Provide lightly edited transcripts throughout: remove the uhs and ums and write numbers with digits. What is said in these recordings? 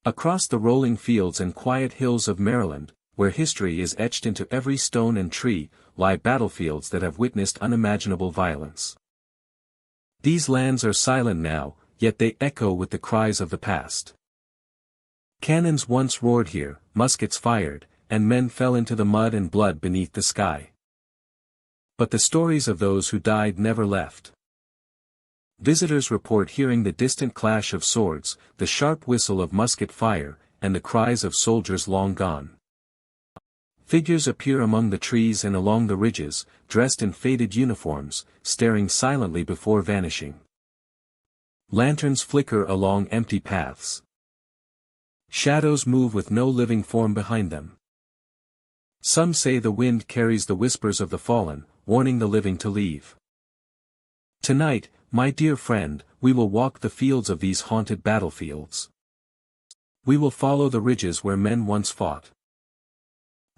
Across the rolling fields and quiet hills of Maryland, where history is etched into every stone and tree, lie battlefields that have witnessed unimaginable violence. These lands are silent now, yet they echo with the cries of the past. Cannons once roared here, muskets fired, and men fell into the mud and blood beneath the sky. But the stories of those who died never left. Visitors report hearing the distant clash of swords, the sharp whistle of musket fire, and the cries of soldiers long gone. Figures appear among the trees and along the ridges, dressed in faded uniforms, staring silently before vanishing. Lanterns flicker along empty paths. Shadows move with no living form behind them. Some say the wind carries the whispers of the fallen, warning the living to leave. Tonight, my dear friend, we will walk the fields of these haunted battlefields. We will follow the ridges where men once fought.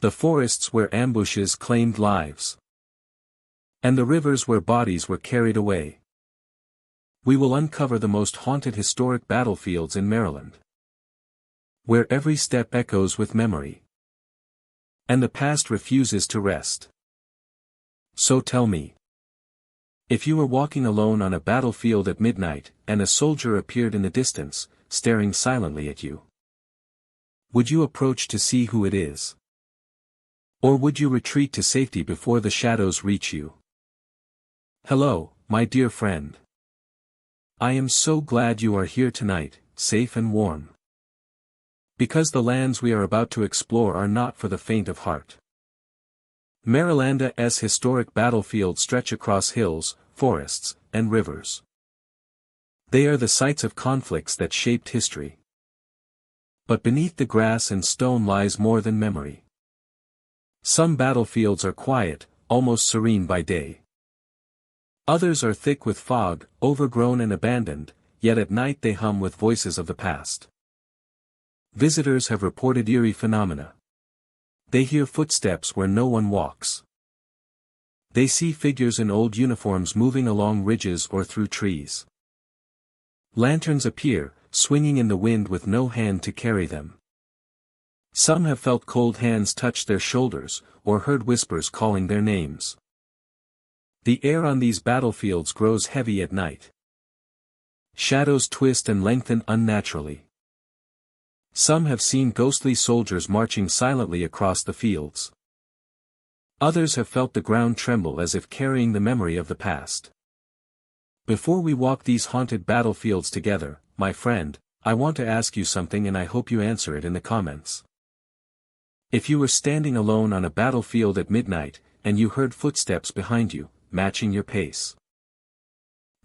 The forests where ambushes claimed lives. And the rivers where bodies were carried away. We will uncover the most haunted historic battlefields in Maryland. Where every step echoes with memory. And the past refuses to rest. So tell me. If you were walking alone on a battlefield at midnight, and a soldier appeared in the distance, staring silently at you, would you approach to see who it is? Or would you retreat to safety before the shadows reach you? Hello, my dear friend. I am so glad you are here tonight, safe and warm. Because the lands we are about to explore are not for the faint of heart. Maryland's historic battlefields stretch across hills, forests, and rivers. They are the sites of conflicts that shaped history. But beneath the grass and stone lies more than memory. Some battlefields are quiet, almost serene by day. Others are thick with fog, overgrown and abandoned, yet at night they hum with voices of the past. Visitors have reported eerie phenomena. They hear footsteps where no one walks. They see figures in old uniforms moving along ridges or through trees. Lanterns appear, swinging in the wind with no hand to carry them. Some have felt cold hands touch their shoulders, or heard whispers calling their names. The air on these battlefields grows heavy at night. Shadows twist and lengthen unnaturally. Some have seen ghostly soldiers marching silently across the fields. Others have felt the ground tremble as if carrying the memory of the past. Before we walk these haunted battlefields together, my friend, I want to ask you something and I hope you answer it in the comments. If you were standing alone on a battlefield at midnight, and you heard footsteps behind you, matching your pace,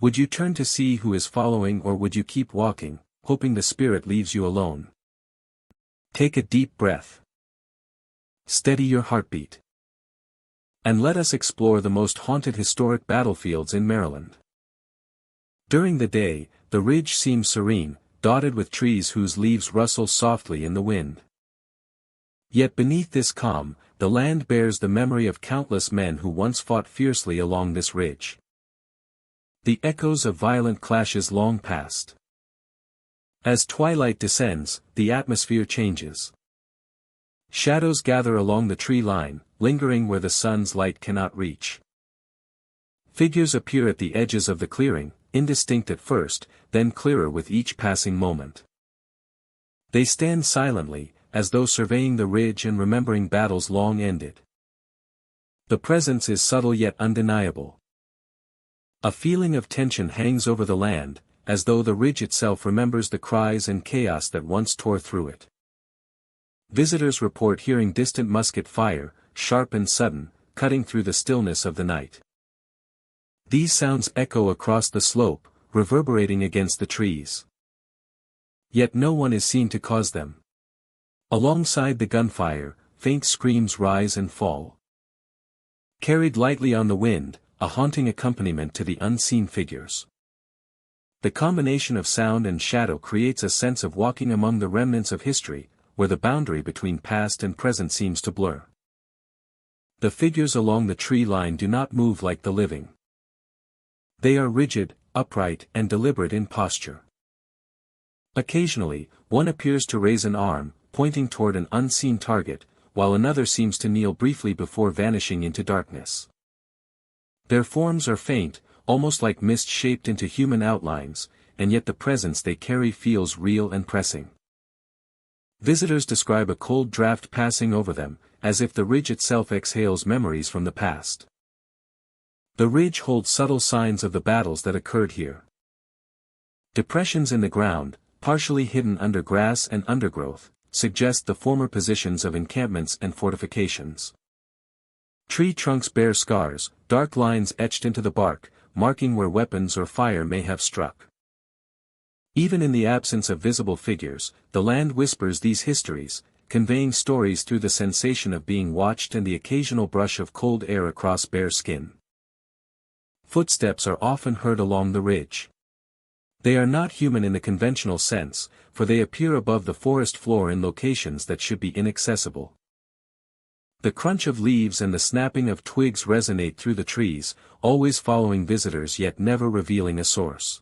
would you turn to see who is following or would you keep walking, hoping the spirit leaves you alone? Take a deep breath. Steady your heartbeat. And let us explore the most haunted historic battlefields in Maryland. During the day, the ridge seems serene, dotted with trees whose leaves rustle softly in the wind. Yet beneath this calm, the land bears the memory of countless men who once fought fiercely along this ridge. The echoes of violent clashes long past. As twilight descends, the atmosphere changes. Shadows gather along the tree line, lingering where the sun's light cannot reach. Figures appear at the edges of the clearing, indistinct at first, then clearer with each passing moment. They stand silently, as though surveying the ridge and remembering battles long ended. The presence is subtle yet undeniable. A feeling of tension hangs over the land, as though the ridge itself remembers the cries and chaos that once tore through it. Visitors report hearing distant musket fire, sharp and sudden, cutting through the stillness of the night. These sounds echo across the slope, reverberating against the trees. Yet no one is seen to cause them. Alongside the gunfire, faint screams rise and fall. Carried lightly on the wind, a haunting accompaniment to the unseen figures. The combination of sound and shadow creates a sense of walking among the remnants of history, where the boundary between past and present seems to blur. The figures along the tree line do not move like the living. They are rigid, upright and deliberate in posture. Occasionally, one appears to raise an arm, pointing toward an unseen target, while another seems to kneel briefly before vanishing into darkness. Their forms are faint, almost like mist shaped into human outlines, and yet the presence they carry feels real and pressing. Visitors describe a cold draft passing over them, as if the ridge itself exhales memories from the past. The ridge holds subtle signs of the battles that occurred here. Depressions in the ground, partially hidden under grass and undergrowth, suggest the former positions of encampments and fortifications. Tree trunks bear scars, dark lines etched into the bark, marking where weapons or fire may have struck. Even in the absence of visible figures, the land whispers these histories, conveying stories through the sensation of being watched and the occasional brush of cold air across bare skin. Footsteps are often heard along the ridge. They are not human in the conventional sense, for they appear above the forest floor in locations that should be inaccessible. The crunch of leaves and the snapping of twigs resonate through the trees, always following visitors yet never revealing a source.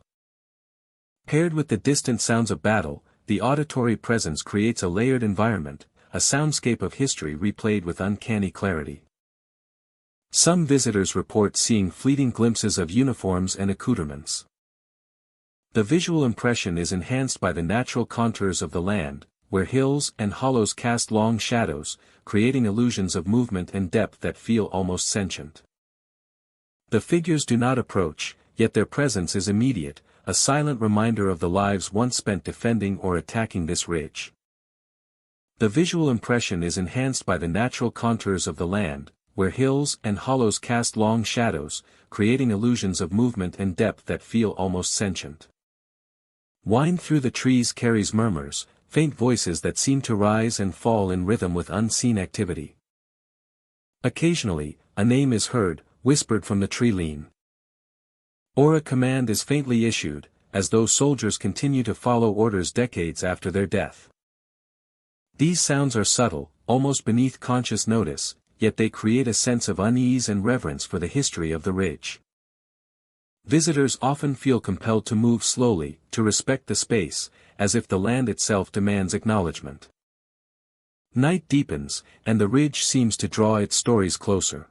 Paired with the distant sounds of battle, the auditory presence creates a layered environment, a soundscape of history replayed with uncanny clarity. Some visitors report seeing fleeting glimpses of uniforms and accoutrements. The visual impression is enhanced by the natural contours of the land, where hills and hollows cast long shadows, creating illusions of movement and depth that feel almost sentient. The figures do not approach, yet their presence is immediate, a silent reminder of the lives once spent defending or attacking this ridge. The visual impression is enhanced by the natural contours of the land, where hills and hollows cast long shadows, creating illusions of movement and depth that feel almost sentient. Wind through the trees carries murmurs, faint voices that seem to rise and fall in rhythm with unseen activity. Occasionally, a name is heard, whispered from the tree line. Or a command is faintly issued, as though soldiers continue to follow orders decades after their death. These sounds are subtle, almost beneath conscious notice, yet they create a sense of unease and reverence for the history of the ridge. Visitors often feel compelled to move slowly, to respect the space, as if the land itself demands acknowledgement. Night deepens, and the ridge seems to draw its stories closer.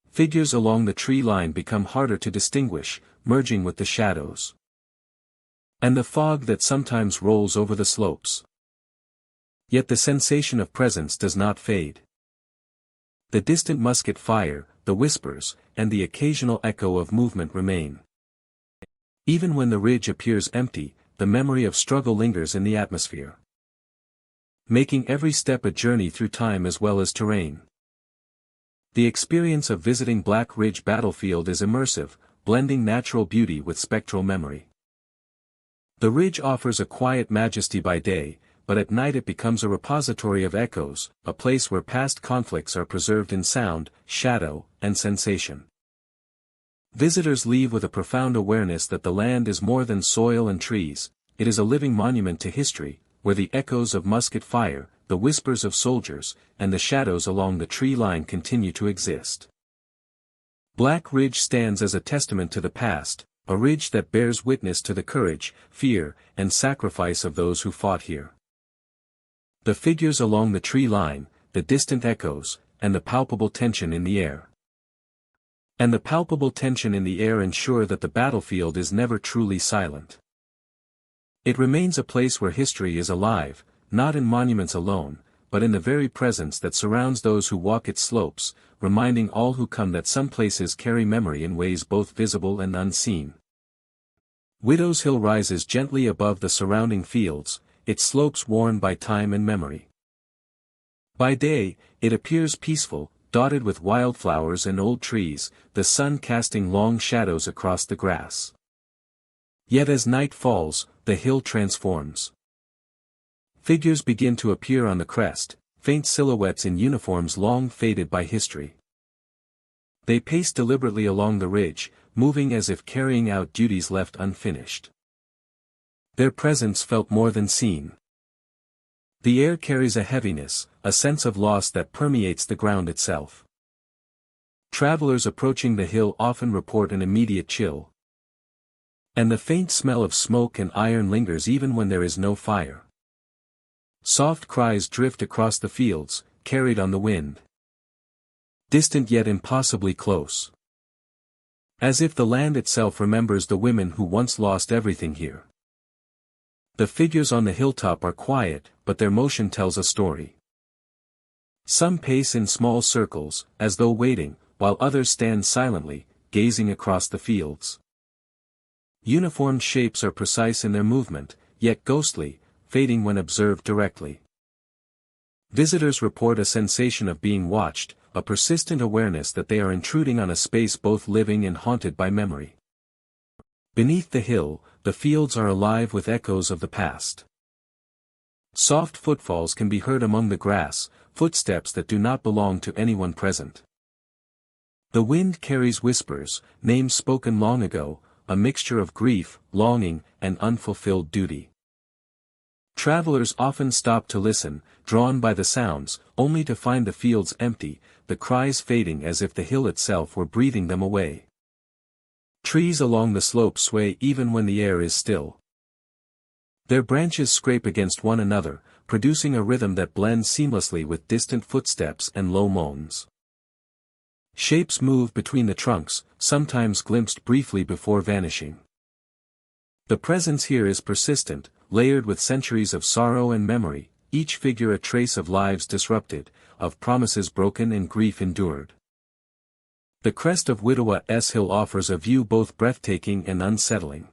Figures along the tree line become harder to distinguish, merging with the shadows. And the fog that sometimes rolls over the slopes. Yet the sensation of presence does not fade. The distant musket fire, the whispers, and the occasional echo of movement remain. Even when the ridge appears empty, the memory of struggle lingers in the atmosphere, making every step a journey through time as well as terrain. The experience of visiting Black Ridge Battlefield is immersive, blending natural beauty with spectral memory. The ridge offers a quiet majesty by day, but at night it becomes a repository of echoes, a place where past conflicts are preserved in sound, shadow, and sensation. Visitors leave with a profound awareness that the land is more than soil and trees, it is a living monument to history, where the echoes of musket fire, the whispers of soldiers, and the shadows along the tree line continue to exist. Black Ridge stands as a testament to the past, a ridge that bears witness to the courage, fear, and sacrifice of those who fought here. The figures along the tree line, the distant echoes, and the palpable tension in the air. And the palpable tension in the air ensure that the battlefield is never truly silent. It remains a place where history is alive, not in monuments alone, but in the very presence that surrounds those who walk its slopes, reminding all who come that some places carry memory in ways both visible and unseen. Widow's Hill rises gently above the surrounding fields, its slopes worn by time and memory. By day, it appears peaceful, dotted with wildflowers and old trees, the sun casting long shadows across the grass. Yet as night falls, the hill transforms. Figures begin to appear on the crest, faint silhouettes in uniforms long faded by history. They pace deliberately along the ridge, moving as if carrying out duties left unfinished. Their presence felt more than seen. The air carries a heaviness, a sense of loss that permeates the ground itself. Travelers approaching the hill often report an immediate chill. And the faint smell of smoke and iron lingers even when there is no fire. Soft cries drift across the fields, carried on the wind. Distant yet impossibly close. As if the land itself remembers the women who once lost everything here. The figures on the hilltop are quiet, but their motion tells a story. Some pace in small circles, as though waiting, while others stand silently, gazing across the fields. Uniformed shapes are precise in their movement, yet ghostly, fading when observed directly. Visitors report a sensation of being watched, a persistent awareness that they are intruding on a space both living and haunted by memory. Beneath the hill, the fields are alive with echoes of the past. Soft footfalls can be heard among the grass, footsteps that do not belong to anyone present. The wind carries whispers, names spoken long ago, a mixture of grief, longing, and unfulfilled duty. Travelers often stop to listen, drawn by the sounds, only to find the fields empty, the cries fading as if the hill itself were breathing them away. Trees along the slope sway even when the air is still. Their branches scrape against one another, producing a rhythm that blends seamlessly with distant footsteps and low moans. Shapes move between the trunks, sometimes glimpsed briefly before vanishing. The presence here is persistent, layered with centuries of sorrow and memory, each figure a trace of lives disrupted, of promises broken and grief endured. The crest of Widowa's Hill offers a view both breathtaking and unsettling.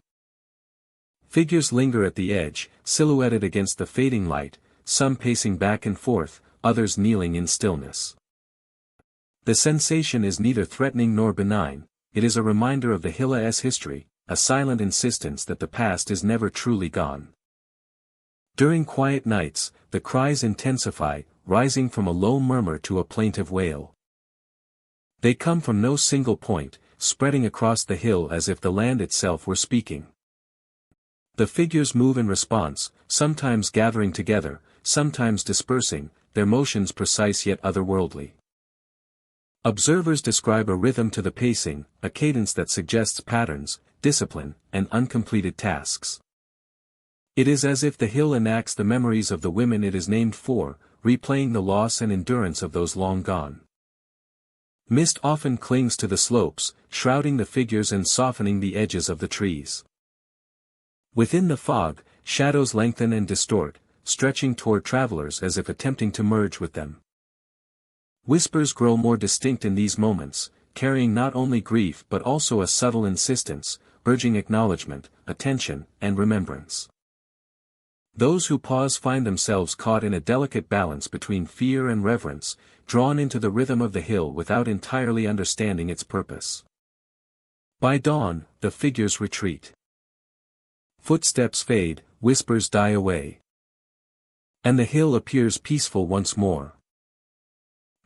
Figures linger at the edge, silhouetted against the fading light, some pacing back and forth, others kneeling in stillness. The sensation is neither threatening nor benign, it is a reminder of the hill's history, a silent insistence that the past is never truly gone. During quiet nights, the cries intensify, rising from a low murmur to a plaintive wail. They come from no single point, spreading across the hill as if the land itself were speaking. The figures move in response, sometimes gathering together, sometimes dispersing, their motions precise yet otherworldly. Observers describe a rhythm to the pacing, a cadence that suggests patterns, discipline, and uncompleted tasks. It is as if the hill enacts the memories of the women it is named for, replaying the loss and endurance of those long gone. Mist often clings to the slopes, shrouding the figures and softening the edges of the trees. Within the fog, shadows lengthen and distort, stretching toward travelers as if attempting to merge with them. Whispers grow more distinct in these moments, carrying not only grief but also a subtle insistence, urging acknowledgement, attention, and remembrance. Those who pause find themselves caught in a delicate balance between fear and reverence, drawn into the rhythm of the hill without entirely understanding its purpose. By dawn, the figures retreat. Footsteps fade, whispers die away. And the hill appears peaceful once more.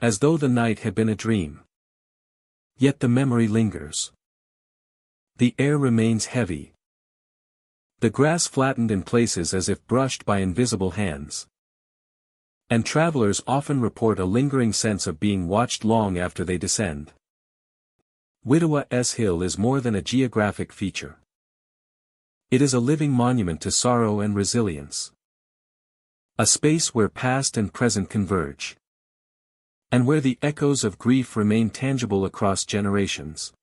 As though the night had been a dream. Yet the memory lingers. The air remains heavy. The grass flattened in places as if brushed by invisible hands. And travelers often report a lingering sense of being watched long after they descend. Widowa's Hill is more than a geographic feature. It is a living monument to sorrow and resilience. A space where past and present converge. And where the echoes of grief remain tangible across generations.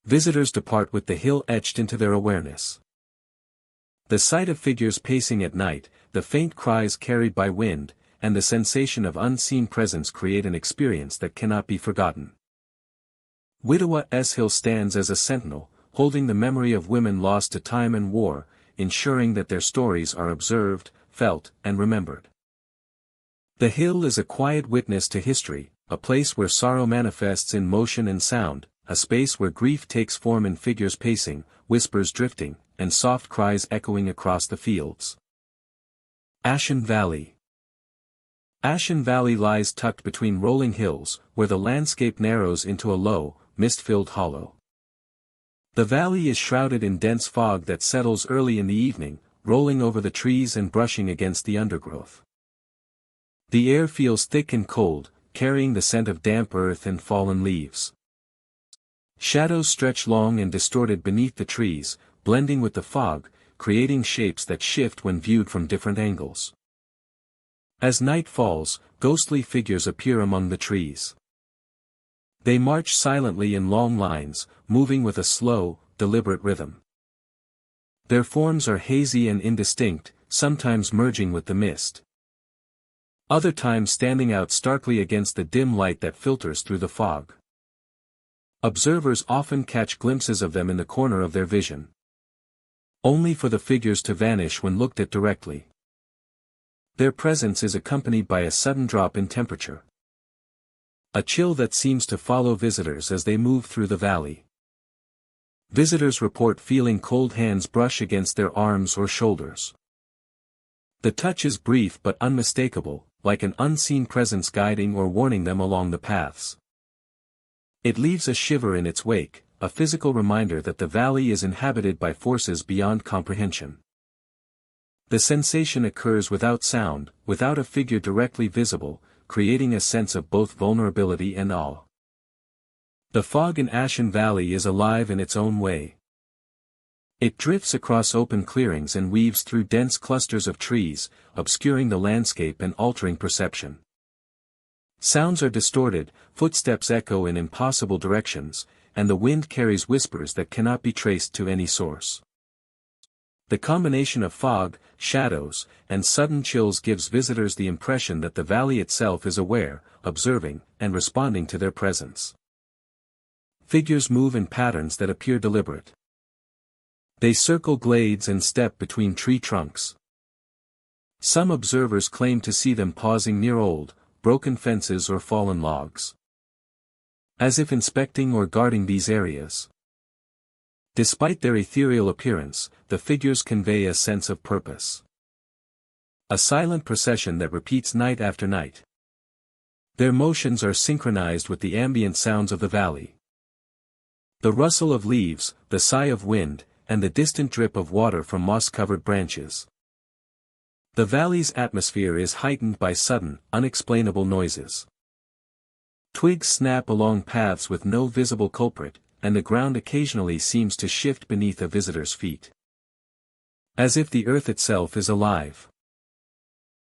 Visitors depart with the hill etched into their awareness. The sight of figures pacing at night, the faint cries carried by wind, and the sensation of unseen presence create an experience that cannot be forgotten. Widowa's Hill stands as a sentinel, holding the memory of women lost to time and war, ensuring that their stories are observed, felt, and remembered. The hill is a quiet witness to history, a place where sorrow manifests in motion and sound, a space where grief takes form in figures pacing, whispers drifting, and soft cries echoing across the fields. Ashen Valley. Ashen Valley lies tucked between rolling hills, where the landscape narrows into a low, mist-filled hollow. The valley is shrouded in dense fog that settles early in the evening, rolling over the trees and brushing against the undergrowth. The air feels thick and cold, carrying the scent of damp earth and fallen leaves. Shadows stretch long and distorted beneath the trees, blending with the fog, creating shapes that shift when viewed from different angles. As night falls, ghostly figures appear among the trees. They march silently in long lines, moving with a slow, deliberate rhythm. Their forms are hazy and indistinct, sometimes merging with the mist. Other times standing out starkly against the dim light that filters through the fog. Observers often catch glimpses of them in the corner of their vision, only for the figures to vanish when looked at directly. Their presence is accompanied by a sudden drop in temperature. A chill that seems to follow visitors as they move through the valley. Visitors report feeling cold hands brush against their arms or shoulders. The touch is brief but unmistakable, like an unseen presence guiding or warning them along the paths. It leaves a shiver in its wake, a physical reminder that the valley is inhabited by forces beyond comprehension. The sensation occurs without sound, without a figure directly visible, creating a sense of both vulnerability and awe. The fog in Ashen Valley is alive in its own way. It drifts across open clearings and weaves through dense clusters of trees, obscuring the landscape and altering perception. Sounds are distorted, footsteps echo in impossible directions, and the wind carries whispers that cannot be traced to any source. The combination of fog, shadows, and sudden chills gives visitors the impression that the valley itself is aware, observing, and responding to their presence. Figures move in patterns that appear deliberate. They circle glades and step between tree trunks. Some observers claim to see them pausing near old, broken fences or fallen logs, as if inspecting or guarding these areas. Despite their ethereal appearance, the figures convey a sense of purpose. A silent procession that repeats night after night. Their motions are synchronized with the ambient sounds of the valley. The rustle of leaves, the sigh of wind, and the distant drip of water from moss-covered branches. The valley's atmosphere is heightened by sudden, unexplainable noises. Twigs snap along paths with no visible culprit, and the ground occasionally seems to shift beneath a visitor's feet, as if the earth itself is alive.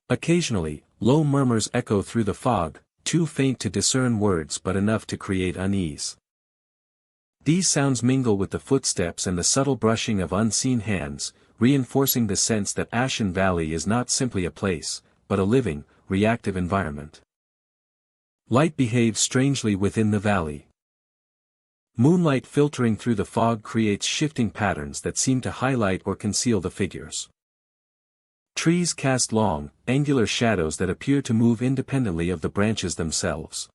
Occasionally, low murmurs echo through the fog, too faint to discern words but enough to create unease. These sounds mingle with the footsteps and the subtle brushing of unseen hands, reinforcing the sense that Ashen Valley is not simply a place, but a living, reactive environment. Light behaves strangely within the valley. Moonlight filtering through the fog creates shifting patterns that seem to highlight or conceal the figures. Trees cast long, angular shadows that appear to move independently of the branches themselves.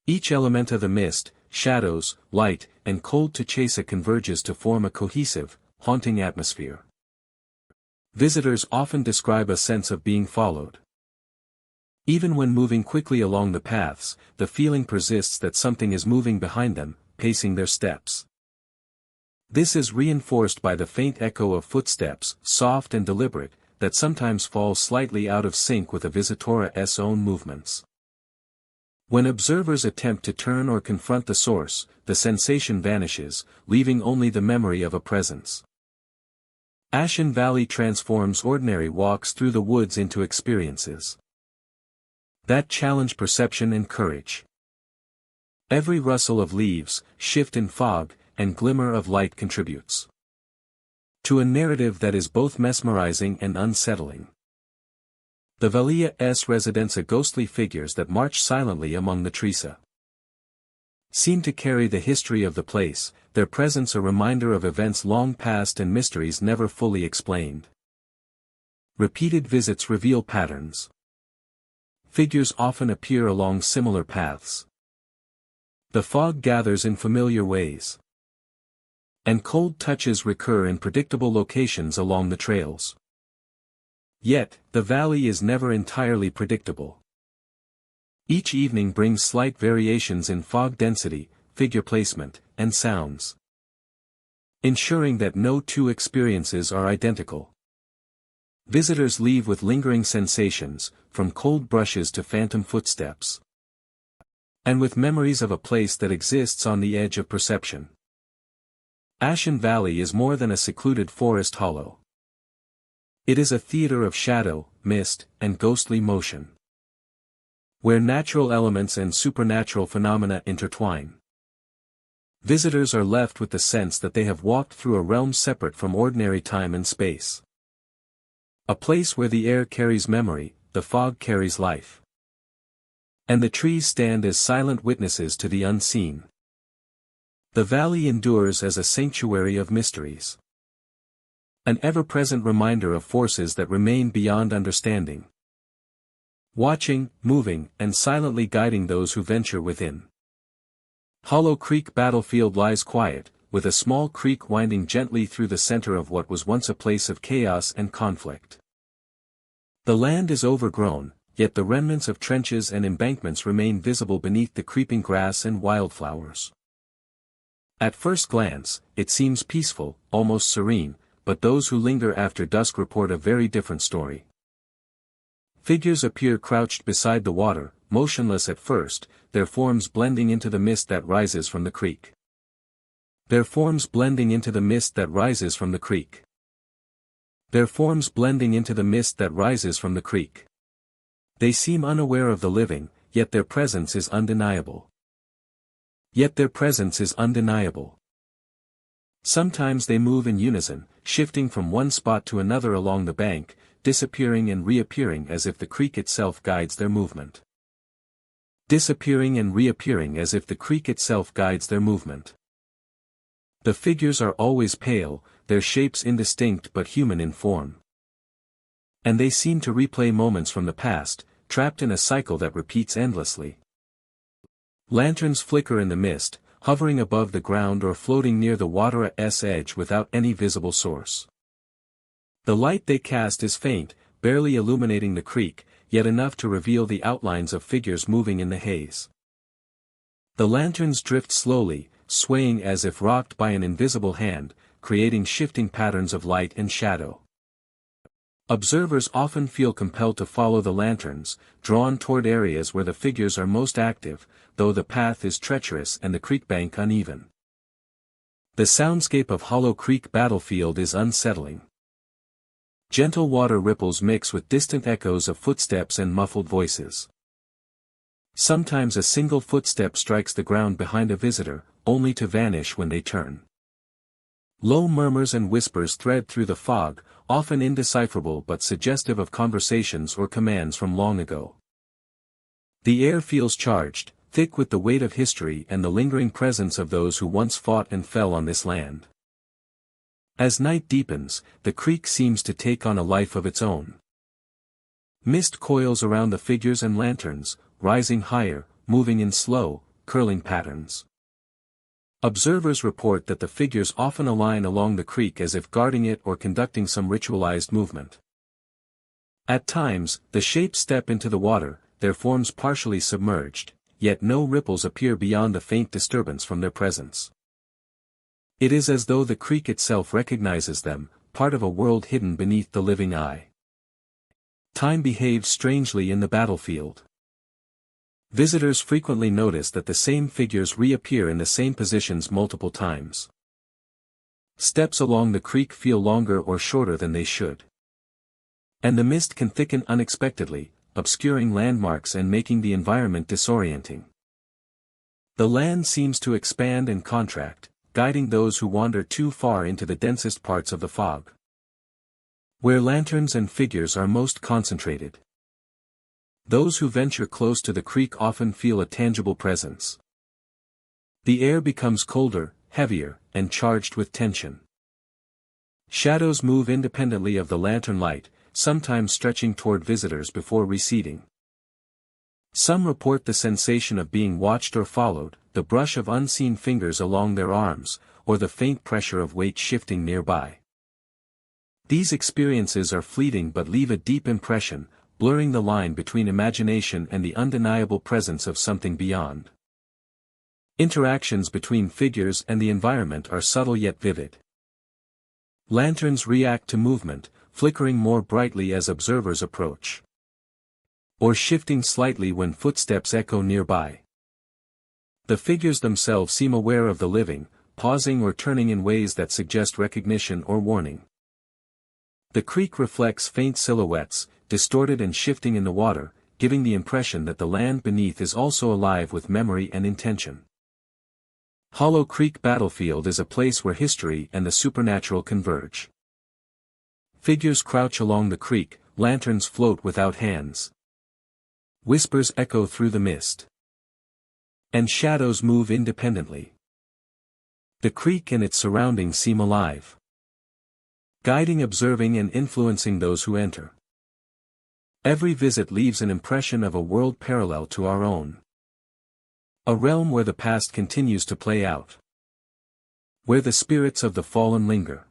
Each element of the mist, shadows, light, and cold to chase it converges to form a cohesive, haunting atmosphere. Visitors often describe a sense of being followed. Even when moving quickly along the paths, the feeling persists that something is moving behind them, pacing their steps. This is reinforced by the faint echo of footsteps, soft and deliberate, that sometimes fall slightly out of sync with a visitor's own movements. When observers attempt to turn or confront the source, the sensation vanishes, leaving only the memory of a presence. Ashen Valley transforms ordinary walks through the woods into experiences that challenge perception and courage. Every rustle of leaves, shift in fog, and glimmer of light contributes to a narrative that is both mesmerizing and unsettling. The Valley's residents are ghostly figures that march silently among the trees. Seem to carry the history of the place, their presence a reminder of events long past and mysteries never fully explained. Repeated visits reveal patterns. Figures often appear along similar paths. The fog gathers in familiar ways, and cold touches recur in predictable locations along the trails. Yet, the valley is never entirely predictable. Each evening brings slight variations in fog density, figure placement, and sounds, ensuring that no two experiences are identical. Visitors leave with lingering sensations, from cold brushes to phantom footsteps, and with memories of a place that exists on the edge of perception. Ashen Valley is more than a secluded forest hollow. It is a theater of shadow, mist, and ghostly motion, where natural elements and supernatural phenomena intertwine. Visitors are left with the sense that they have walked through a realm separate from ordinary time and space. A place where the air carries memory, the fog carries life, and the trees stand as silent witnesses to the unseen. The valley endures as a sanctuary of mysteries, an ever-present reminder of forces that remain beyond understanding, watching, moving, and silently guiding those who venture within. Hollow Creek Battlefield lies quiet, with a small creek winding gently through the center of what was once a place of chaos and conflict. The land is overgrown, yet the remnants of trenches and embankments remain visible beneath the creeping grass and wildflowers. At first glance, it seems peaceful, almost serene, but those who linger after dusk report a very different story. Figures appear crouched beside the water, motionless at first, their forms blending into the mist that rises from the creek. Their forms blending into the mist that rises from the creek. Their forms blending into the mist that rises from the creek. They seem unaware of the living, yet their presence is undeniable. Yet their presence is undeniable. Sometimes they move in unison, shifting from one spot to another along the bank, disappearing and reappearing as if the creek itself guides their movement. Disappearing and reappearing as if the creek itself guides their movement. The figures are always pale, their shapes indistinct but human in form. And they seem to replay moments from the past, trapped in a cycle that repeats endlessly. Lanterns flicker in the mist, hovering above the ground or floating near the water's edge without any visible source. The light they cast is faint, barely illuminating the creek, yet enough to reveal the outlines of figures moving in the haze. The lanterns drift slowly, swaying as if rocked by an invisible hand, creating shifting patterns of light and shadow. Observers often feel compelled to follow the lanterns, drawn toward areas where the figures are most active, though the path is treacherous and the creek bank uneven. The soundscape of Hollow Creek Battlefield is unsettling. Gentle water ripples mix with distant echoes of footsteps and muffled voices. Sometimes a single footstep strikes the ground behind a visitor, only to vanish when they turn. Low murmurs and whispers thread through the fog, often indecipherable but suggestive of conversations or commands from long ago. The air feels charged, thick with the weight of history and the lingering presence of those who once fought and fell on this land. As night deepens, the creek seems to take on a life of its own. Mist coils around the figures and lanterns, rising higher, moving in slow, curling patterns. Observers report that the figures often align along the creek as if guarding it or conducting some ritualized movement. At times, the shapes step into the water, their forms partially submerged, yet no ripples appear beyond a faint disturbance from their presence. It is as though the creek itself recognizes them, part of a world hidden beneath the living eye. Time behaves strangely in the battlefield. Visitors frequently notice that the same figures reappear in the same positions multiple times. Steps along the creek feel longer or shorter than they should. And the mist can thicken unexpectedly, obscuring landmarks and making the environment disorienting. The land seems to expand and contract, guiding those who wander too far into the densest parts of the fog, where lanterns and figures are most concentrated. Those who venture close to the creek often feel a tangible presence. The air becomes colder, heavier, and charged with tension. Shadows move independently of the lantern light, sometimes stretching toward visitors before receding. Some report the sensation of being watched or followed, the brush of unseen fingers along their arms, or the faint pressure of weight shifting nearby. These experiences are fleeting but leave a deep impression, blurring the line between imagination and the undeniable presence of something beyond. Interactions between figures and the environment are subtle yet vivid. Lanterns react to movement, flickering more brightly as observers approach, or shifting slightly when footsteps echo nearby. The figures themselves seem aware of the living, pausing or turning in ways that suggest recognition or warning. The creek reflects faint silhouettes, distorted and shifting in the water, giving the impression that the land beneath is also alive with memory and intention. Hollow Creek Battlefield is a place where history and the supernatural converge. Figures crouch along the creek, lanterns float without hands. Whispers echo through the mist. And shadows move independently. The creek and its surroundings seem alive, guiding, observing and influencing those who enter. Every visit leaves an impression of a world parallel to our own. A realm where the past continues to play out. Where the spirits of the fallen linger.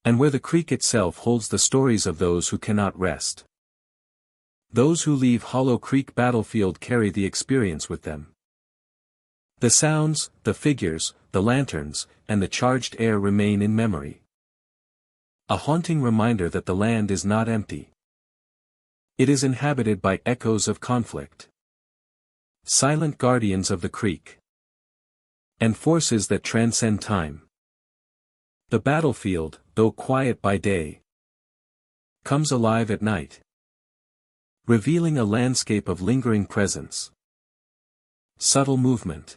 And where the creek itself holds the stories of those who cannot rest. Those who leave Hollow Creek Battlefield carry the experience with them. The sounds, the figures, the lanterns, and the charged air remain in memory. A haunting reminder that the land is not empty. It is inhabited by echoes of conflict. Silent guardians of the creek. And forces that transcend time. The battlefield, though quiet by day, comes alive at night, revealing a landscape of lingering presence, subtle movement,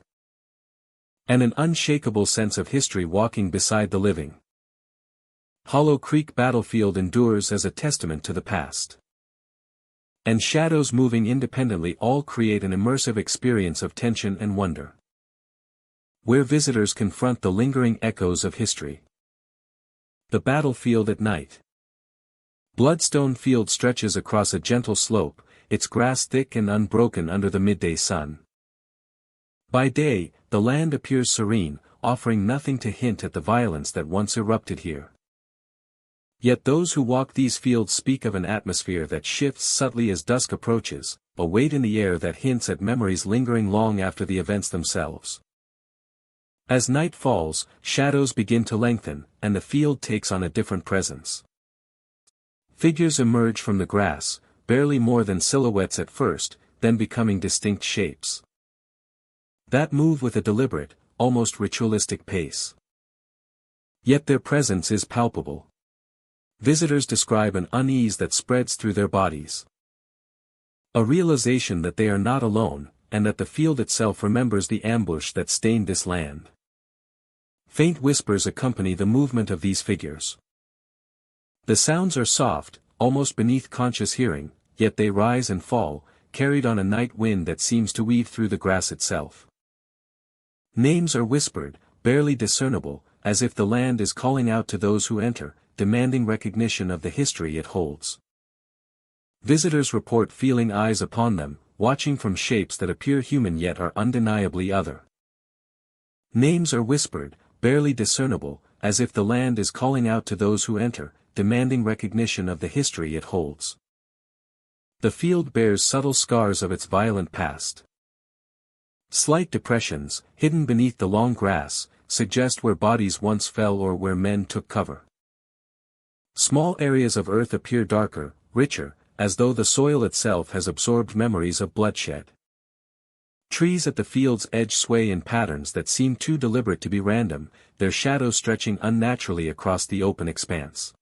and an unshakable sense of history walking beside the living. Hollow Creek Battlefield endures as a testament to the past. And shadows moving independently all create an immersive experience of tension and wonder. Where visitors confront the lingering echoes of history. The battlefield at night. Bloodstone Field stretches across a gentle slope, its grass thick and unbroken under the midday sun. By day, the land appears serene, offering nothing to hint at the violence that once erupted here. Yet those who walk these fields speak of an atmosphere that shifts subtly as dusk approaches, a weight in the air that hints at memories lingering long after the events themselves. As night falls, shadows begin to lengthen, and the field takes on a different presence. Figures emerge from the grass, barely more than silhouettes at first, then becoming distinct shapes. That move with a deliberate, almost ritualistic pace. Yet their presence is palpable. Visitors describe an unease that spreads through their bodies. A realization that they are not alone, and that the field itself remembers the ambush that stained this land. Faint whispers accompany the movement of these figures. The sounds are soft, almost beneath conscious hearing, yet they rise and fall, carried on a night wind that seems to weave through the grass itself. Names are whispered, barely discernible, as if the land is calling out to those who enter, demanding recognition of the history it holds. Visitors report feeling eyes upon them, watching from shapes that appear human yet are undeniably other. Names are whispered, barely discernible, as if the land is calling out to those who enter, demanding recognition of the history it holds. The field bears subtle scars of its violent past. Slight depressions, hidden beneath the long grass, suggest where bodies once fell or where men took cover. Small areas of earth appear darker, richer, as though the soil itself has absorbed memories of bloodshed. Trees at the field's edge sway in patterns that seem too deliberate to be random, their shadows stretching unnaturally across the open expanse.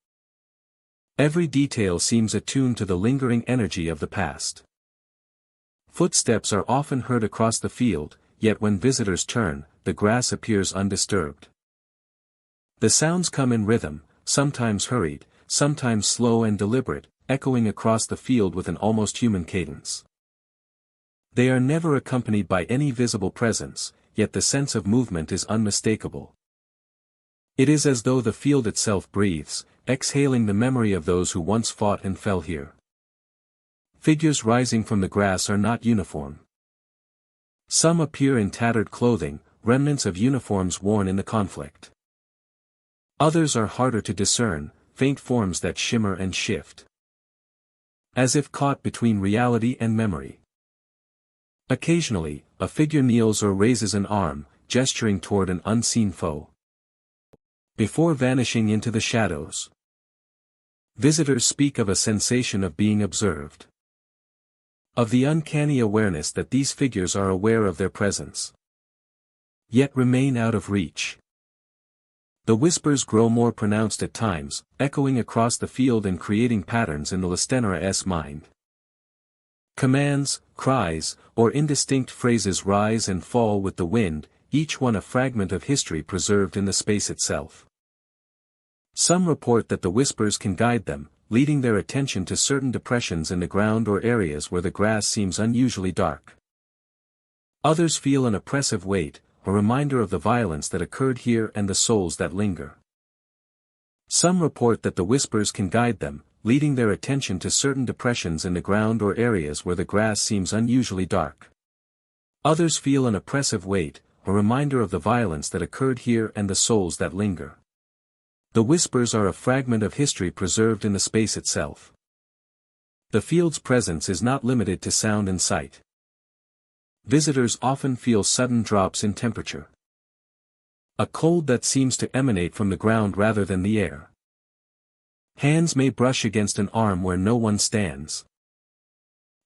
Every detail seems attuned to the lingering energy of the past. Footsteps are often heard across the field, yet when visitors turn, the grass appears undisturbed. The sounds come in rhythm, sometimes hurried, sometimes slow and deliberate, echoing across the field with an almost human cadence. They are never accompanied by any visible presence, yet the sense of movement is unmistakable. It is as though the field itself breathes, exhaling the memory of those who once fought and fell here. Figures rising from the grass are not uniform. Some appear in tattered clothing, remnants of uniforms worn in the conflict. Others are harder to discern, faint forms that shimmer and shift. As if caught between reality and memory. Occasionally, a figure kneels or raises an arm, gesturing toward an unseen foe. Before vanishing into the shadows. Visitors speak of a sensation of being observed. Of the uncanny awareness that these figures are aware of their presence. yet remain out of reach. The whispers grow more pronounced at times, echoing across the field and creating patterns in the listener's mind. Commands, cries, or indistinct phrases rise and fall with the wind, each one a fragment of history preserved in the space itself. Some report that the whispers can guide them, leading their attention to certain depressions in the ground or areas where the grass seems unusually dark. Others feel an oppressive weight, a reminder of the violence that occurred here and the souls that linger. Some report that the whispers can guide them, leading their attention to certain depressions in the ground or areas where the grass seems unusually dark. Others feel an oppressive weight, a reminder of the violence that occurred here and the souls that linger. The whispers are a fragment of history preserved in the space itself. The field's presence is not limited to sound and sight. Visitors often feel sudden drops in temperature. A cold that seems to emanate from the ground rather than the air. Hands may brush against an arm where no one stands.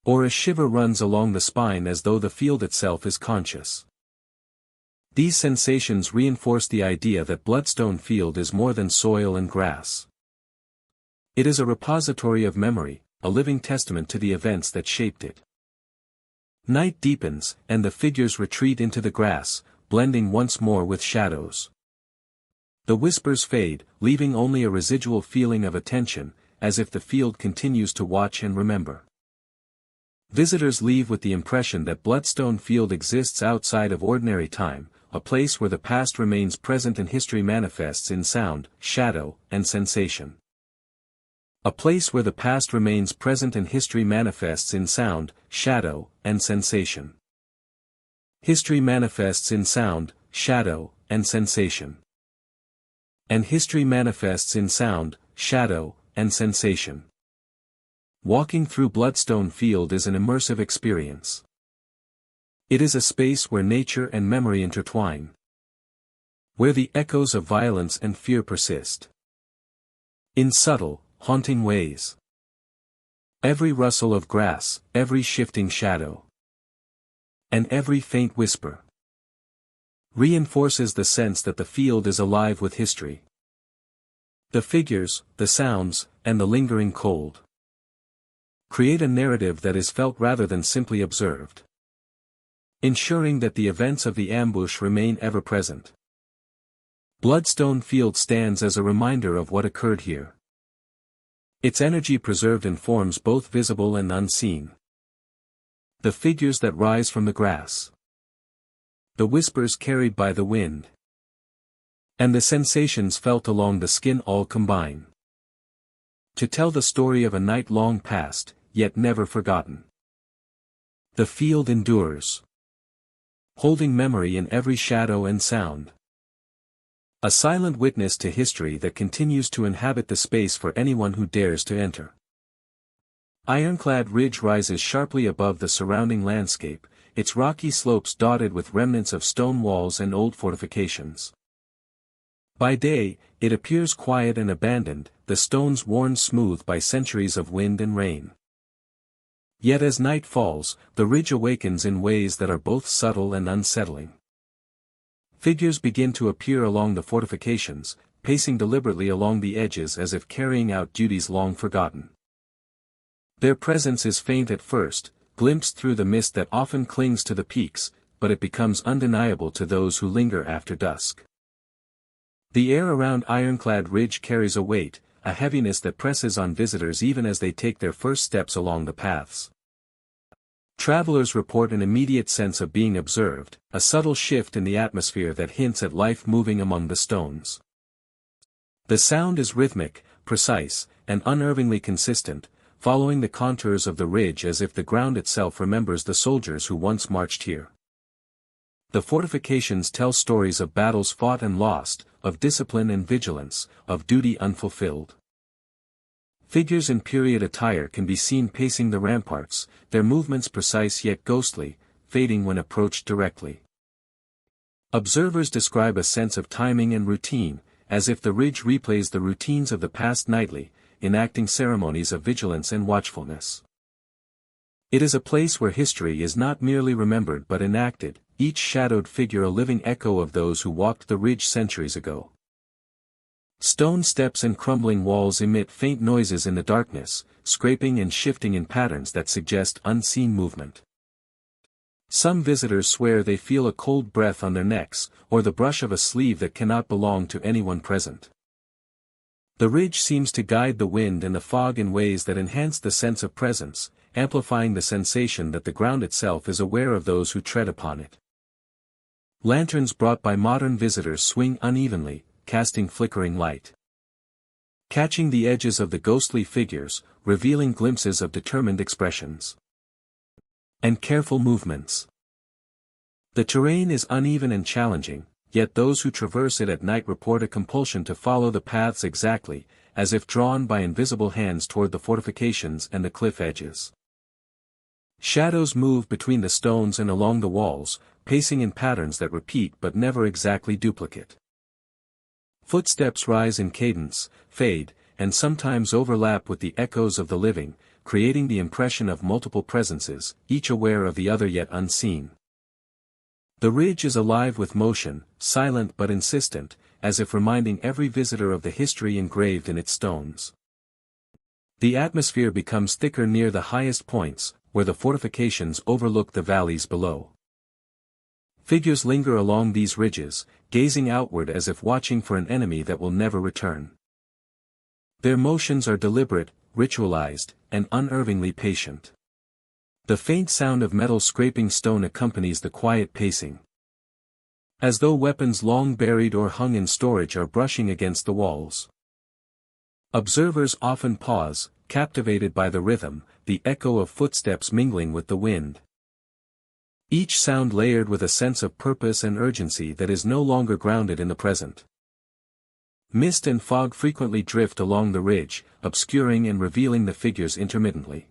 Or a shiver runs along the spine as though the field itself is conscious. These sensations reinforce the idea that Bloodstone Field is more than soil and grass. It is a repository of memory, a living testament to the events that shaped it. Night deepens, and the figures retreat into the grass, blending once more with shadows. The whispers fade, leaving only a residual feeling of attention, as if the field continues to watch and remember. Visitors leave with the impression that Bloodstone Field exists outside of ordinary time, a place where the past remains present and history manifests in sound, shadow, and sensation. A place where the past remains present and history manifests in sound, shadow, and sensation. History manifests in sound, shadow, and sensation. And history manifests in sound, shadow, and sensation. Walking through Bloodstone Field is an immersive experience. It is a space where nature and memory intertwine. Where the echoes of violence and fear persist. In subtle, haunting ways. Every rustle of grass, every shifting shadow, and every faint whisper reinforces the sense that the field is alive with history. The figures, the sounds, and the lingering cold create a narrative that is felt rather than simply observed, ensuring that the events of the ambush remain ever present. Bloodstone Field stands as a reminder of what occurred here. Its energy preserved in forms both visible and unseen. The figures that rise from the grass. The whispers carried by the wind. And the sensations felt along the skin all combine to tell the story of a night long past, yet never forgotten. The field endures, holding memory in every shadow and sound. A silent witness to history that continues to inhabit the space for anyone who dares to enter. Ironclad Ridge rises sharply above the surrounding landscape, its rocky slopes dotted with remnants of stone walls and old fortifications. By day, it appears quiet and abandoned, the stones worn smooth by centuries of wind and rain. Yet as night falls, the ridge awakens in ways that are both subtle and unsettling. Figures begin to appear along the fortifications, pacing deliberately along the edges as if carrying out duties long forgotten. Their presence is faint at first, glimpsed through the mist that often clings to the peaks, but it becomes undeniable to those who linger after dusk. The air around Ironclad Ridge carries a weight, a heaviness that presses on visitors even as they take their first steps along the paths. Travelers report an immediate sense of being observed, a subtle shift in the atmosphere that hints at life moving among the stones. The sound is rhythmic, precise, and unerringly consistent, following the contours of the ridge as if the ground itself remembers the soldiers who once marched here. The fortifications tell stories of battles fought and lost, of discipline and vigilance, of duty unfulfilled. Figures in period attire can be seen pacing the ramparts, their movements precise yet ghostly, fading when approached directly. Observers describe a sense of timing and routine, as if the ridge replays the routines of the past nightly, enacting ceremonies of vigilance and watchfulness. It is a place where history is not merely remembered but enacted, each shadowed figure a living echo of those who walked the ridge centuries ago. Stone steps and crumbling walls emit faint noises in the darkness, scraping and shifting in patterns that suggest unseen movement. Some visitors swear they feel a cold breath on their necks, or the brush of a sleeve that cannot belong to anyone present. The ridge seems to guide the wind and the fog in ways that enhance the sense of presence, amplifying the sensation that the ground itself is aware of those who tread upon it. Lanterns brought by modern visitors swing unevenly, casting flickering light, catching the edges of the ghostly figures, revealing glimpses of determined expressions and careful movements. The terrain is uneven and challenging, yet those who traverse it at night report a compulsion to follow the paths exactly, as if drawn by invisible hands toward the fortifications and the cliff edges. Shadows move between the stones and along the walls, pacing in patterns that repeat but never exactly duplicate. Footsteps rise in cadence, fade, and sometimes overlap with the echoes of the living, creating the impression of multiple presences, each aware of the other yet unseen. The ridge is alive with motion, silent but insistent, as if reminding every visitor of the history engraved in its stones. The atmosphere becomes thicker near the highest points, where the fortifications overlook the valleys below. Figures linger along these ridges, gazing outward as if watching for an enemy that will never return. Their motions are deliberate, ritualized, and unervingly patient. The faint sound of metal scraping stone accompanies the quiet pacing, as though weapons long buried or hung in storage are brushing against the walls. Observers often pause, captivated by the rhythm, the echo of footsteps mingling with the wind. Each sound layered with a sense of purpose and urgency that is no longer grounded in the present. Mist and fog frequently drift along the ridge, obscuring and revealing the figures intermittently.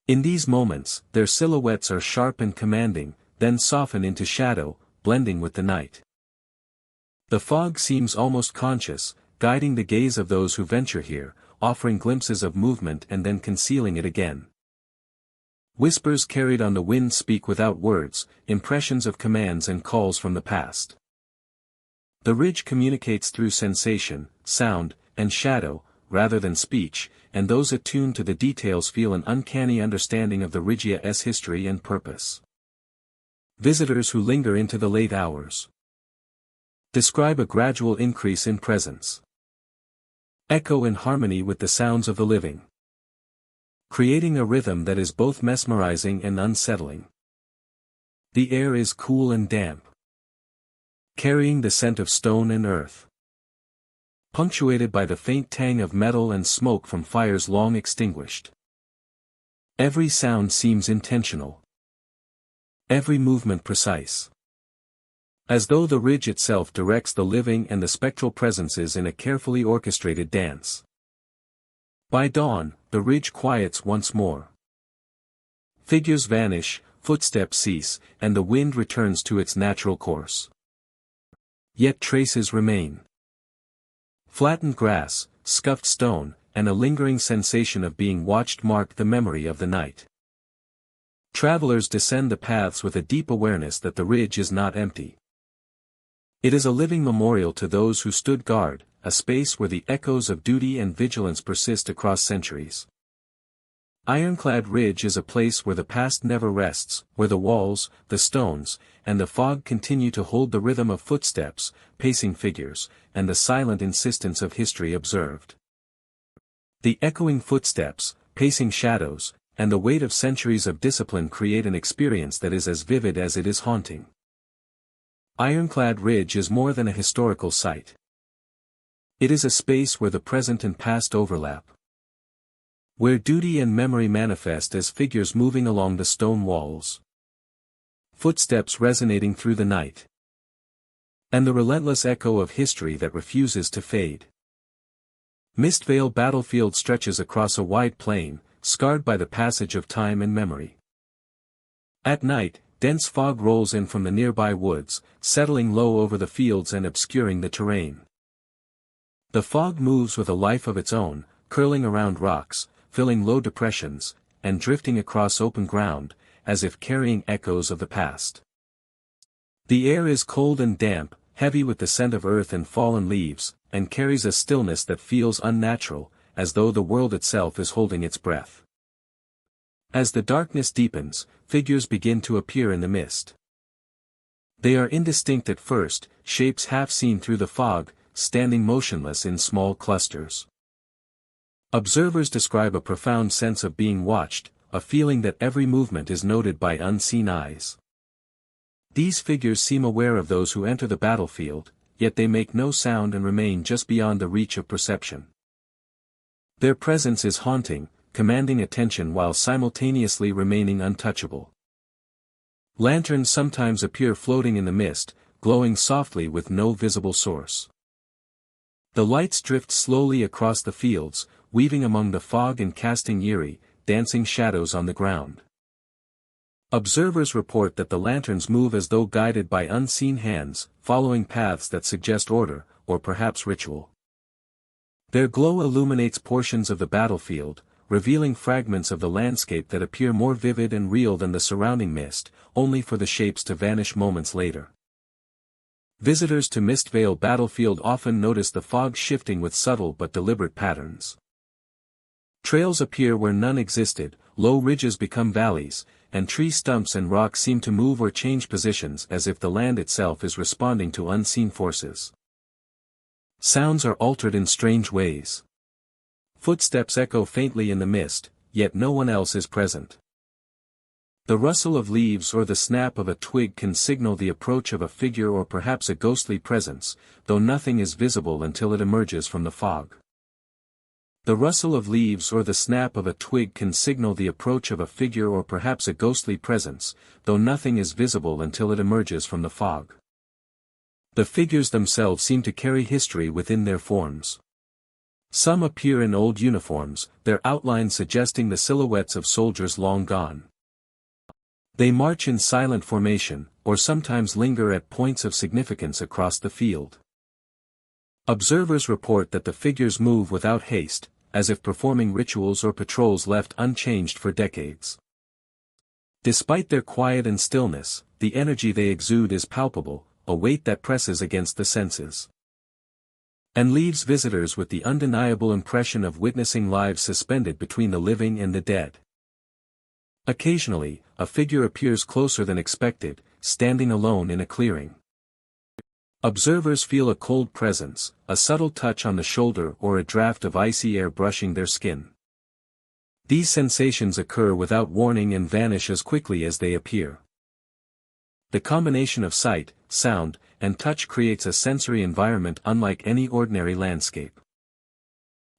In these moments, their silhouettes are sharp and commanding, then soften into shadow, blending with the night. The fog seems almost conscious, guiding the gaze of those who venture here, offering glimpses of movement and then concealing it again. Whispers carried on the wind speak without words, impressions of commands and calls from the past. The ridge communicates through sensation, sound, and shadow, rather than speech, and those attuned to the details feel an uncanny understanding of the Ridge's history and purpose. Visitors who linger into the late hours describe a gradual increase in presence, echo in harmony with the sounds of the living, creating a rhythm that is both mesmerizing and unsettling. The air is cool and damp, carrying the scent of stone and earth, punctuated by the faint tang of metal and smoke from fires long extinguished. Every sound seems intentional, every movement precise, as though the ridge itself directs the living and the spectral presences in a carefully orchestrated dance. By dawn, the ridge quiets once more. Figures vanish, footsteps cease, and the wind returns to its natural course. Yet traces remain. Flattened grass, scuffed stone, and a lingering sensation of being watched mark the memory of the night. Travelers descend the paths with a deep awareness that the ridge is not empty. It is a living memorial to those who stood guard, a space where the echoes of duty and vigilance persist across centuries. Ironclad Ridge is a place where the past never rests, where the walls, the stones, and the fog continue to hold the rhythm of footsteps, pacing figures, and the silent insistence of history observed. The echoing footsteps, pacing shadows, and the weight of centuries of discipline create an experience that is as vivid as it is haunting. Ironclad Ridge is more than a historical site. It is a space where the present and past overlap, where duty and memory manifest as figures moving along the stone walls, footsteps resonating through the night, and the relentless echo of history that refuses to fade. Mistvale Battlefield stretches across a wide plain, scarred by the passage of time and memory. At night, dense fog rolls in from the nearby woods, settling low over the fields and obscuring the terrain. The fog moves with a life of its own, curling around rocks, filling low depressions, and drifting across open ground, as if carrying echoes of the past. The air is cold and damp, heavy with the scent of earth and fallen leaves, and carries a stillness that feels unnatural, as though the world itself is holding its breath. As the darkness deepens, figures begin to appear in the mist. They are indistinct at first, shapes half seen through the fog, standing motionless in small clusters. Observers describe a profound sense of being watched, a feeling that every movement is noted by unseen eyes. These figures seem aware of those who enter the battlefield, yet they make no sound and remain just beyond the reach of perception. Their presence is haunting, commanding attention while simultaneously remaining untouchable. Lanterns sometimes appear floating in the mist, glowing softly with no visible source. The lights drift slowly across the fields, weaving among the fog and casting eerie, dancing shadows on the ground. Observers report that the lanterns move as though guided by unseen hands, following paths that suggest order, or perhaps ritual. Their glow illuminates portions of the battlefield, revealing fragments of the landscape that appear more vivid and real than the surrounding mist, only for the shapes to vanish moments later. Visitors to Mistvale Battlefield often notice the fog shifting with subtle but deliberate patterns. Trails appear where none existed, low ridges become valleys, and tree stumps and rocks seem to move or change positions as if the land itself is responding to unseen forces. Sounds are altered in strange ways. Footsteps echo faintly in the mist, yet no one else is present. The rustle of leaves or the snap of a twig can signal the approach of a figure or perhaps a ghostly presence, though nothing is visible until it emerges from the fog. The rustle of leaves or the snap of a twig can signal the approach of a figure or perhaps a ghostly presence, though nothing is visible until it emerges from the fog. The figures themselves seem to carry history within their forms. Some appear in old uniforms, their outlines suggesting the silhouettes of soldiers long gone. They march in silent formation, or sometimes linger at points of significance across the field. Observers report that the figures move without haste, as if performing rituals or patrols left unchanged for decades. Despite their quiet and stillness, the energy they exude is palpable, a weight that presses against the senses. And leaves visitors with the undeniable impression of witnessing lives suspended between the living and the dead. Occasionally, a figure appears closer than expected, standing alone in a clearing. Observers feel a cold presence, a subtle touch on the shoulder or a draft of icy air brushing their skin. These sensations occur without warning and vanish as quickly as they appear. The combination of sight, sound, and touch creates a sensory environment unlike any ordinary landscape.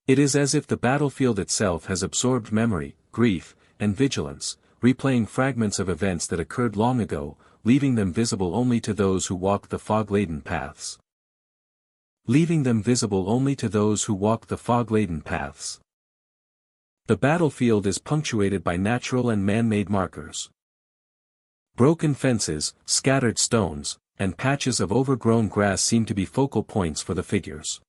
It is as if the battlefield itself has absorbed memory, grief, and vigilance, replaying fragments of events that occurred long ago, leaving them visible only to those who walk the fog-laden paths. Leaving them visible only to those who walk the fog-laden paths. The battlefield is punctuated by natural and man-made markers. Broken fences, scattered stones, and patches of overgrown grass seem to be focal points for the figures.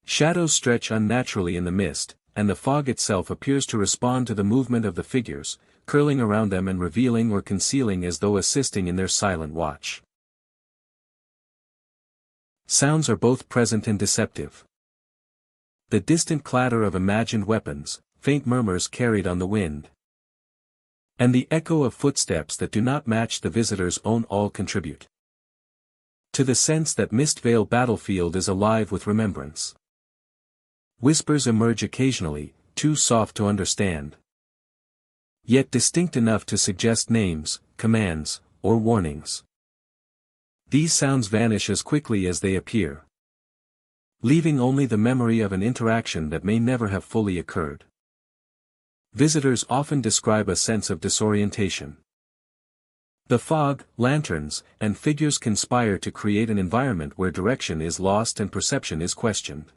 Shadows stretch unnaturally in the mist, and the fog itself appears to respond to the movement of the figures, curling around them and revealing or concealing as though assisting in their silent watch. Sounds are both present and deceptive. The distant clatter of imagined weapons, faint murmurs carried on the wind, and the echo of footsteps that do not match the visitor's own all contribute to the sense that Mistvale Battlefield is alive with remembrance. Whispers emerge occasionally, too soft to understand, yet distinct enough to suggest names, commands, or warnings. These sounds vanish as quickly as they appear, leaving only the memory of an interaction that may never have fully occurred. Visitors often describe a sense of disorientation. The fog, lanterns, and figures conspire to create an environment where direction is lost and perception is questioned.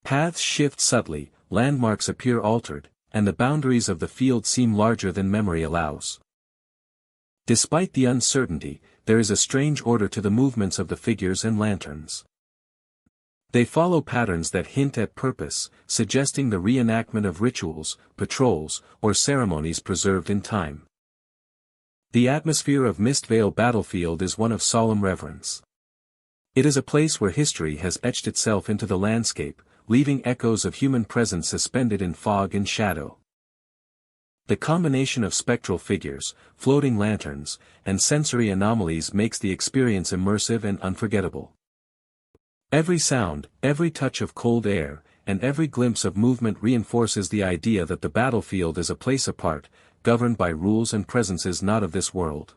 Paths shift subtly, landmarks appear altered, and the boundaries of the field seem larger than memory allows. Despite the uncertainty, there is a strange order to the movements of the figures and lanterns. They follow patterns that hint at purpose, suggesting the reenactment of rituals, patrols, or ceremonies preserved in time. The atmosphere of Mist Vale Battlefield is one of solemn reverence. It is a place where history has etched itself into the landscape, leaving echoes of human presence suspended in fog and shadow. The combination of spectral figures, floating lanterns, and sensory anomalies makes the experience immersive and unforgettable. Every sound, every touch of cold air, and every glimpse of movement reinforces the idea that the battlefield is a place apart, governed by rules and presences not of this world.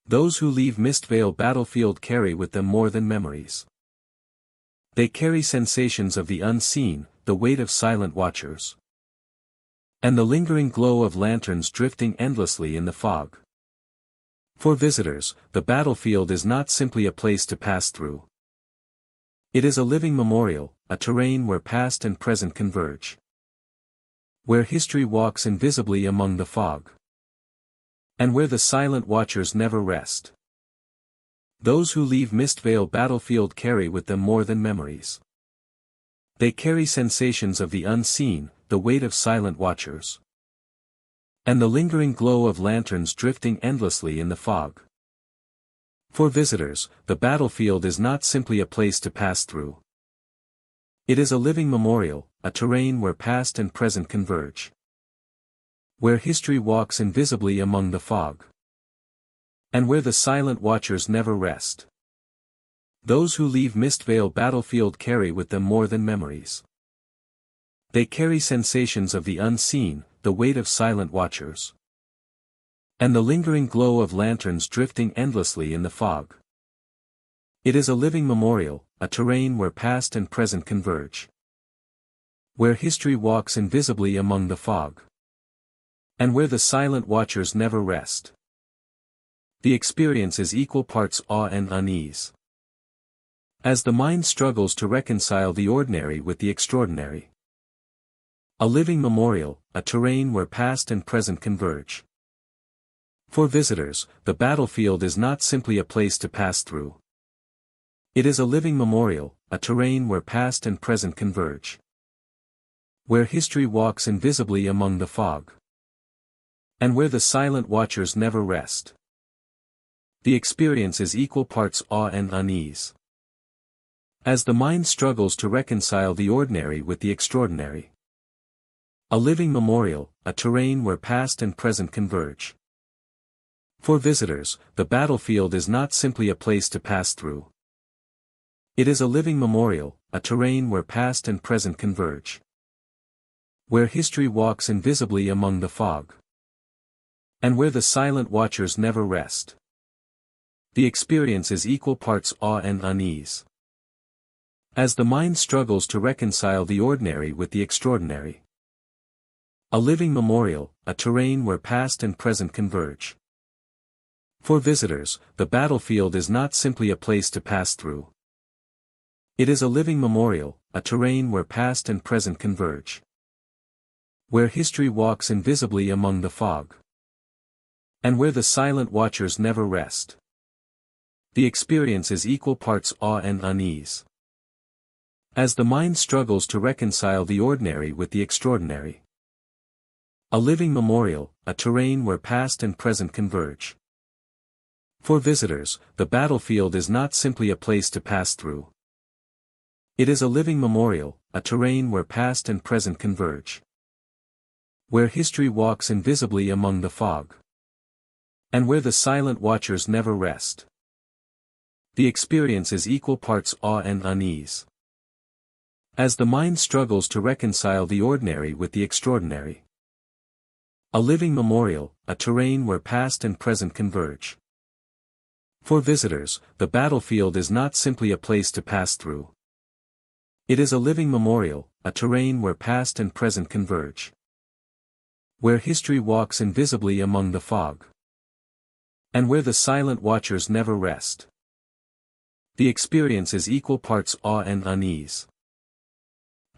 Those who leave Mist Vale Battlefield carry with them more than memories. They carry sensations of the unseen, the weight of silent watchers, and the lingering glow of lanterns drifting endlessly in the fog. For visitors, the battlefield is not simply a place to pass through. It is a living memorial, a terrain where past and present converge, where history walks invisibly among the fog, and where the silent watchers never rest. Those who leave Mist Vale Battlefield carry with them more than memories. They carry sensations of the unseen, the weight of silent watchers, and the lingering glow of lanterns drifting endlessly in the fog. For visitors, the battlefield is not simply a place to pass through. It is a living memorial, a terrain where past and present converge, where history walks invisibly among the fog, and where the silent watchers never rest. Those who leave Mist Vale Battlefield carry with them more than memories. They carry sensations of the unseen, the weight of silent watchers, and the lingering glow of lanterns drifting endlessly in the fog. It is a living memorial, a terrain where past and present converge, where history walks invisibly among the fog, and where the silent watchers never rest. The experience is equal parts awe and unease, as the mind struggles to reconcile the ordinary with the extraordinary. A living memorial, a terrain where past and present converge. For visitors, the battlefield is not simply a place to pass through. It is a living memorial, a terrain where past and present converge, where history walks invisibly among the fog, and where the silent watchers never rest. The experience is equal parts awe and unease, as the mind struggles to reconcile the ordinary with the extraordinary. A living memorial, a terrain where past and present converge. For visitors, the battlefield is not simply a place to pass through. It is a living memorial, a terrain where past and present converge, where history walks invisibly among the fog, and where the silent watchers never rest. The experience is equal parts awe and unease, as the mind struggles to reconcile the ordinary with the extraordinary. A living memorial, a terrain where past and present converge. For visitors, the battlefield is not simply a place to pass through. It is a living memorial, a terrain where past and present converge, where history walks invisibly among the fog, and where the silent watchers never rest. The experience is equal parts awe and unease, as the mind struggles to reconcile the ordinary with the extraordinary. A living memorial, a terrain where past and present converge. For visitors, the battlefield is not simply a place to pass through. It is a living memorial, a terrain where past and present converge, where history walks invisibly among the fog, and where the silent watchers never rest. The experience is equal parts awe and unease, as the mind struggles to reconcile the ordinary with the extraordinary. A living memorial, a terrain where past and present converge. For visitors, the battlefield is not simply a place to pass through. It is a living memorial, a terrain where past and present converge, where history walks invisibly among the fog, and where the silent watchers never rest. The experience is equal parts awe and unease,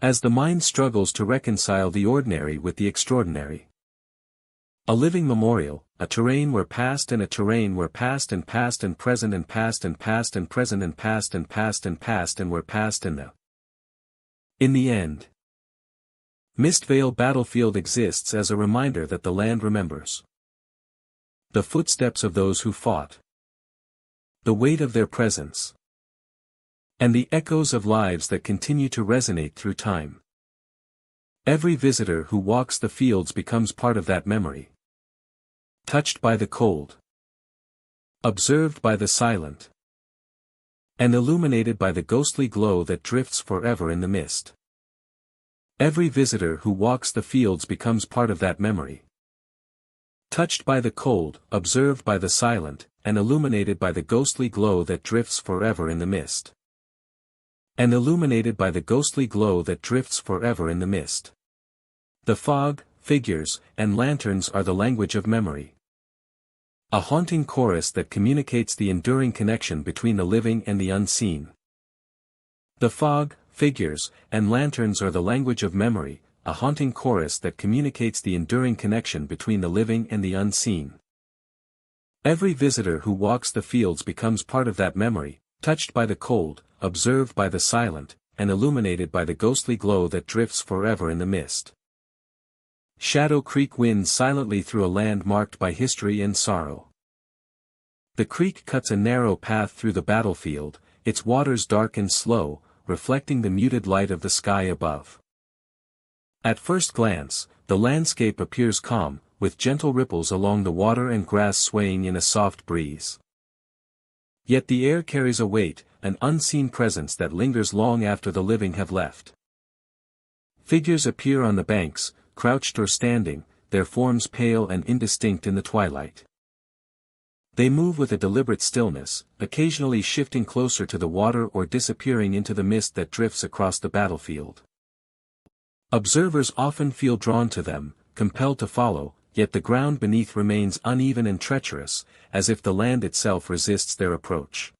as the mind struggles to reconcile the ordinary with the extraordinary. A living memorial, a terrain where past and a terrain where past and present and past and present and past and where past and the. In the end, Mist Vale Battlefield exists as a reminder that the land remembers. The footsteps of those who fought. The weight of their presence. And the echoes of lives that continue to resonate through time. Every visitor who walks the fields becomes part of that memory. Touched by the cold. Observed by the silent. And illuminated by the ghostly glow that drifts forever in the mist. Every visitor who walks the fields becomes part of that memory. Touched by the cold, observed by the silent, and illuminated by the ghostly glow that drifts forever in the mist. And illuminated by the ghostly glow that drifts forever in the mist. The fog, figures, and lanterns are the language of memory. A haunting chorus that communicates the enduring connection between the living and the unseen. The fog, figures, and lanterns are the language of memory, a haunting chorus that communicates the enduring connection between the living and the unseen. Every visitor who walks the fields becomes part of that memory, touched by the cold, observed by the silent, and illuminated by the ghostly glow that drifts forever in the mist. Shadow Creek winds silently through a land marked by history and sorrow. The creek cuts a narrow path through the battlefield, its waters dark and slow, reflecting the muted light of the sky above. At first glance, the landscape appears calm, with gentle ripples along the water and grass swaying in a soft breeze. Yet the air carries a weight, an unseen presence that lingers long after the living have left. Figures appear on the banks, crouched or standing, their forms pale and indistinct in the twilight. They move with a deliberate stillness, occasionally shifting closer to the water or disappearing into the mist that drifts across the battlefield. Observers often feel drawn to them, compelled to follow, yet the ground beneath remains uneven and treacherous, as if the land itself resists their approach.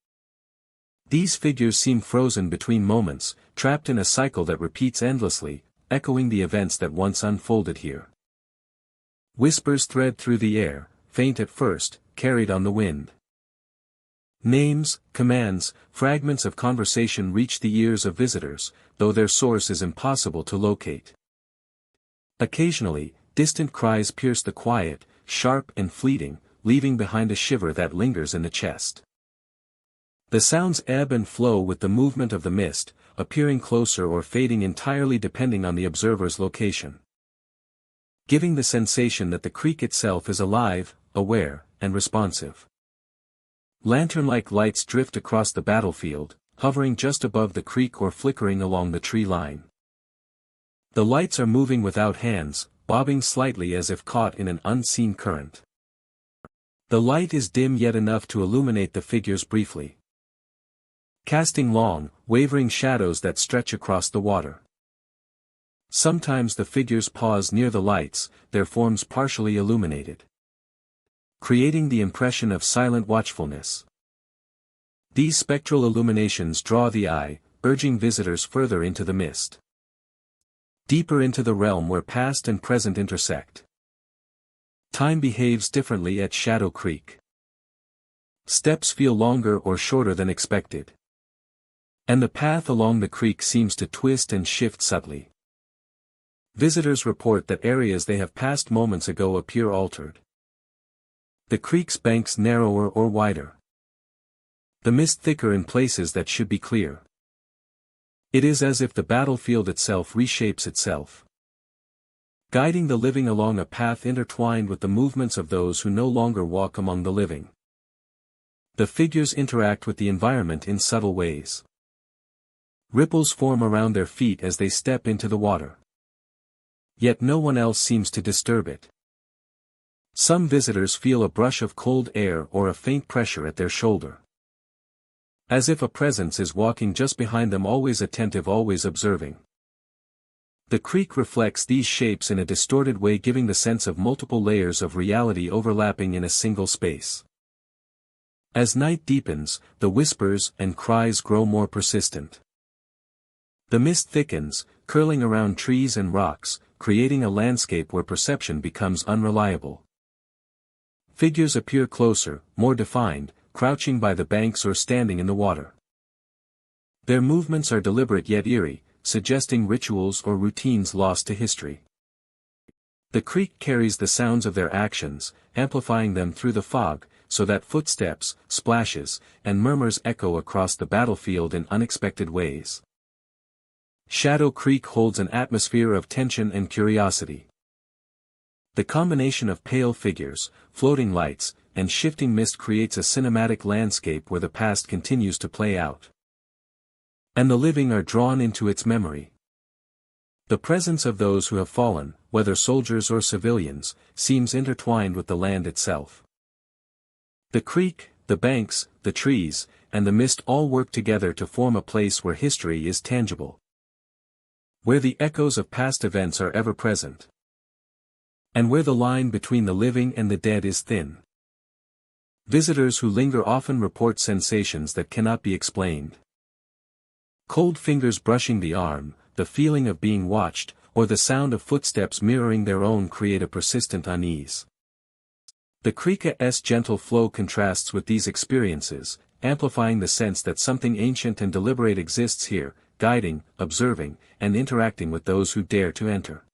These figures seem frozen between moments, trapped in a cycle that repeats endlessly, echoing the events that once unfolded here. Whispers thread through the air, faint at first, carried on the wind. Names, commands, fragments of conversation reach the ears of visitors, though their source is impossible to locate. Occasionally, distant cries pierce the quiet, sharp and fleeting, leaving behind a shiver that lingers in the chest. The sounds ebb and flow with the movement of the mist, appearing closer or fading entirely depending on the observer's location. Giving the sensation that the creek itself is alive, aware, and responsive. Lantern-like lights drift across the battlefield, hovering just above the creek or flickering along the tree line. The lights are moving without hands, bobbing slightly as if caught in an unseen current. The light is dim yet enough to illuminate the figures briefly, casting long, wavering shadows that stretch across the water. Sometimes the figures pause near the lights, their forms partially illuminated, creating the impression of silent watchfulness. These spectral illuminations draw the eye, urging visitors further into the mist. Deeper into the realm where past and present intersect. Time behaves differently at Shadow Creek. Steps feel longer or shorter than expected. And the path along the creek seems to twist and shift subtly. Visitors report that areas they have passed moments ago appear altered. The creek's banks narrower or wider. The mist thicker in places that should be clear. It is as if the battlefield itself reshapes itself, guiding the living along a path intertwined with the movements of those who no longer walk among the living. The figures interact with the environment in subtle ways. Ripples form around their feet as they step into the water. Yet no one else seems to disturb it. Some visitors feel a brush of cold air or a faint pressure at their shoulder. As if a presence is walking just behind them, always attentive, always observing. The creek reflects these shapes in a distorted way, giving the sense of multiple layers of reality overlapping in a single space. As night deepens, the whispers and cries grow more persistent. The mist thickens, curling around trees and rocks, creating a landscape where perception becomes unreliable. Figures appear closer, more defined, crouching by the banks or standing in the water. Their movements are deliberate yet eerie, suggesting rituals or routines lost to history. The creek carries the sounds of their actions, amplifying them through the fog, so that footsteps, splashes, and murmurs echo across the battlefield in unexpected ways. Shadow Creek holds an atmosphere of tension and curiosity. The combination of pale figures, floating lights, and shifting mist creates a cinematic landscape where the past continues to play out. And the living are drawn into its memory. The presence of those who have fallen, whether soldiers or civilians, seems intertwined with the land itself. The creek, the banks, the trees, and the mist all work together to form a place where history is tangible. Where the echoes of past events are ever present. And where the line between the living and the dead is thin. Visitors who linger often report sensations that cannot be explained. Cold fingers brushing the arm, the feeling of being watched, or the sound of footsteps mirroring their own create a persistent unease. The creek's gentle flow contrasts with these experiences, amplifying the sense that something ancient and deliberate exists here, guiding, observing, and interacting with those who dare to enter.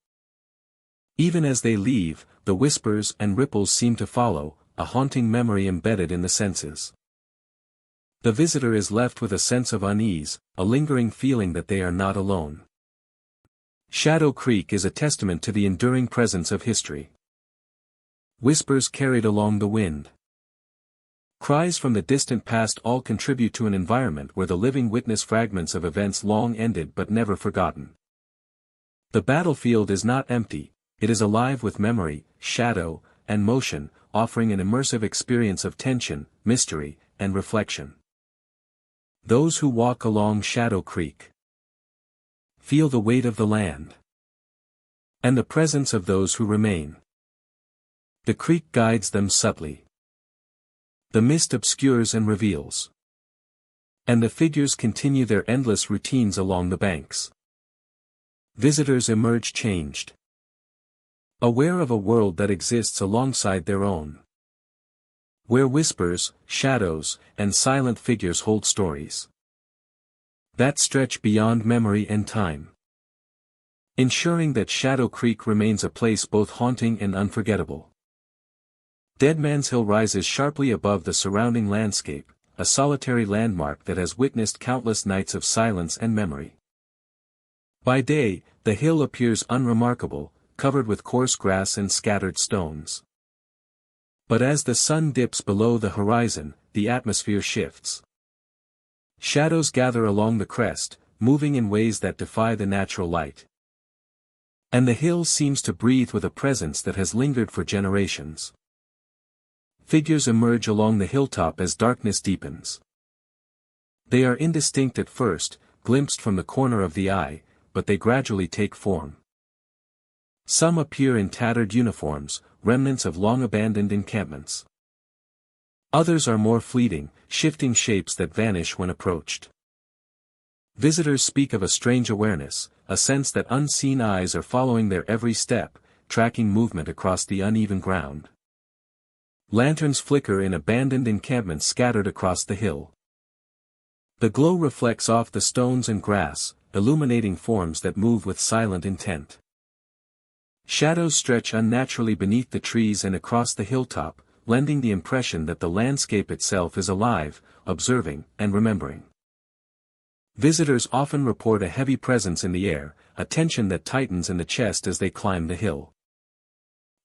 Even as they leave, the whispers and ripples seem to follow, a haunting memory embedded in the senses. The visitor is left with a sense of unease, a lingering feeling that they are not alone. Shadow Creek is a testament to the enduring presence of history. Whispers carried along the wind. Cries from the distant past all contribute to an environment where the living witness fragments of events long ended but never forgotten. The battlefield is not empty, it is alive with memory, shadow, and motion, offering an immersive experience of tension, mystery, and reflection. Those who walk along Shadow Creek feel the weight of the land and the presence of those who remain. The creek guides them subtly. The mist obscures and reveals. And the figures continue their endless routines along the banks. Visitors emerge changed. Aware of a world that exists alongside their own. Where whispers, shadows, and silent figures hold stories that stretch beyond memory and time. Ensuring that Shadow Creek remains a place both haunting and unforgettable. Deadman's Hill rises sharply above the surrounding landscape, a solitary landmark that has witnessed countless nights of silence and memory. By day, the hill appears unremarkable, covered with coarse grass and scattered stones. But as the sun dips below the horizon, the atmosphere shifts. Shadows gather along the crest, moving in ways that defy the natural light. And the hill seems to breathe with a presence that has lingered for generations. Figures emerge along the hilltop as darkness deepens. They are indistinct at first, glimpsed from the corner of the eye, but they gradually take form. Some appear in tattered uniforms, remnants of long-abandoned encampments. Others are more fleeting, shifting shapes that vanish when approached. Visitors speak of a strange awareness, a sense that unseen eyes are following their every step, tracking movement across the uneven ground. Lanterns flicker in abandoned encampments scattered across the hill. The glow reflects off the stones and grass, illuminating forms that move with silent intent. Shadows stretch unnaturally beneath the trees and across the hilltop, lending the impression that the landscape itself is alive, observing, and remembering. Visitors often report a heavy presence in the air, a tension that tightens in the chest as they climb the hill.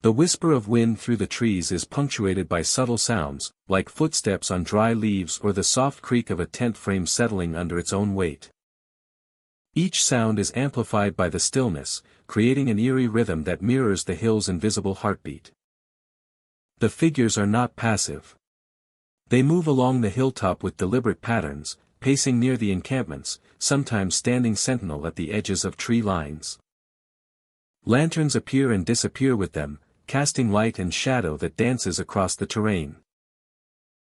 The whisper of wind through the trees is punctuated by subtle sounds, like footsteps on dry leaves or the soft creak of a tent frame settling under its own weight. Each sound is amplified by the stillness, creating an eerie rhythm that mirrors the hill's invisible heartbeat. The figures are not passive. They move along the hilltop with deliberate patterns, pacing near the encampments, sometimes standing sentinel at the edges of tree lines. Lanterns appear and disappear with them, casting light and shadow that dances across the terrain.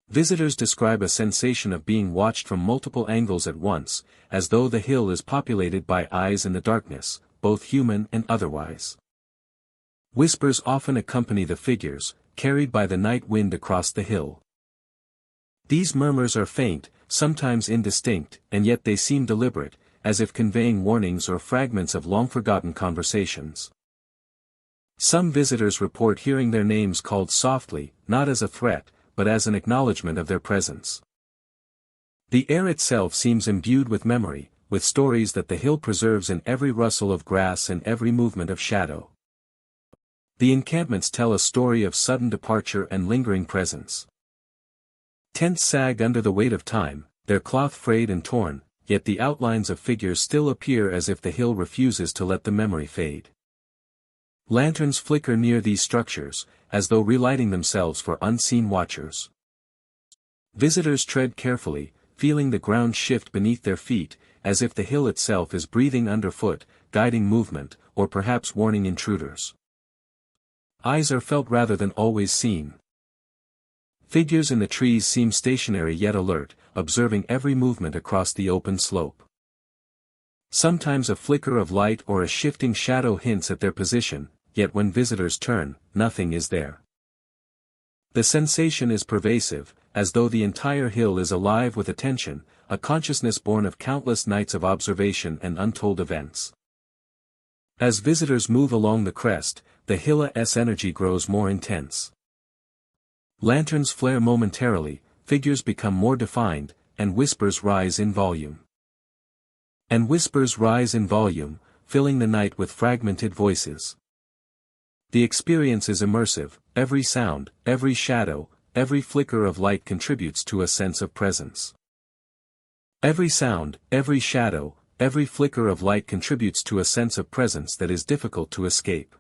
Visitors describe a sensation of being watched from multiple angles at once, as though the hill is populated by eyes in the darkness, both human and otherwise. Whispers often accompany the figures, carried by the night wind across the hill. These murmurs are faint, sometimes indistinct, and yet they seem deliberate, as if conveying warnings or fragments of long-forgotten conversations. Some visitors report hearing their names called softly, not as a threat, but as an acknowledgement of their presence. The air itself seems imbued with memory, with stories that the hill preserves in every rustle of grass and every movement of shadow. The encampments tell a story of sudden departure and lingering presence. Tents sag under the weight of time, their cloth frayed and torn, yet the outlines of figures still appear as if the hill refuses to let the memory fade. Lanterns flicker near these structures, as though relighting themselves for unseen watchers. Visitors tread carefully, feeling the ground shift beneath their feet, as if the hill itself is breathing underfoot, guiding movement, or perhaps warning intruders. Eyes are felt rather than always seen. Figures in the trees seem stationary yet alert, observing every movement across the open slope. Sometimes a flicker of light or a shifting shadow hints at their position, yet when visitors turn, nothing is there. The sensation is pervasive, as though the entire hill is alive with attention, a consciousness born of countless nights of observation and untold events. As visitors move along the crest, the hill's energy grows more intense. Lanterns flare momentarily, figures become more defined, and whispers rise in volume. Filling the night with fragmented voices. The experience is immersive, every sound, every shadow, every flicker of light contributes to a sense of presence. Every sound, every shadow, every flicker of light contributes to a sense of presence that is difficult to escape.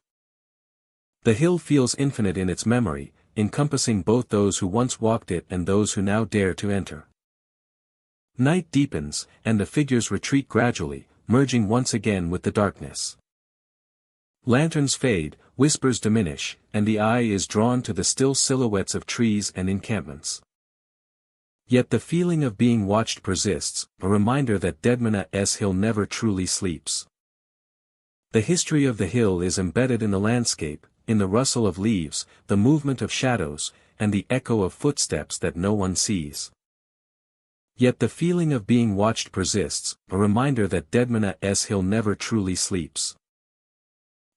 The hill feels infinite in its memory, encompassing both those who once walked it and those who now dare to enter. Night deepens, and the figures retreat gradually, merging once again with the darkness. Lanterns fade, whispers diminish, and the eye is drawn to the still silhouettes of trees and encampments. Yet the feeling of being watched persists, a reminder that Deadman's Hill never truly sleeps. The history of the hill is embedded in the landscape, in the rustle of leaves, the movement of shadows, and the echo of footsteps that no one sees. Yet the feeling of being watched persists, a reminder that Deadman's Hill never truly sleeps.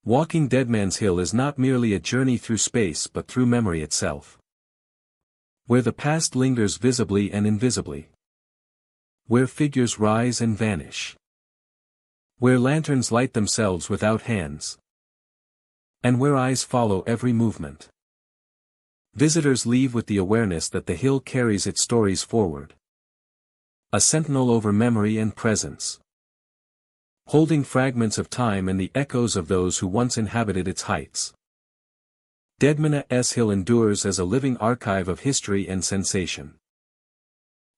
Walking Deadman's Hill is not merely a journey through space but through memory itself. Where the past lingers visibly and invisibly. Where figures rise and vanish. Where lanterns light themselves without hands. And where eyes follow every movement. Visitors leave with the awareness that the hill carries its stories forward. A sentinel over memory and presence. Holding fragments of time and the echoes of those who once inhabited its heights. Deadman's Hill endures as a living archive of history and sensation.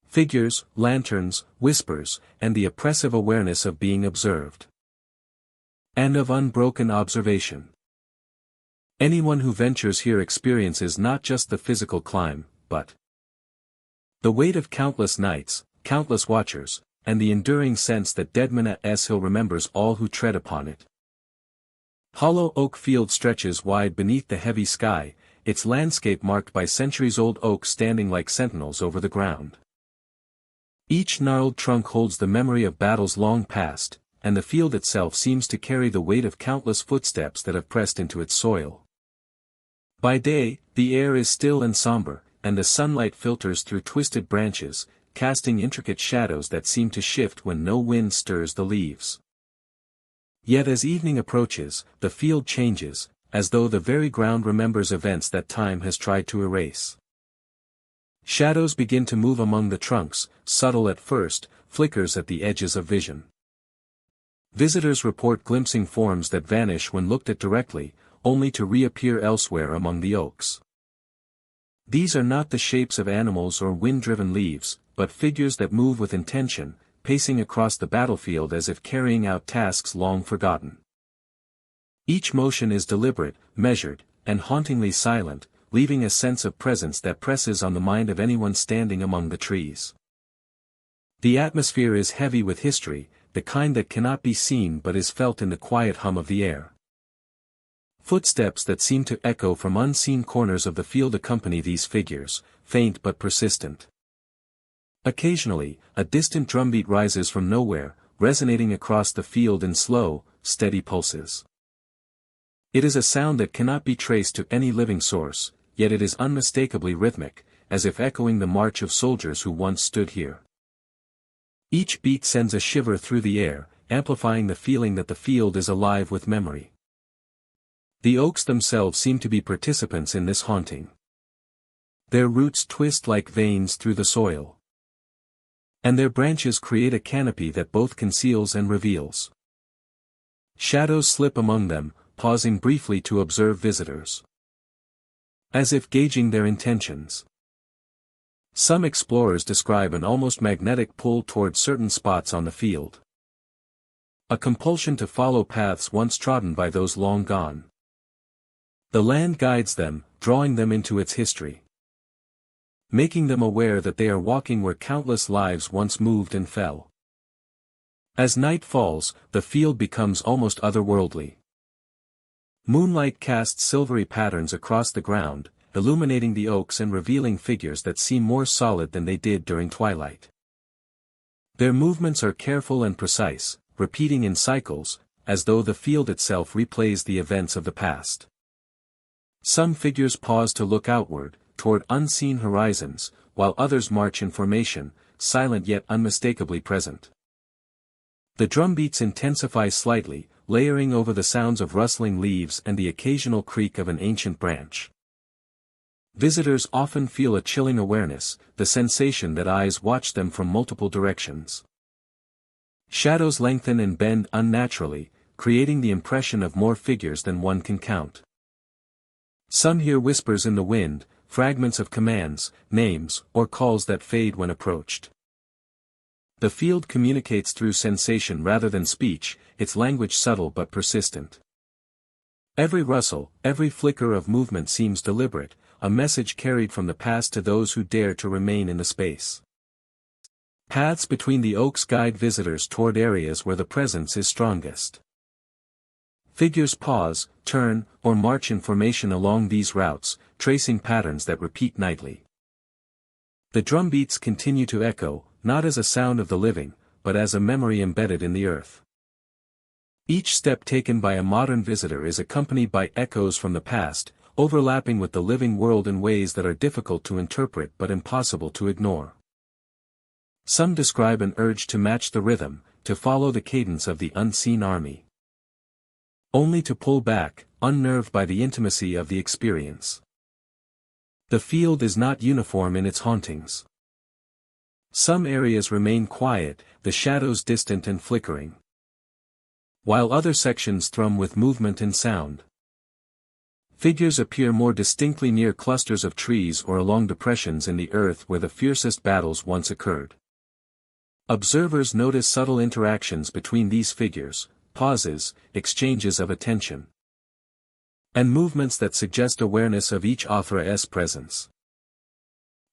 Figures, lanterns, whispers, and the oppressive awareness of being observed. And of unbroken observation. Anyone who ventures here experiences not just the physical climb, but the weight of countless nights, countless watchers, and the enduring sense that Deadman's Hill remembers all who tread upon it. Hollow Oak Field stretches wide beneath the heavy sky, its landscape marked by centuries-old oaks standing like sentinels over the ground. Each gnarled trunk holds the memory of battles long past, and the field itself seems to carry the weight of countless footsteps that have pressed into its soil. By day, the air is still and somber, and the sunlight filters through twisted branches, casting intricate shadows that seem to shift when no wind stirs the leaves. Yet as evening approaches, the field changes, as though the very ground remembers events that time has tried to erase. Shadows begin to move among the trunks, subtle at first, flickers at the edges of vision. Visitors report glimpsing forms that vanish when looked at directly, only to reappear elsewhere among the oaks. These are not the shapes of animals or wind-driven leaves, but figures that move with intention, pacing across the battlefield as if carrying out tasks long forgotten. Each motion is deliberate, measured, and hauntingly silent, leaving a sense of presence that presses on the mind of anyone standing among the trees. The atmosphere is heavy with history, the kind that cannot be seen but is felt in the quiet hum of the air. Footsteps that seem to echo from unseen corners of the field accompany these figures, faint but persistent. Occasionally, a distant drumbeat rises from nowhere, resonating across the field in slow, steady pulses. It is a sound that cannot be traced to any living source, yet it is unmistakably rhythmic, as if echoing the march of soldiers who once stood here. Each beat sends a shiver through the air, amplifying the feeling that the field is alive with memory. The oaks themselves seem to be participants in this haunting. Their roots twist like veins through the soil, and their branches create a canopy that both conceals and reveals. Shadows slip among them, pausing briefly to observe visitors, as if gauging their intentions. Some explorers describe an almost magnetic pull toward certain spots on the field, a compulsion to follow paths once trodden by those long gone. The land guides them, drawing them into its history, making them aware that they are walking where countless lives once moved and fell. As night falls, the field becomes almost otherworldly. Moonlight casts silvery patterns across the ground, illuminating the oaks and revealing figures that seem more solid than they did during twilight. Their movements are careful and precise, repeating in cycles, as though the field itself replays the events of the past. Some figures pause to look outward, toward unseen horizons, while others march in formation, silent yet unmistakably present. The drumbeats intensify slightly, layering over the sounds of rustling leaves and the occasional creak of an ancient branch. Visitors often feel a chilling awareness, the sensation that eyes watch them from multiple directions. Shadows lengthen and bend unnaturally, creating the impression of more figures than one can count. Some hear whispers in the wind, fragments of commands, names, or calls that fade when approached. The field communicates through sensation rather than speech, its language subtle but persistent. Every rustle, every flicker of movement seems deliberate, a message carried from the past to those who dare to remain in the space. Paths between the oaks guide visitors toward areas where the presence is strongest. Figures pause, turn, or march in formation along these routes, tracing patterns that repeat nightly. The drumbeats continue to echo, not as a sound of the living, but as a memory embedded in the earth. Each step taken by a modern visitor is accompanied by echoes from the past, overlapping with the living world in ways that are difficult to interpret but impossible to ignore. Some describe an urge to match the rhythm, to follow the cadence of the unseen army, only to pull back, unnerved by the intimacy of the experience. The field is not uniform in its hauntings. Some areas remain quiet, the shadows distant and flickering, while other sections thrum with movement and sound. Figures appear more distinctly near clusters of trees or along depressions in the earth where the fiercest battles once occurred. Observers notice subtle interactions between these figures, pauses, exchanges of attention, and movements that suggest awareness of each author's presence.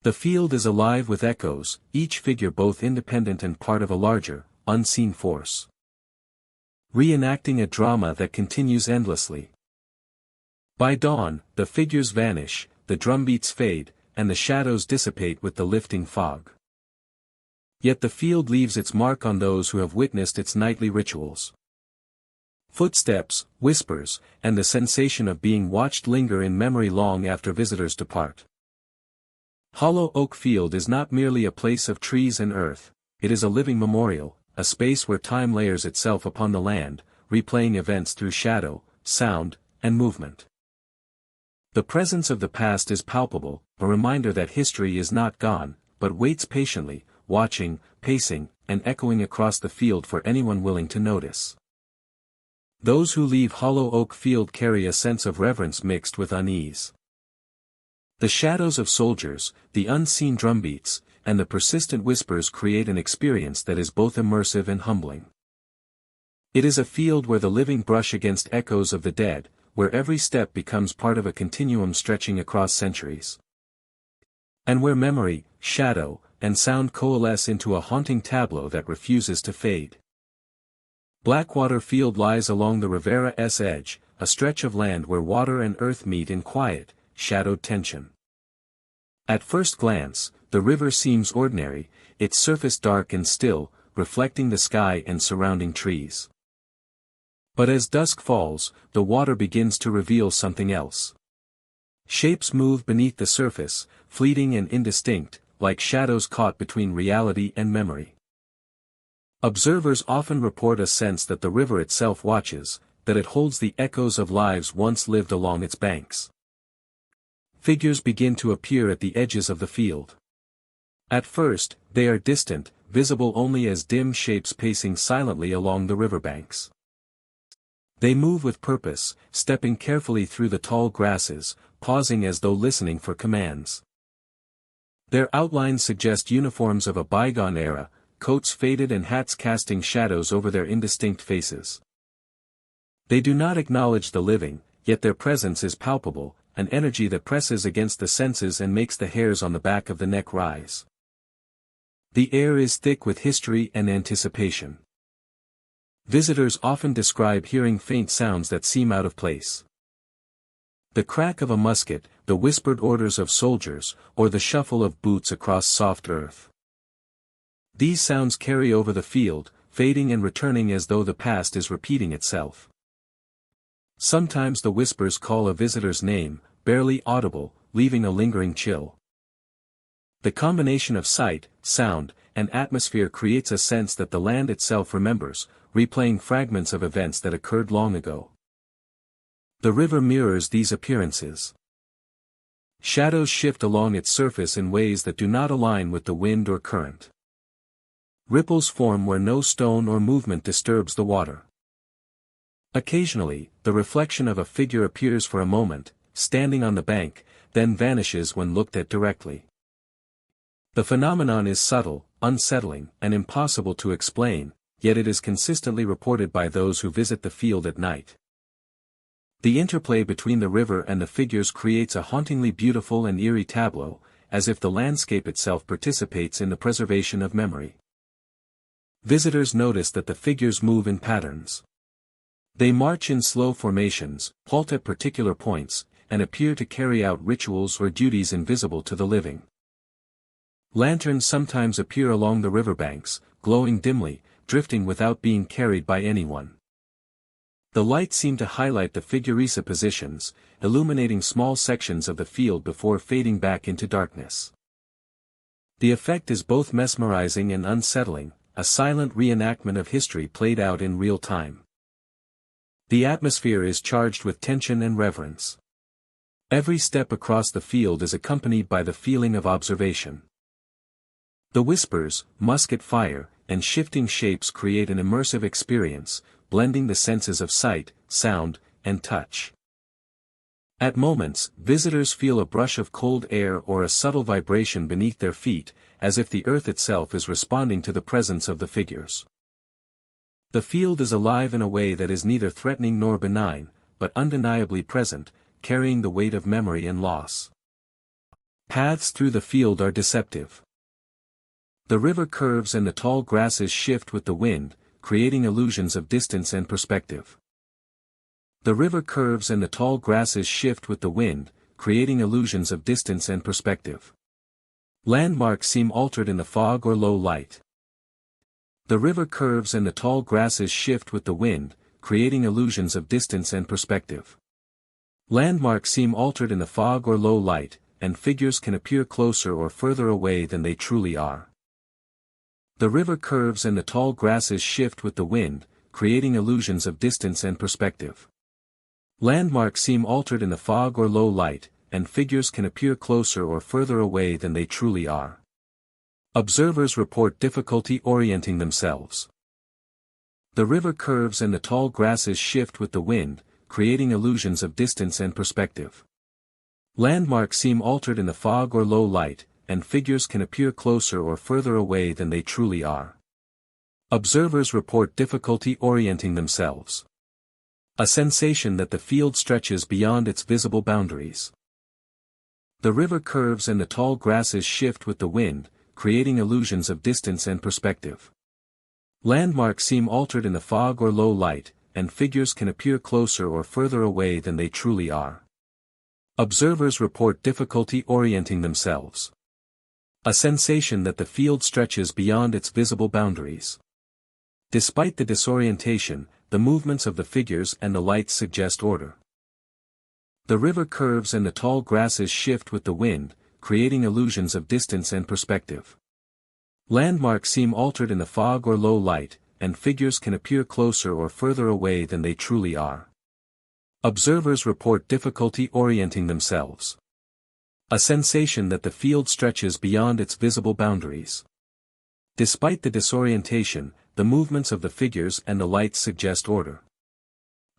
The field is alive with echoes, each figure both independent and part of a larger, unseen force, reenacting a drama that continues endlessly. By dawn, the figures vanish, the drumbeats fade, and the shadows dissipate with the lifting fog. Yet the field leaves its mark on those who have witnessed its nightly rituals. Footsteps, whispers, and the sensation of being watched linger in memory long after visitors depart. Hollow Oak Field is not merely a place of trees and earth, it is a living memorial, a space where time layers itself upon the land, replaying events through shadow, sound, and movement. The presence of the past is palpable, a reminder that history is not gone, but waits patiently, watching, pacing, and echoing across the field for anyone willing to notice. Those who leave Hollow Oak Field carry a sense of reverence mixed with unease. The shadows of soldiers, the unseen drumbeats, and the persistent whispers create an experience that is both immersive and humbling. It is a field where the living brush against echoes of the dead, where every step becomes part of a continuum stretching across centuries, and where memory, shadow, and sound coalesce into a haunting tableau that refuses to fade. Blackwater Field lies along the Rivera's edge, a stretch of land where water and earth meet in quiet, shadowed tension. At first glance, the river seems ordinary, its surface dark and still, reflecting the sky and surrounding trees. But as dusk falls, the water begins to reveal something else. Shapes move beneath the surface, fleeting and indistinct, like shadows caught between reality and memory. Observers often report a sense that the river itself watches, that it holds the echoes of lives once lived along its banks. Figures begin to appear at the edges of the field. At first, they are distant, visible only as dim shapes pacing silently along the riverbanks. They move with purpose, stepping carefully through the tall grasses, pausing as though listening for commands. Their outlines suggest uniforms of a bygone era, coats faded and hats casting shadows over their indistinct faces. They do not acknowledge the living, yet their presence is palpable, an energy that presses against the senses and makes the hairs on the back of the neck rise. The air is thick with history and anticipation. Visitors often describe hearing faint sounds that seem out of place. The crack of a musket, the whispered orders of soldiers, or the shuffle of boots across soft earth. These sounds carry over the field, fading and returning as though the past is repeating itself. Sometimes the whispers call a visitor's name, barely audible, leaving a lingering chill. The combination of sight, sound, and atmosphere creates a sense that the land itself remembers, replaying fragments of events that occurred long ago. The river mirrors these appearances. Shadows shift along its surface in ways that do not align with the wind or current. Ripples form where no stone or movement disturbs the water. Occasionally, the reflection of a figure appears for a moment, standing on the bank, then vanishes when looked at directly. The phenomenon is subtle, unsettling, and impossible to explain, yet it is consistently reported by those who visit the field at night. The interplay between the river and the figures creates a hauntingly beautiful and eerie tableau, as if the landscape itself participates in the preservation of memory. Visitors notice that the figures move in patterns. They march in slow formations, halt at particular points, and appear to carry out rituals or duties invisible to the living. Lanterns sometimes appear along the riverbanks, glowing dimly, drifting without being carried by anyone. The lights seem to highlight the figure's positions, illuminating small sections of the field before fading back into darkness. The effect is both mesmerizing and unsettling, a silent reenactment of history played out in real time. The atmosphere is charged with tension and reverence. Every step across the field is accompanied by the feeling of observation. The whispers, musket fire, and shifting shapes create an immersive experience, blending the senses of sight, sound, and touch. At moments, visitors feel a brush of cold air or a subtle vibration beneath their feet, as if the earth itself is responding to the presence of the figures. The field is alive in a way that is neither threatening nor benign, but undeniably present, carrying the weight of memory and loss. Paths through the field are deceptive. The river curves and the tall grasses shift with the wind, creating illusions of distance and perspective. The river curves and the tall grasses shift with the wind, creating illusions of distance and perspective. Landmarks seem altered in the fog or low light. The river curves and the tall grasses shift with the wind, creating illusions of distance and perspective. Landmarks seem altered in the fog or low light, and figures can appear closer or further away than they truly are. The river curves and the tall grasses shift with the wind, creating illusions of distance and perspective. Landmarks seem altered in the fog or low light, and figures can appear closer or further away than they truly are. Observers report difficulty orienting themselves. The river curves and the tall grasses shift with the wind, creating illusions of distance and perspective. Landmarks seem altered in the fog or low light, and figures can appear closer or further away than they truly are. Observers report difficulty orienting themselves. A sensation that the field stretches beyond its visible boundaries. The river curves and the tall grasses shift with the wind, creating illusions of distance and perspective. Landmarks seem altered in the fog or low light, and figures can appear closer or further away than they truly are. Observers report difficulty orienting themselves. A sensation that the field stretches beyond its visible boundaries. Despite the disorientation, the movements of the figures and the lights suggest order. The river curves and the tall grasses shift with the wind, creating illusions of distance and perspective. Landmarks seem altered in the fog or low light, and figures can appear closer or further away than they truly are. Observers report difficulty orienting themselves. A sensation that the field stretches beyond its visible boundaries. Despite the disorientation, the movements of the figures and the lights suggest order.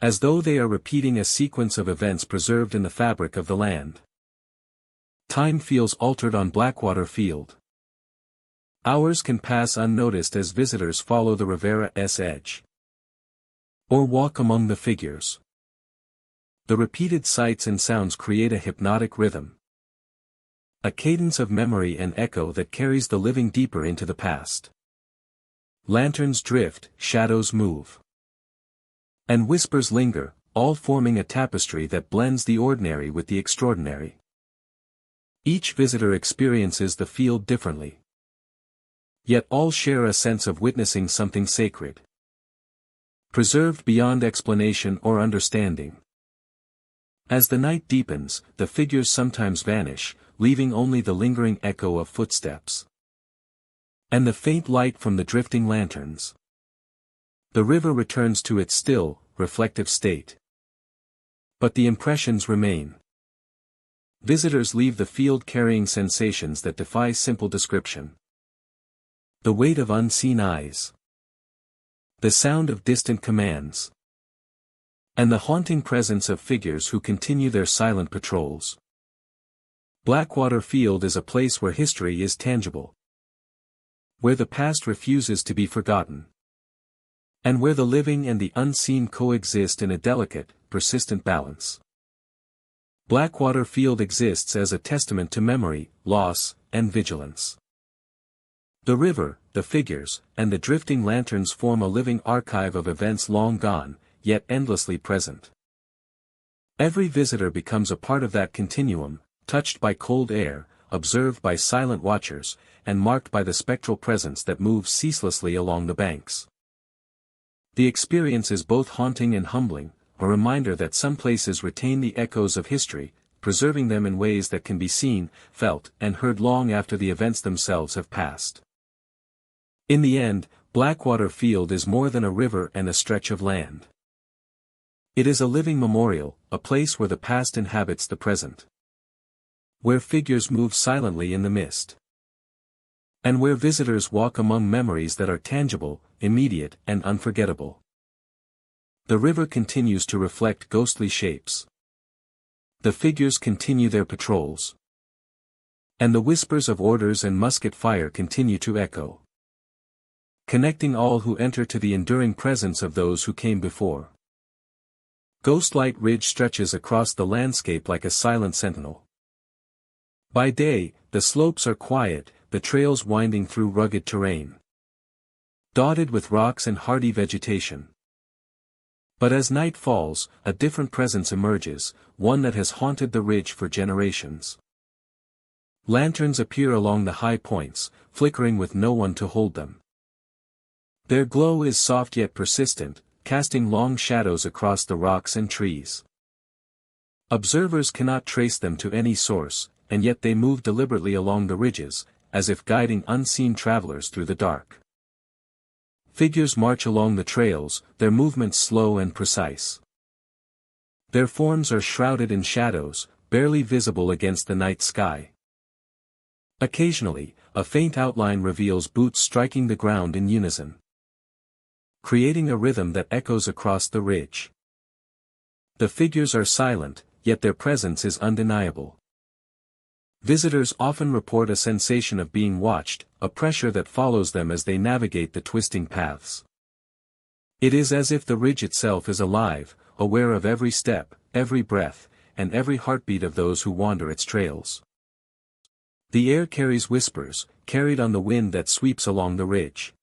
As though they are repeating a sequence of events preserved in the fabric of the land. Time feels altered on Blackwater Field. Hours can pass unnoticed as visitors follow the Rivera's edge. Or walk among the figures. The repeated sights and sounds create a hypnotic rhythm. A cadence of memory and echo that carries the living deeper into the past. Lanterns drift, shadows move. And whispers linger, all forming a tapestry that blends the ordinary with the extraordinary. Each visitor experiences the field differently. Yet all share a sense of witnessing something sacred. Preserved beyond explanation or understanding. As the night deepens, the figures sometimes vanish, leaving only the lingering echo of footsteps. And the faint light from the drifting lanterns. The river returns to its still, reflective state. But the impressions remain. Visitors leave the field carrying sensations that defy simple description. The weight of unseen eyes. The sound of distant commands. And the haunting presence of figures who continue their silent patrols. Blackwater Field is a place where history is tangible. Where the past refuses to be forgotten. And where the living and the unseen coexist in a delicate, persistent balance. Blackwater Field exists as a testament to memory, loss, and vigilance. The river, the figures, and the drifting lanterns form a living archive of events long gone, yet endlessly present. Every visitor becomes a part of that continuum, touched by cold air, observed by silent watchers, and marked by the spectral presence that moves ceaselessly along the banks. The experience is both haunting and humbling, a reminder that some places retain the echoes of history, preserving them in ways that can be seen, felt, and heard long after the events themselves have passed. In the end, Blackwater Field is more than a river and a stretch of land. It is a living memorial, a place where the past inhabits the present. Where figures move silently in the mist. And where visitors walk among memories that are tangible, immediate, and unforgettable. The river continues to reflect ghostly shapes. The figures continue their patrols. And the whispers of orders and musket fire continue to echo. Connecting all who enter to the enduring presence of those who came before. Ghostlight Ridge stretches across the landscape like a silent sentinel. By day, the slopes are quiet, the trails winding through rugged terrain. Dotted with rocks and hardy vegetation. But as night falls, a different presence emerges, one that has haunted the ridge for generations. Lanterns appear along the high points, flickering with no one to hold them. Their glow is soft yet persistent, casting long shadows across the rocks and trees. Observers cannot trace them to any source, and yet they move deliberately along the ridges, as if guiding unseen travelers through the dark. Figures march along the trails, their movements slow and precise. Their forms are shrouded in shadows, barely visible against the night sky. Occasionally, a faint outline reveals boots striking the ground in unison, creating a rhythm that echoes across the ridge. The figures are silent, yet their presence is undeniable. Visitors often report a sensation of being watched, a pressure that follows them as they navigate the twisting paths. It is as if the ridge itself is alive, aware of every step, every breath, and every heartbeat of those who wander its trails. The air carries whispers, carried on the wind that sweeps along the ridge.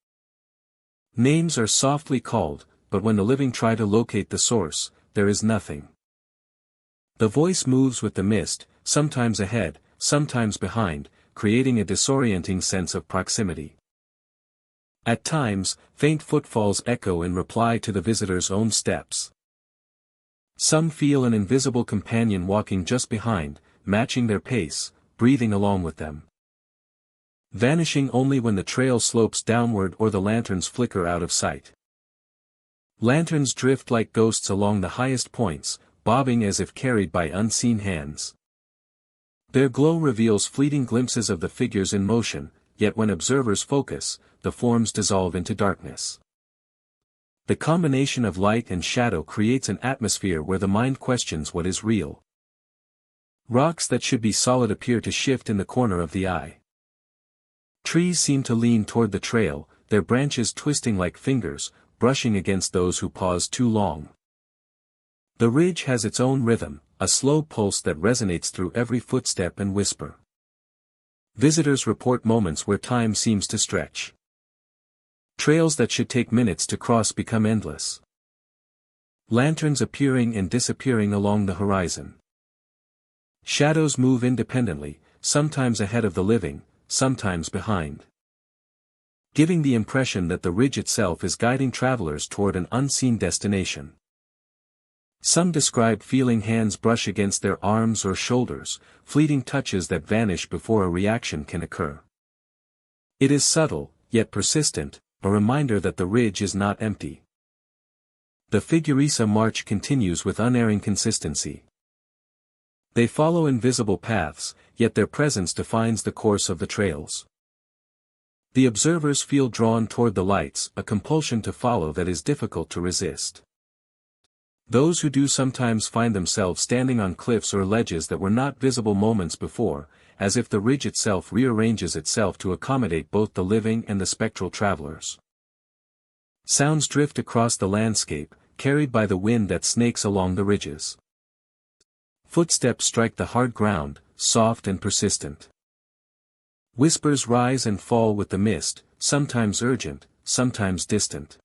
Names are softly called, but when the living try to locate the source, there is nothing. The voice moves with the mist, sometimes ahead, sometimes behind, creating a disorienting sense of proximity. At times, faint footfalls echo in reply to the visitor's own steps. Some feel an invisible companion walking just behind, matching their pace, breathing along with them. Vanishing only when the trail slopes downward or the lanterns flicker out of sight. Lanterns drift like ghosts along the highest points, bobbing as if carried by unseen hands. Their glow reveals fleeting glimpses of the figures in motion, yet when observers focus, the forms dissolve into darkness. The combination of light and shadow creates an atmosphere where the mind questions what is real. Rocks that should be solid appear to shift in the corner of the eye. Trees seem to lean toward the trail, their branches twisting like fingers, brushing against those who pause too long. The ridge has its own rhythm, a slow pulse that resonates through every footstep and whisper. Visitors report moments where time seems to stretch. Trails that should take minutes to cross become endless. Lanterns appearing and disappearing along the horizon. Shadows move independently, sometimes ahead of the living, sometimes behind. Giving the impression that the ridge itself is guiding travelers toward an unseen destination. Some describe feeling hands brush against their arms or shoulders, fleeting touches that vanish before a reaction can occur. It is subtle, yet persistent, a reminder that the ridge is not empty. The Figuresa march continues with unerring consistency. They follow invisible paths, yet their presence defines the course of the trails. The observers feel drawn toward the lights, a compulsion to follow that is difficult to resist. Those who do sometimes find themselves standing on cliffs or ledges that were not visible moments before, as if the ridge itself rearranges itself to accommodate both the living and the spectral travelers. Sounds drift across the landscape, carried by the wind that snakes along the ridges. Footsteps strike the hard ground, soft and persistent. Whispers rise and fall with the mist, sometimes urgent, sometimes distant.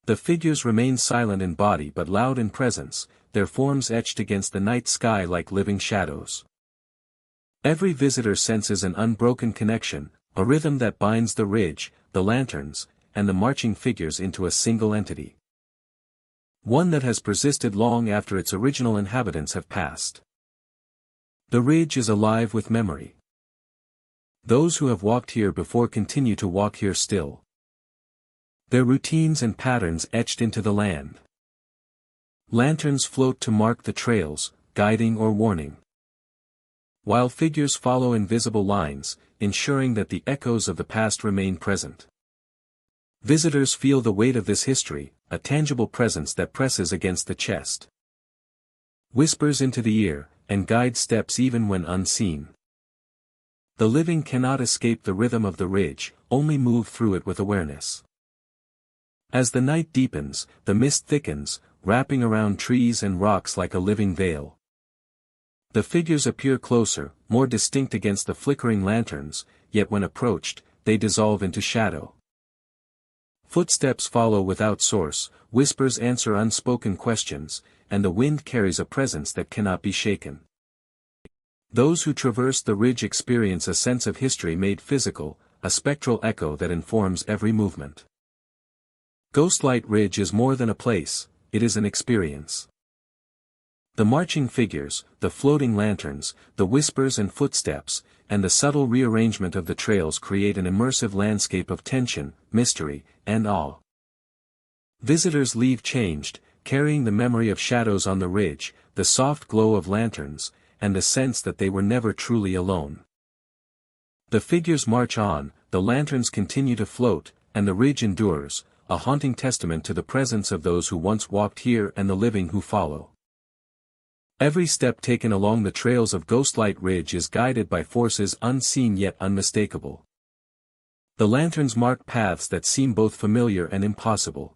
The figures remain silent in body but loud in presence, their forms etched against the night sky like living shadows. Every visitor senses an unbroken connection, a rhythm that binds the ridge, the lanterns, and the marching figures into a single entity. One that has persisted long after its original inhabitants have passed. The ridge is alive with memory. Those who have walked here before continue to walk here still. Their routines and patterns etched into the land. Lanterns float to mark the trails, guiding or warning. While figures follow invisible lines, ensuring that the echoes of the past remain present. Visitors feel the weight of this history, a tangible presence that presses against the chest. Whispers into the ear, and guides steps even when unseen. The living cannot escape the rhythm of the ridge, only move through it with awareness. As the night deepens, the mist thickens, wrapping around trees and rocks like a living veil. The figures appear closer, more distinct against the flickering lanterns, yet when approached, they dissolve into shadow. Footsteps follow without source, whispers answer unspoken questions, and the wind carries a presence that cannot be shaken. Those who traverse the ridge experience a sense of history made physical, a spectral echo that informs every movement. Ghostlight Ridge is more than a place, it is an experience. The marching figures, the floating lanterns, the whispers and footsteps, and the subtle rearrangement of the trails create an immersive landscape of tension, mystery, and awe. Visitors leave changed, carrying the memory of shadows on the ridge, the soft glow of lanterns, and the sense that they were never truly alone. The figures march on, the lanterns continue to float, and the ridge endures, a haunting testament to the presence of those who once walked here and the living who follow. Every step taken along the trails of Ghostlight Ridge is guided by forces unseen yet unmistakable. The lanterns mark paths that seem both familiar and impossible.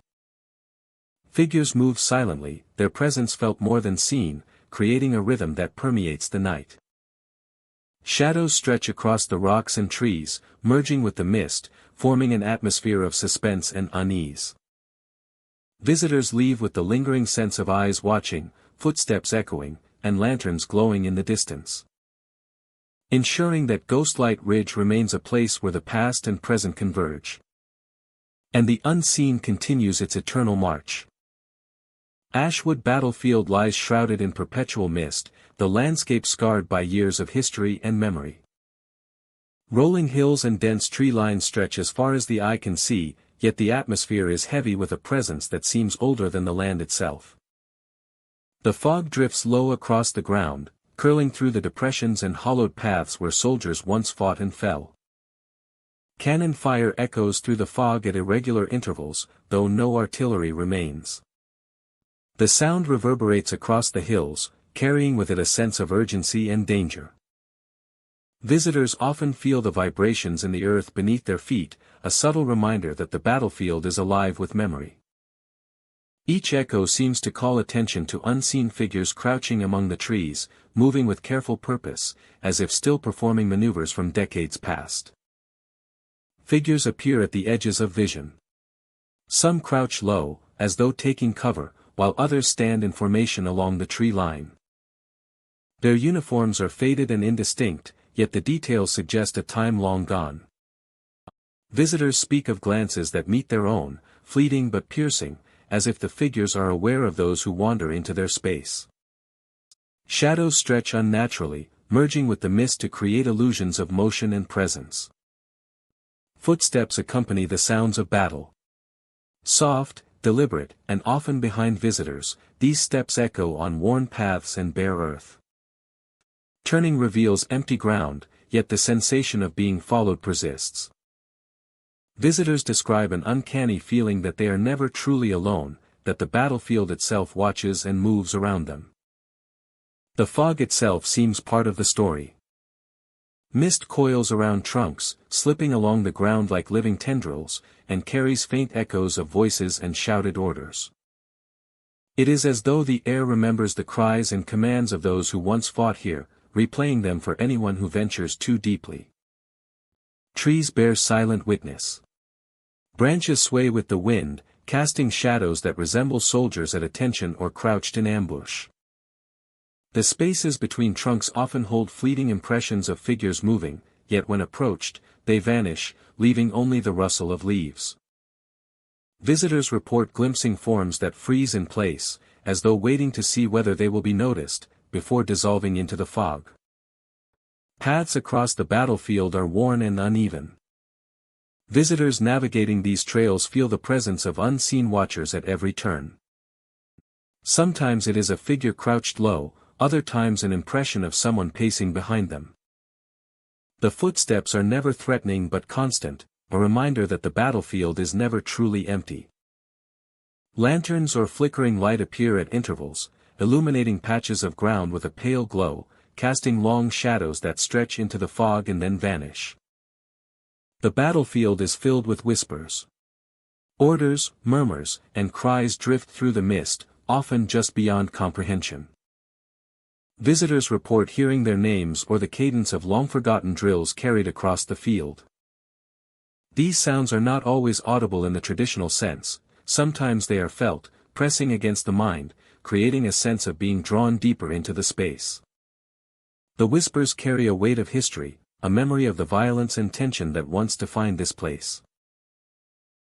Figures move silently, their presence felt more than seen, creating a rhythm that permeates the night. Shadows stretch across the rocks and trees, merging with the mist, forming an atmosphere of suspense and unease. Visitors leave with the lingering sense of eyes watching, footsteps echoing, and lanterns glowing in the distance. Ensuring that Ghostlight Ridge remains a place where the past and present converge. And the unseen continues its eternal march. Ashwood Battlefield lies shrouded in perpetual mist, the landscape scarred by years of history and memory. Rolling hills and dense tree lines stretch as far as the eye can see, yet the atmosphere is heavy with a presence that seems older than the land itself. The fog drifts low across the ground, curling through the depressions and hollowed paths where soldiers once fought and fell. Cannon fire echoes through the fog at irregular intervals, though no artillery remains. The sound reverberates across the hills, carrying with it a sense of urgency and danger. Visitors often feel the vibrations in the earth beneath their feet, a subtle reminder that the battlefield is alive with memory. Each echo seems to call attention to unseen figures crouching among the trees, moving with careful purpose, as if still performing maneuvers from decades past. Figures appear at the edges of vision. Some crouch low, as though taking cover, while others stand in formation along the tree line. Their uniforms are faded and indistinct, yet the details suggest a time long gone. Visitors speak of glances that meet their own, fleeting but piercing, as if the figures are aware of those who wander into their space. Shadows stretch unnaturally, merging with the mist to create illusions of motion and presence. Footsteps accompany the sounds of battle. Soft, deliberate, and often behind visitors, these steps echo on worn paths and bare earth. Turning reveals empty ground, yet the sensation of being followed persists. Visitors describe an uncanny feeling that they are never truly alone, that the battlefield itself watches and moves around them. The fog itself seems part of the story. Mist coils around trunks, slipping along the ground like living tendrils, and carries faint echoes of voices and shouted orders. It is as though the air remembers the cries and commands of those who once fought here, replaying them for anyone who ventures too deeply. Trees bear silent witness. Branches sway with the wind, casting shadows that resemble soldiers at attention or crouched in ambush. The spaces between trunks often hold fleeting impressions of figures moving, yet when approached, they vanish, leaving only the rustle of leaves. Visitors report glimpsing forms that freeze in place, as though waiting to see whether they will be noticed, before dissolving into the fog. Paths across the battlefield are worn and uneven. Visitors navigating these trails feel the presence of unseen watchers at every turn. Sometimes it is a figure crouched low, other times an impression of someone pacing behind them. The footsteps are never threatening but constant, a reminder that the battlefield is never truly empty. Lanterns or flickering light appear at intervals, illuminating patches of ground with a pale glow, casting long shadows that stretch into the fog and then vanish. The battlefield is filled with whispers. Orders, murmurs, and cries drift through the mist, often just beyond comprehension. Visitors report hearing their names or the cadence of long-forgotten drills carried across the field. These sounds are not always audible in the traditional sense, sometimes they are felt, pressing against the mind, creating a sense of being drawn deeper into the space. The whispers carry a weight of history, a memory of the violence and tension that once defined this place.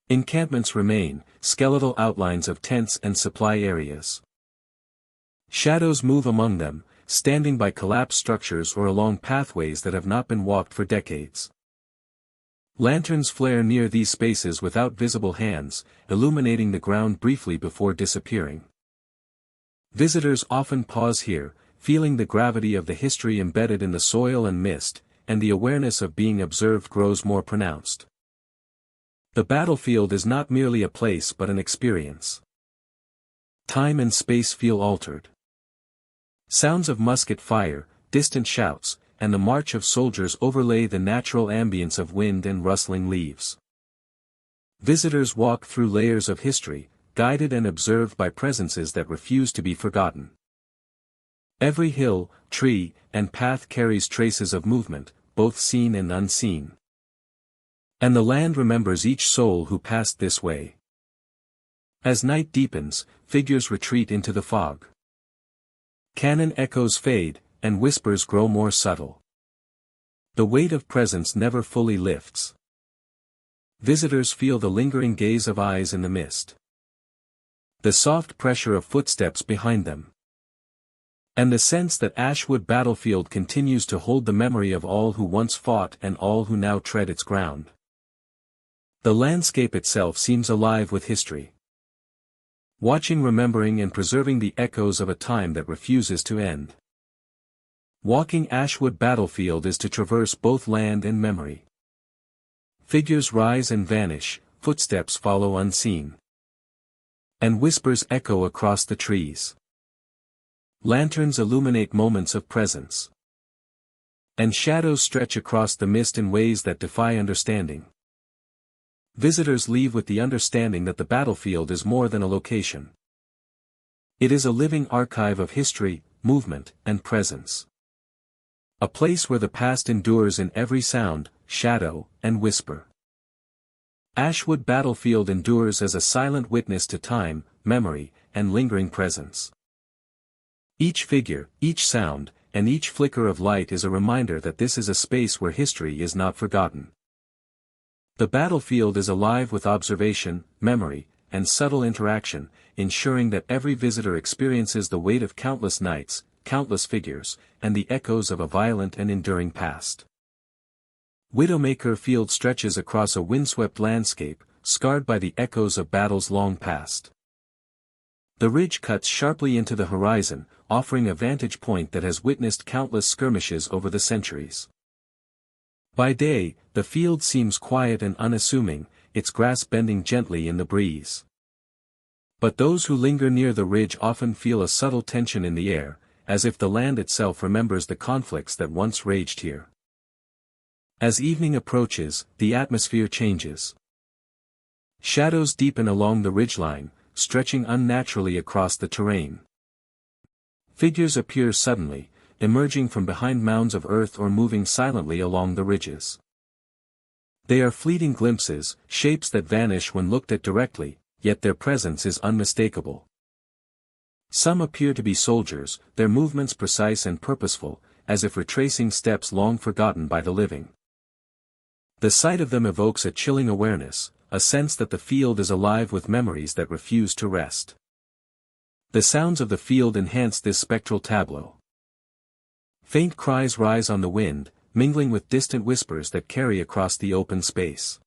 Encampments remain, skeletal outlines of tents and supply areas. Shadows move among them, standing by collapsed structures or along pathways that have not been walked for decades. Lanterns flare near these spaces without visible hands, illuminating the ground briefly before disappearing. Visitors often pause here, feeling the gravity of the history embedded in the soil and mist, and the awareness of being observed grows more pronounced. The battlefield is not merely a place but an experience. Time and space feel altered. Sounds of musket fire, distant shouts, and the march of soldiers overlay the natural ambience of wind and rustling leaves. Visitors walk through layers of history, guided and observed by presences that refuse to be forgotten. Every hill, tree, and path carries traces of movement, both seen and unseen. And the land remembers each soul who passed this way. As night deepens, figures retreat into the fog. Cannon echoes fade, and whispers grow more subtle. The weight of presence never fully lifts. Visitors feel the lingering gaze of eyes in the mist. The soft pressure of footsteps behind them. And the sense that Ashwood Battlefield continues to hold the memory of all who once fought and all who now tread its ground. The landscape itself seems alive with history. Watching, remembering and preserving the echoes of a time that refuses to end. Walking Ashwood Battlefield is to traverse both land and memory. Figures rise and vanish, footsteps follow unseen. And whispers echo across the trees. Lanterns illuminate moments of presence. And shadows stretch across the mist in ways that defy understanding. Visitors leave with the understanding that the battlefield is more than a location. It is a living archive of history, movement, and presence. A place where the past endures in every sound, shadow, and whisper. Ashwood Battlefield endures as a silent witness to time, memory, and lingering presence. Each figure, each sound, and each flicker of light is a reminder that this is a space where history is not forgotten. The battlefield is alive with observation, memory, and subtle interaction, ensuring that every visitor experiences the weight of countless nights, countless figures, and the echoes of a violent and enduring past. Widowmaker Field stretches across a windswept landscape, scarred by the echoes of battles long past. The ridge cuts sharply into the horizon, offering a vantage point that has witnessed countless skirmishes over the centuries. By day, the field seems quiet and unassuming, its grass bending gently in the breeze. But those who linger near the ridge often feel a subtle tension in the air, as if the land itself remembers the conflicts that once raged here. As evening approaches, the atmosphere changes. Shadows deepen along the ridgeline, stretching unnaturally across the terrain. Figures appear suddenly, emerging from behind mounds of earth or moving silently along the ridges. They are fleeting glimpses, shapes that vanish when looked at directly, yet their presence is unmistakable. Some appear to be soldiers, their movements precise and purposeful, as if retracing steps long forgotten by the living. The sight of them evokes a chilling awareness, a sense that the field is alive with memories that refuse to rest. The sounds of the field enhance this spectral tableau. Faint cries rise on the wind, mingling with distant whispers that carry across the open space.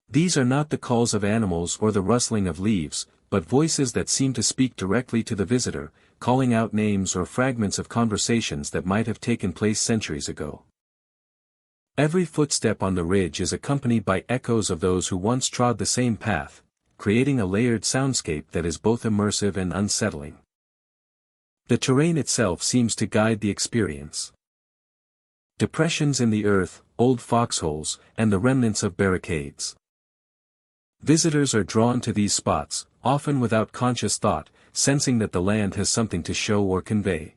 These are not the calls of animals or the rustling of leaves, but voices that seem to speak directly to the visitor, calling out names or fragments of conversations that might have taken place centuries ago. Every footstep on the ridge is accompanied by echoes of those who once trod the same path, creating a layered soundscape that is both immersive and unsettling. The terrain itself seems to guide the experience. Depressions in the earth, old foxholes, and the remnants of barricades. Visitors are drawn to these spots, often without conscious thought, sensing that the land has something to show or convey.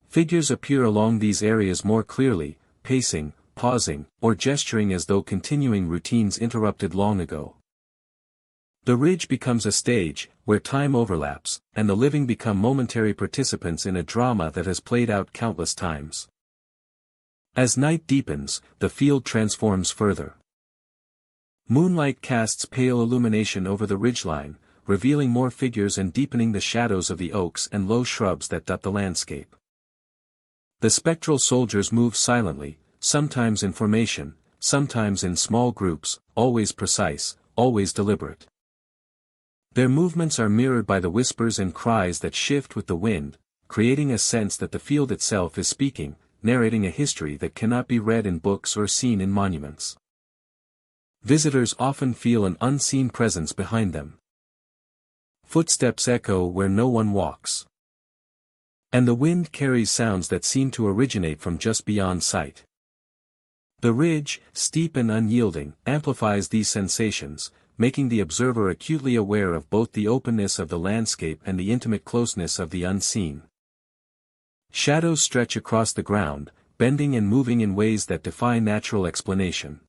Figures appear along these areas more clearly, pacing, pausing, or gesturing as though continuing routines interrupted long ago. The ridge becomes a stage, where time overlaps, and the living become momentary participants in a drama that has played out countless times. As night deepens, the field transforms further. Moonlight casts pale illumination over the ridgeline, revealing more figures and deepening the shadows of the oaks and low shrubs that dot the landscape. The spectral soldiers move silently, sometimes in formation, sometimes in small groups, always precise, always deliberate. Their movements are mirrored by the whispers and cries that shift with the wind, creating a sense that the field itself is speaking, narrating a history that cannot be read in books or seen in monuments. Visitors often feel an unseen presence behind them. Footsteps echo where no one walks. And the wind carries sounds that seem to originate from just beyond sight. The ridge, steep and unyielding, amplifies these sensations, making the observer acutely aware of both the openness of the landscape and the intimate closeness of the unseen. Shadows stretch across the ground, bending and moving in ways that defy natural explanation.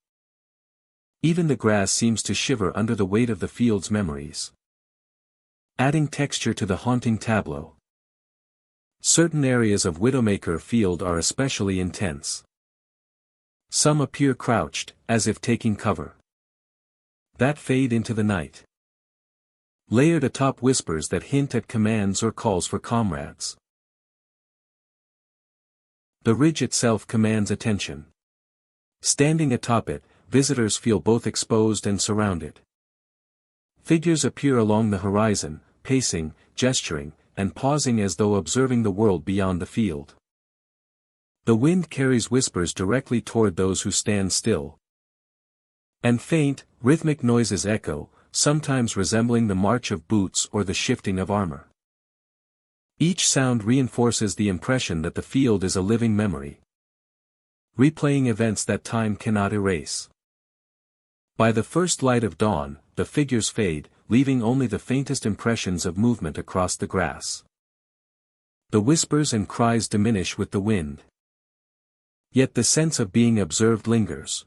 Even the grass seems to shiver under the weight of the field's memories, adding texture to the haunting tableau. Certain areas of Widowmaker Field are especially intense. Some appear crouched, as if taking cover. That fade into the night. Layered atop whispers that hint at commands or calls for comrades. The ridge itself commands attention. Standing atop it, visitors feel both exposed and surrounded. Figures appear along the horizon, pacing, gesturing, and pausing as though observing the world beyond the field. The wind carries whispers directly toward those who stand still. And faint, rhythmic noises echo, sometimes resembling the march of boots or the shifting of armor. Each sound reinforces the impression that the field is a living memory, replaying events that time cannot erase. By the first light of dawn, the figures fade, leaving only the faintest impressions of movement across the grass. The whispers and cries diminish with the wind. Yet the sense of being observed lingers.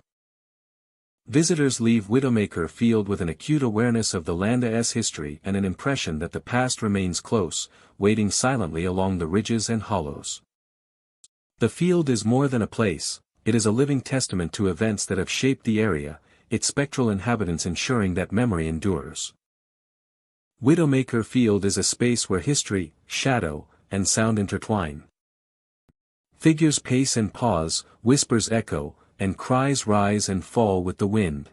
Visitors leave Widowmaker Field with an acute awareness of the land's history and an impression that the past remains close, waiting silently along the ridges and hollows. The field is more than a place, it is a living testament to events that have shaped the area, its spectral inhabitants ensuring that memory endures. Widowmaker Field is a space where history, shadow, and sound intertwine. Figures pace and pause, whispers echo, and cries rise and fall with the wind.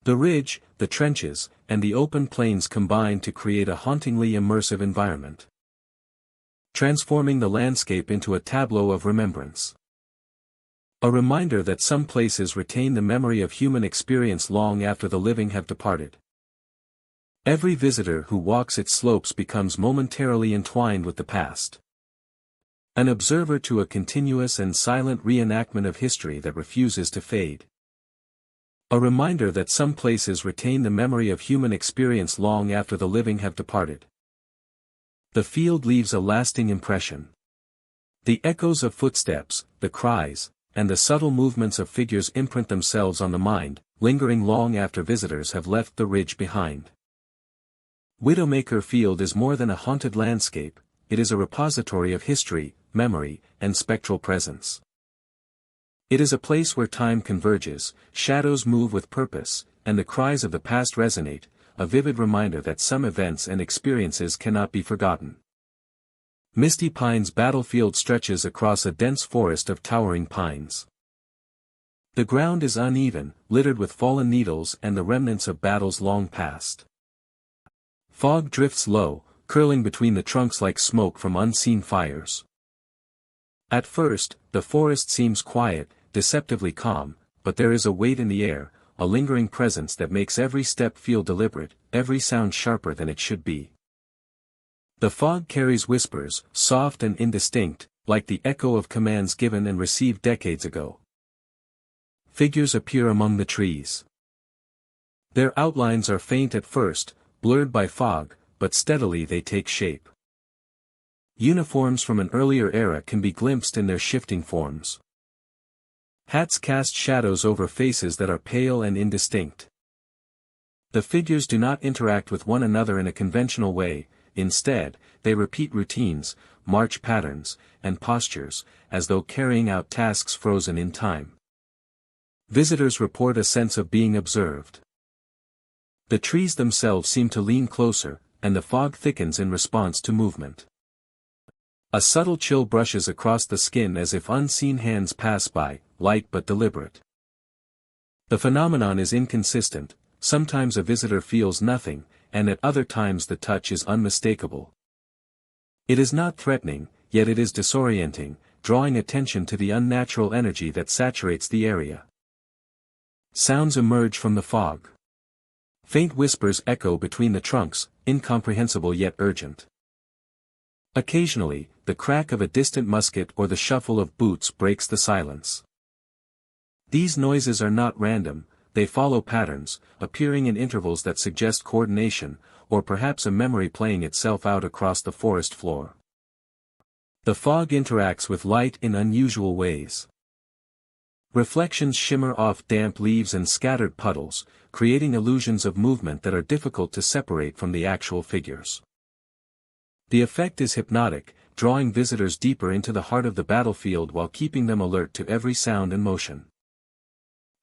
The ridge, the trenches, and the open plains combine to create a hauntingly immersive environment, transforming the landscape into a tableau of remembrance. A reminder that some places retain the memory of human experience long after the living have departed. Every visitor who walks its slopes becomes momentarily entwined with the past. An observer to a continuous and silent reenactment of history that refuses to fade. A reminder that some places retain the memory of human experience long after the living have departed. The field leaves a lasting impression. The echoes of footsteps, the cries, and the subtle movements of figures imprint themselves on the mind, lingering long after visitors have left the ridge behind. Widowmaker Field is more than a haunted landscape, it is a repository of history, memory, and spectral presence. It is a place where time converges, shadows move with purpose, and the cries of the past resonate, a vivid reminder that some events and experiences cannot be forgotten. Misty Pines Battlefield stretches across a dense forest of towering pines. The ground is uneven, littered with fallen needles and the remnants of battles long past. Fog drifts low, curling between the trunks like smoke from unseen fires. At first, the forest seems quiet, deceptively calm, but there is a weight in the air, a lingering presence that makes every step feel deliberate, every sound sharper than it should be. The fog carries whispers, soft and indistinct, like the echo of commands given and received decades ago. Figures appear among the trees. Their outlines are faint at first, blurred by fog, but steadily they take shape. Uniforms from an earlier era can be glimpsed in their shifting forms. Hats cast shadows over faces that are pale and indistinct. The figures do not interact with one another in a conventional way, instead, they repeat routines, march patterns, and postures, as though carrying out tasks frozen in time. Visitors report a sense of being observed. The trees themselves seem to lean closer, and the fog thickens in response to movement. A subtle chill brushes across the skin as if unseen hands pass by, light but deliberate. The phenomenon is inconsistent, sometimes a visitor feels nothing, and at other times the touch is unmistakable. It is not threatening, yet it is disorienting, drawing attention to the unnatural energy that saturates the area. Sounds emerge from the fog. Faint whispers echo between the trunks, incomprehensible yet urgent. Occasionally, the crack of a distant musket or the shuffle of boots breaks the silence. These noises are not random, they follow patterns, appearing in intervals that suggest coordination, or perhaps a memory playing itself out across the forest floor. The fog interacts with light in unusual ways. Reflections shimmer off damp leaves and scattered puddles, creating illusions of movement that are difficult to separate from the actual figures. The effect is hypnotic, drawing visitors deeper into the heart of the battlefield while keeping them alert to every sound and motion.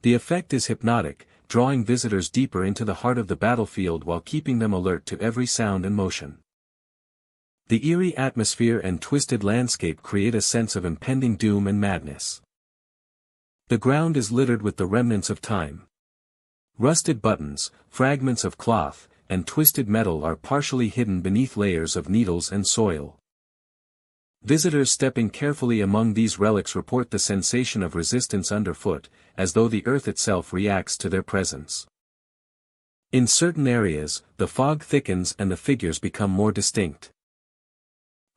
The effect is hypnotic, drawing visitors deeper into the heart of the battlefield while keeping them alert to every sound and motion. The eerie atmosphere and twisted landscape create a sense of impending doom and madness. The ground is littered with the remnants of time. Rusted buttons, fragments of cloth, and twisted metal are partially hidden beneath layers of needles and soil. Visitors stepping carefully among these relics report the sensation of resistance underfoot, as though the earth itself reacts to their presence. In certain areas, the fog thickens and the figures become more distinct.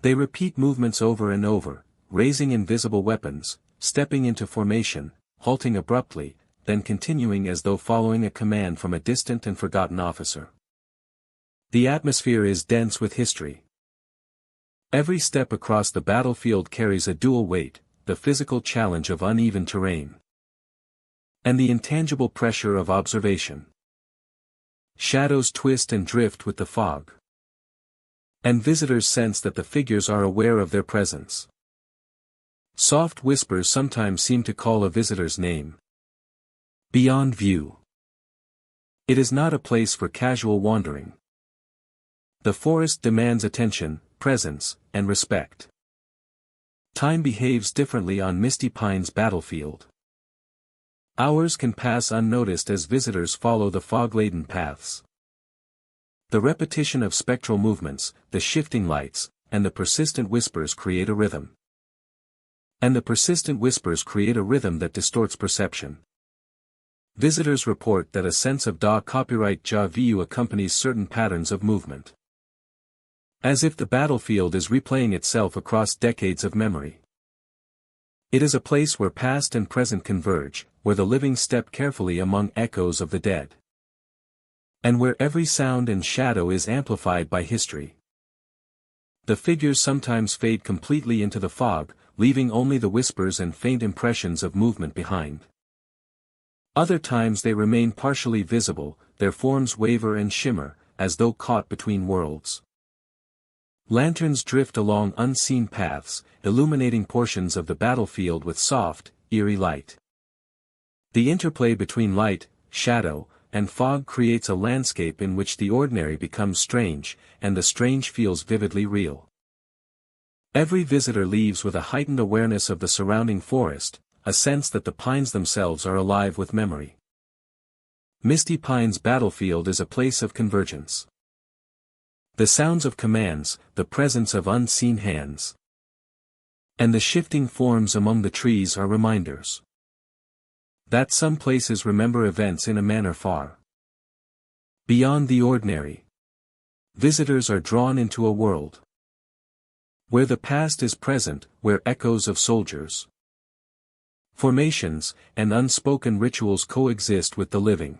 They repeat movements over and over, raising invisible weapons, stepping into formation, halting abruptly, then continuing as though following a command from a distant and forgotten officer. The atmosphere is dense with history. Every step across the battlefield carries a dual weight, the physical challenge of uneven terrain, and the intangible pressure of observation. Shadows twist and drift with the fog, and visitors sense that the figures are aware of their presence. Soft whispers sometimes seem to call a visitor's name. Beyond view. It is not a place for casual wandering. The forest demands attention, presence, and respect. Time behaves differently on Misty Pine's battlefield. Hours can pass unnoticed as visitors follow the fog-laden paths. The repetition of spectral movements, the shifting lights, and the persistent whispers create a rhythm. That distorts perception. Visitors report that a sense of déjà vu accompanies certain patterns of movement. As if the battlefield is replaying itself across decades of memory. It is a place where past and present converge, where the living step carefully among echoes of the dead. And where every sound and shadow is amplified by history. The figures sometimes fade completely into the fog, leaving only the whispers and faint impressions of movement behind. Other times they remain partially visible, their forms waver and shimmer, as though caught between worlds. Lanterns drift along unseen paths, illuminating portions of the battlefield with soft, eerie light. The interplay between light, shadow, and fog creates a landscape in which the ordinary becomes strange, and the strange feels vividly real. Every visitor leaves with a heightened awareness of the surrounding forest, a sense that the pines themselves are alive with memory. Misty Pine's battlefield is a place of convergence. The sounds of commands, the presence of unseen hands, and the shifting forms among the trees are reminders that some places remember events in a manner far beyond the ordinary. Visitors are drawn into a world where the past is present, where echoes of soldiers, formations, and unspoken rituals coexist with the living.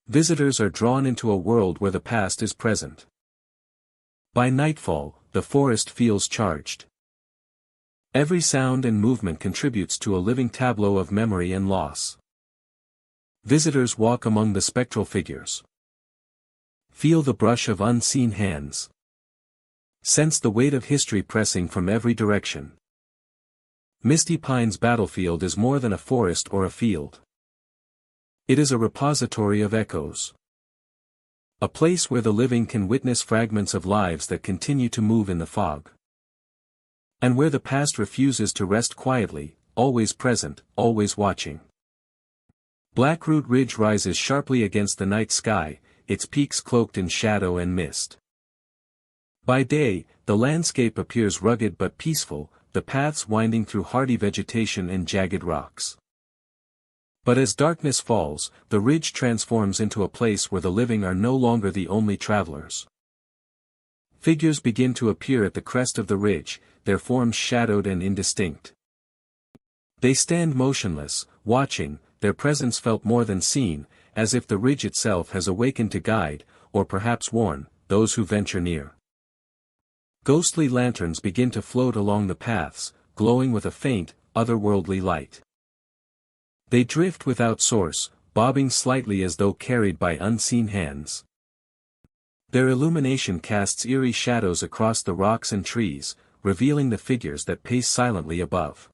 Visitors are drawn into a world where the past is present. By nightfall, the forest feels charged. Every sound and movement contributes to a living tableau of memory and loss. Visitors walk among the spectral figures. Feel the brush of unseen hands. Sense the weight of history pressing from every direction. Misty Pine's battlefield is more than a forest or a field. It is a repository of echoes. A place where the living can witness fragments of lives that continue to move in the fog. And where the past refuses to rest quietly, always present, always watching. Blackroot Ridge rises sharply against the night sky, its peaks cloaked in shadow and mist. By day, the landscape appears rugged but peaceful, the paths winding through hardy vegetation and jagged rocks. But as darkness falls, the ridge transforms into a place where the living are no longer the only travelers. Figures begin to appear at the crest of the ridge, their forms shadowed and indistinct. They stand motionless, watching, their presence felt more than seen, as if the ridge itself has awakened to guide, or perhaps warn, those who venture near. Ghostly lanterns begin to float along the paths, glowing with a faint, otherworldly light. They drift without source, bobbing slightly as though carried by unseen hands. Their illumination casts eerie shadows across the rocks and trees, revealing the figures that pace silently above.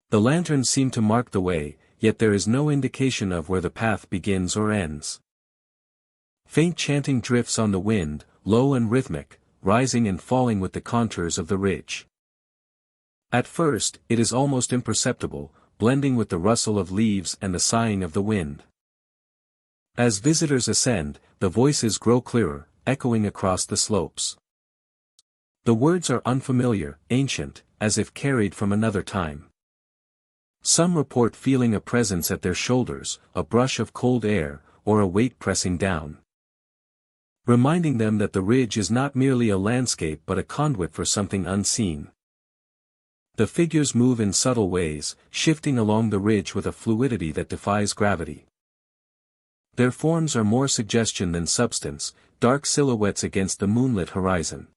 The lanterns seem to mark the way, yet there is no indication of where the path begins or ends. Faint chanting drifts on the wind, low and rhythmic, rising and falling with the contours of the ridge. At first, it is almost imperceptible, blending with the rustle of leaves and the sighing of the wind. As visitors ascend, the voices grow clearer, echoing across the slopes. The words are unfamiliar, ancient, as if carried from another time. Some report feeling a presence at their shoulders, a brush of cold air, or a weight pressing down, reminding them that the ridge is not merely a landscape but a conduit for something unseen. The figures move in subtle ways, shifting along the ridge with a fluidity that defies gravity. Their forms are more suggestion than substance, dark silhouettes against the moonlit horizon.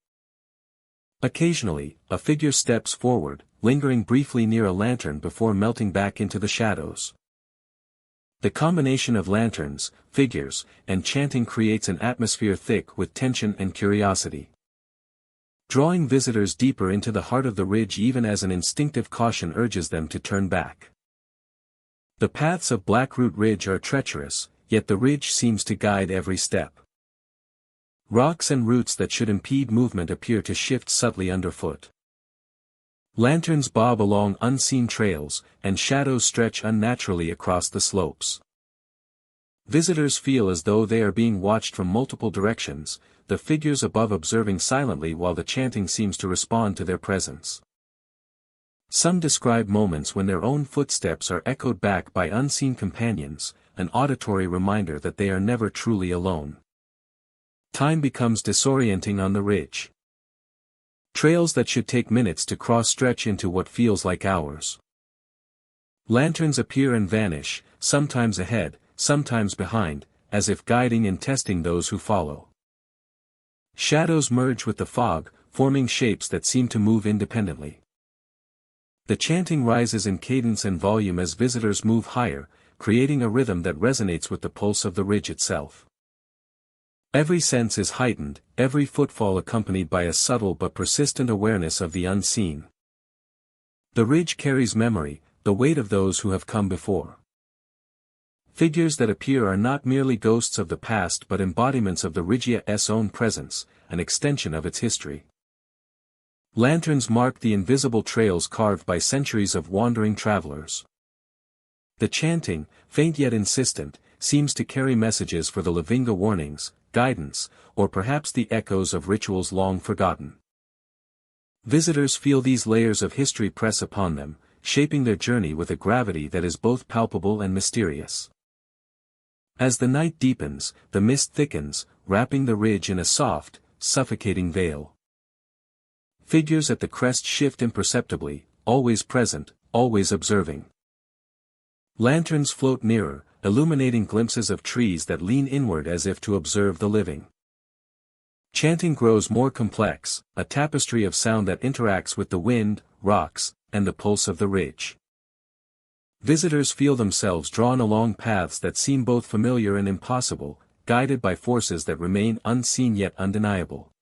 Occasionally, a figure steps forward, lingering briefly near a lantern before melting back into the shadows. The combination of lanterns, figures, and chanting creates an atmosphere thick with tension and curiosity, drawing visitors deeper into the heart of the ridge even as an instinctive caution urges them to turn back. The paths of Blackroot Ridge are treacherous, yet the ridge seems to guide every step. Rocks and roots that should impede movement appear to shift subtly underfoot. Lanterns bob along unseen trails, and shadows stretch unnaturally across the slopes. Visitors feel as though they are being watched from multiple directions, the figures above observing silently while the chanting seems to respond to their presence. Some describe moments when their own footsteps are echoed back by unseen companions, an auditory reminder that they are never truly alone. Time becomes disorienting on the ridge. Trails that should take minutes to cross stretch into what feels like hours. Lanterns appear and vanish, sometimes ahead, sometimes behind, as if guiding and testing those who follow. Shadows merge with the fog, forming shapes that seem to move independently. The chanting rises in cadence and volume as visitors move higher, creating a rhythm that resonates with the pulse of the ridge itself. Every sense is heightened, every footfall accompanied by a subtle but persistent awareness of the unseen. The ridge carries memory, the weight of those who have come before. Figures that appear are not merely ghosts of the past but embodiments of the ridge's own presence, an extension of its history. Lanterns mark the invisible trails carved by centuries of wandering travelers. The chanting, faint yet insistent, seems to carry messages for the Lavinga warnings, guidance, or perhaps the echoes of rituals long forgotten. Visitors feel these layers of history press upon them, shaping their journey with a gravity that is both palpable and mysterious. As the night deepens, the mist thickens, wrapping the ridge in a soft, suffocating veil. Figures at the crest shift imperceptibly, always present, always observing. Lanterns float nearer, illuminating glimpses of trees that lean inward as if to observe the living. Chanting grows more complex, a tapestry of sound that interacts with the wind, rocks, and the pulse of the ridge. Visitors feel themselves drawn along paths that seem both familiar and impossible, guided by forces that remain unseen yet undeniable.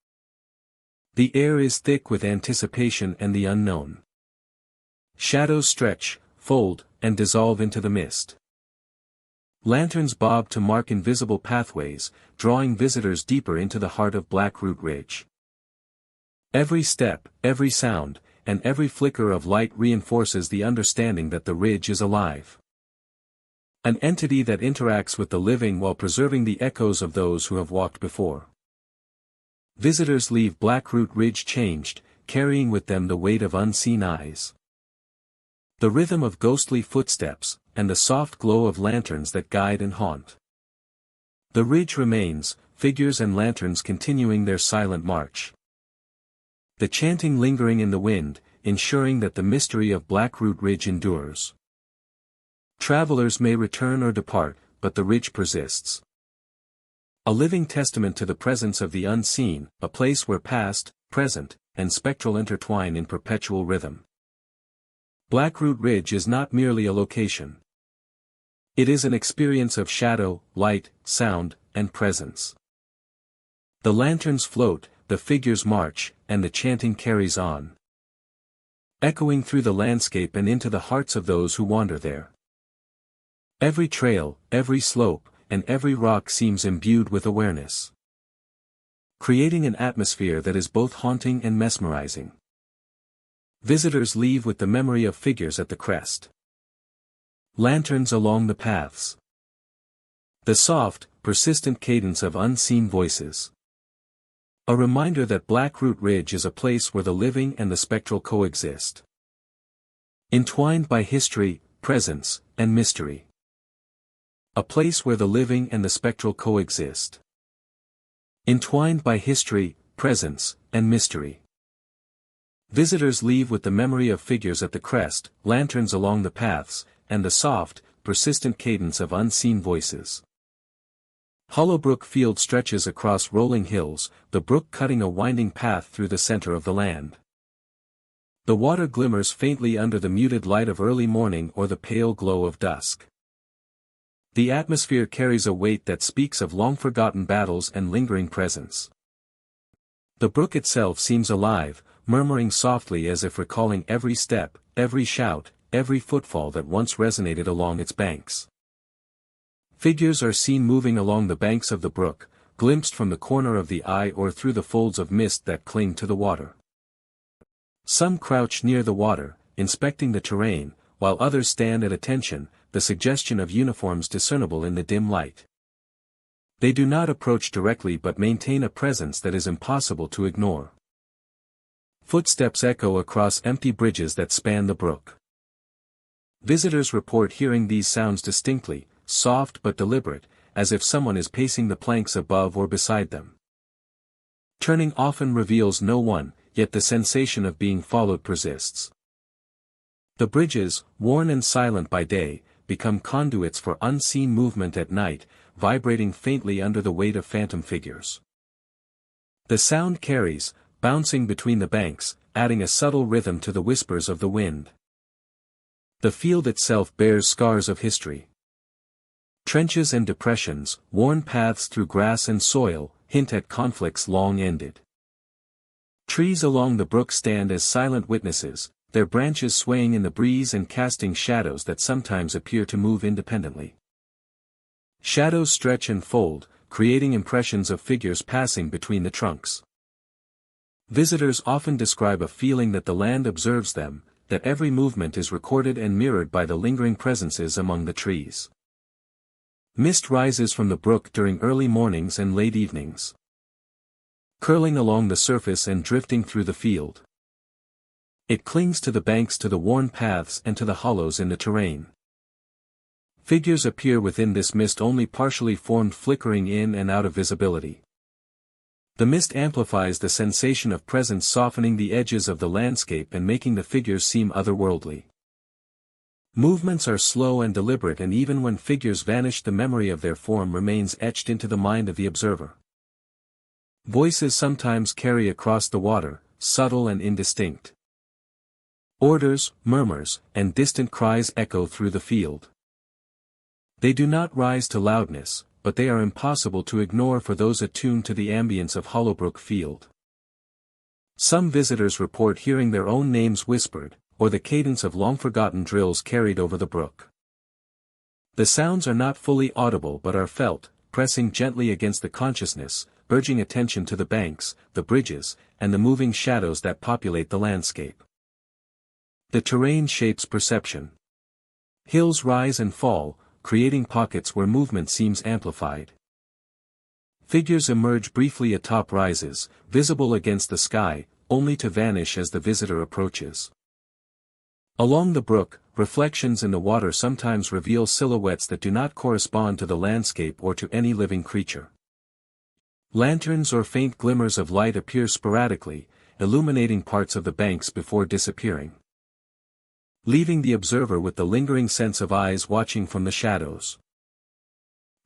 The air is thick with anticipation and the unknown. Shadows stretch, fold, and dissolve into the mist. Lanterns bob to mark invisible pathways, drawing visitors deeper into the heart of Blackroot Ridge. Every step, every sound, and every flicker of light reinforces the understanding that the ridge is alive. An entity that interacts with the living while preserving the echoes of those who have walked before. Visitors leave Blackroot Ridge changed, carrying with them the weight of unseen eyes. The rhythm of ghostly footsteps, and the soft glow of lanterns that guide and haunt. The ridge remains, figures and lanterns continuing their silent march. The chanting lingering in the wind, ensuring that the mystery of Blackroot Ridge endures. Travelers may return or depart, but the ridge persists. A living testament to the presence of the unseen, a place where past, present, and spectral intertwine in perpetual rhythm. Blackroot Ridge is not merely a location. It is an experience of shadow, light, sound, and presence. The lanterns float, the figures march, and the chanting carries on, echoing through the landscape and into the hearts of those who wander there. Every trail, every slope, and every rock seems imbued with awareness, creating an atmosphere that is both haunting and mesmerizing. Visitors leave with the memory of figures at the crest, lanterns along the paths, the soft, persistent cadence of unseen voices. A reminder that Black Root Ridge is a place where the living and the spectral coexist, entwined by history, presence, and mystery. A place where the living and the spectral coexist, entwined by history, presence, and mystery. Visitors leave with the memory of figures at the crest, lanterns along the paths, and the soft, persistent cadence of unseen voices. Hollowbrook Field stretches across rolling hills, the brook cutting a winding path through the center of the land. The water glimmers faintly under the muted light of early morning or the pale glow of dusk. The atmosphere carries a weight that speaks of long-forgotten battles and lingering presence. The brook itself seems alive, murmuring softly as if recalling every step, every shout, every footfall that once resonated along its banks. Figures are seen moving along the banks of the brook, glimpsed from the corner of the eye or through the folds of mist that cling to the water. Some crouch near the water, inspecting the terrain, while others stand at attention, the suggestion of uniforms discernible in the dim light. They do not approach directly but maintain a presence that is impossible to ignore. Footsteps echo across empty bridges that span the brook. Visitors report hearing these sounds distinctly, soft but deliberate, as if someone is pacing the planks above or beside them. Turning often reveals no one, yet the sensation of being followed persists. The bridges, worn and silent by day, become conduits for unseen movement at night, vibrating faintly under the weight of phantom figures. The sound carries, bouncing between the banks, adding a subtle rhythm to the whispers of the wind. The field itself bears scars of history. Trenches and depressions, worn paths through grass and soil, hint at conflicts long ended. Trees along the brook stand as silent witnesses, their branches swaying in the breeze and casting shadows that sometimes appear to move independently. Shadows stretch and fold, creating impressions of figures passing between the trunks. Visitors often describe a feeling that the land observes them, that every movement is recorded and mirrored by the lingering presences among the trees. Mist rises from the brook during early mornings and late evenings, curling along the surface and drifting through the field. It clings to the banks, to the worn paths and to the hollows in the terrain. Figures appear within this mist only partially formed, flickering in and out of visibility. The mist amplifies the sensation of presence, softening the edges of the landscape and making the figures seem otherworldly. Movements are slow and deliberate, and even when figures vanish, the memory of their form remains etched into the mind of the observer. Voices sometimes carry across the water, subtle and indistinct. Orders, murmurs, and distant cries echo through the field. They do not rise to loudness, but they are impossible to ignore for those attuned to the ambience of Hollowbrook Field. Some visitors report hearing their own names whispered, or the cadence of long-forgotten drills carried over the brook. The sounds are not fully audible but are felt, pressing gently against the consciousness, urging attention to the banks, the bridges, and the moving shadows that populate the landscape. The terrain shapes perception. Hills rise and fall, creating pockets where movement seems amplified. Figures emerge briefly atop rises, visible against the sky, only to vanish as the visitor approaches. Along the brook, reflections in the water sometimes reveal silhouettes that do not correspond to the landscape or to any living creature. Lanterns or faint glimmers of light appear sporadically, illuminating parts of the banks before disappearing, leaving the observer with the lingering sense of eyes watching from the shadows.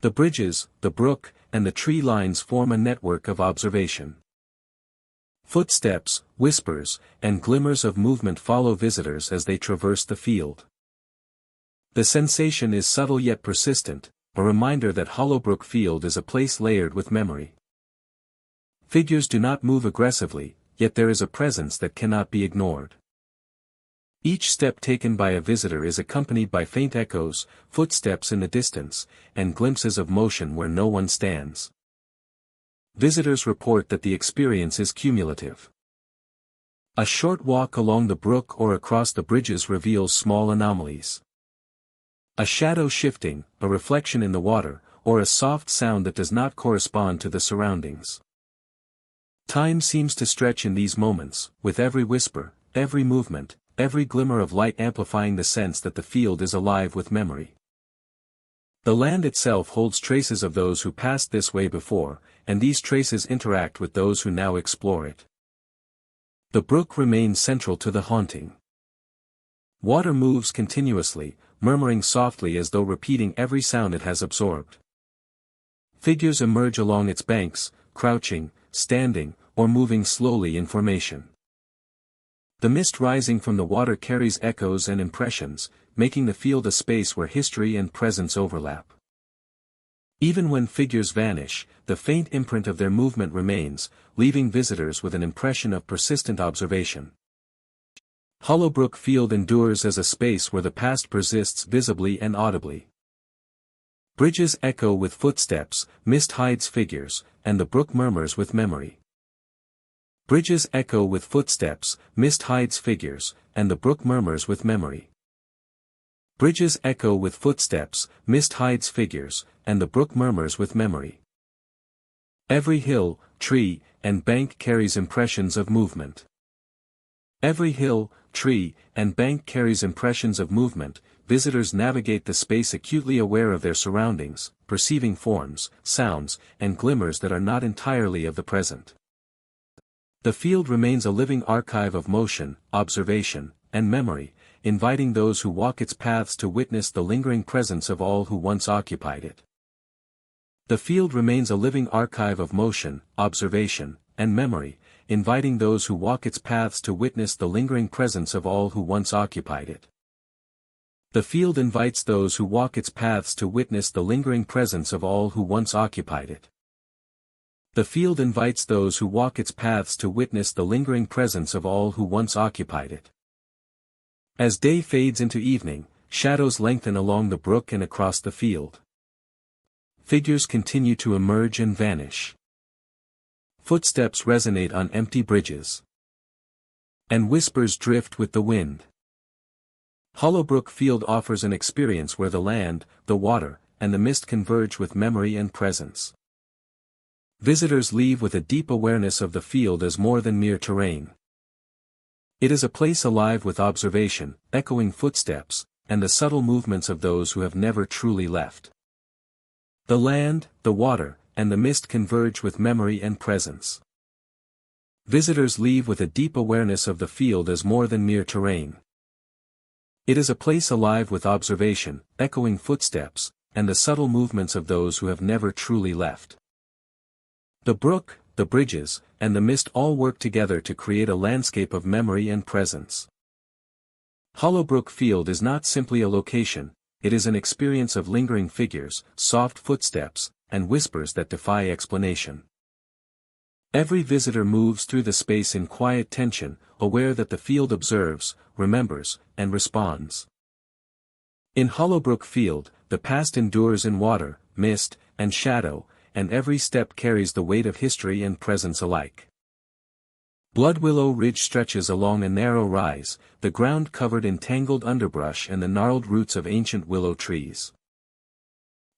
The bridges, the brook, and the tree lines form a network of observation. Footsteps, whispers, and glimmers of movement follow visitors as they traverse the field. The sensation is subtle yet persistent, a reminder that Hollowbrook Field is a place layered with memory. Figures do not move aggressively, yet there is a presence that cannot be ignored. Each step taken by a visitor is accompanied by faint echoes, footsteps in the distance, and glimpses of motion where no one stands. Visitors report that the experience is cumulative. A short walk along the brook or across the bridges reveals small anomalies. A shadow shifting, a reflection in the water, or a soft sound that does not correspond to the surroundings. Time seems to stretch in these moments, with every whisper, every movement, every glimmer of light amplifying the sense that the field is alive with memory. The land itself holds traces of those who passed this way before, and these traces interact with those who now explore it. The brook remains central to the haunting. Water moves continuously, murmuring softly as though repeating every sound it has absorbed. Figures emerge along its banks, crouching, standing, or moving slowly in formation. The mist rising from the water carries echoes and impressions, making the field a space where history and presence overlap. Even when figures vanish, the faint imprint of their movement remains, leaving visitors with an impression of persistent observation. Hollowbrook Field endures as a space where the past persists visibly and audibly. Bridges echo with footsteps, mist hides figures, and the brook murmurs with memory. Bridges echo with footsteps, mist hides figures, and the brook murmurs with memory. Bridges echo with footsteps, mist hides figures, and the brook murmurs with memory. Every hill, tree, and bank carries impressions of movement. Every hill, tree, and bank carries impressions of movement. Visitors navigate the space acutely aware of their surroundings, perceiving forms, sounds, and glimmers that are not entirely of the present. The field remains a living archive of motion, observation, and memory, inviting those who walk its paths to witness the lingering presence of all who once occupied it. The field remains a living archive of motion, observation, and memory, inviting those who walk its paths to witness the lingering presence of all who once occupied it. The field invites those who walk its paths to witness the lingering presence of all who once occupied it. The field invites those who walk its paths to witness the lingering presence of all who once occupied it. As day fades into evening, shadows lengthen along the brook and across the field. Figures continue to emerge and vanish. Footsteps resonate on empty bridges. And whispers drift with the wind. Hollowbrook Field offers an experience where the land, the water, and the mist converge with memory and presence. Visitors leave with a deep awareness of the field as more than mere terrain. It is a place alive with observation, echoing footsteps, and the subtle movements of those who have never truly left. The land, the water, and the mist converge with memory and presence. Visitors leave with a deep awareness of the field as more than mere terrain. It is a place alive with observation, echoing footsteps, and the subtle movements of those who have never truly left. The brook, the bridges, and the mist all work together to create a landscape of memory and presence. Hollowbrook Field is not simply a location, it is an experience of lingering figures, soft footsteps, and whispers that defy explanation. Every visitor moves through the space in quiet tension, aware that the field observes, remembers, and responds. In Hollowbrook Field, the past endures in water, mist, and shadow, and every step carries the weight of history and presence alike. Blood Willow Ridge stretches along a narrow rise, the ground covered in tangled underbrush and the gnarled roots of ancient willow trees.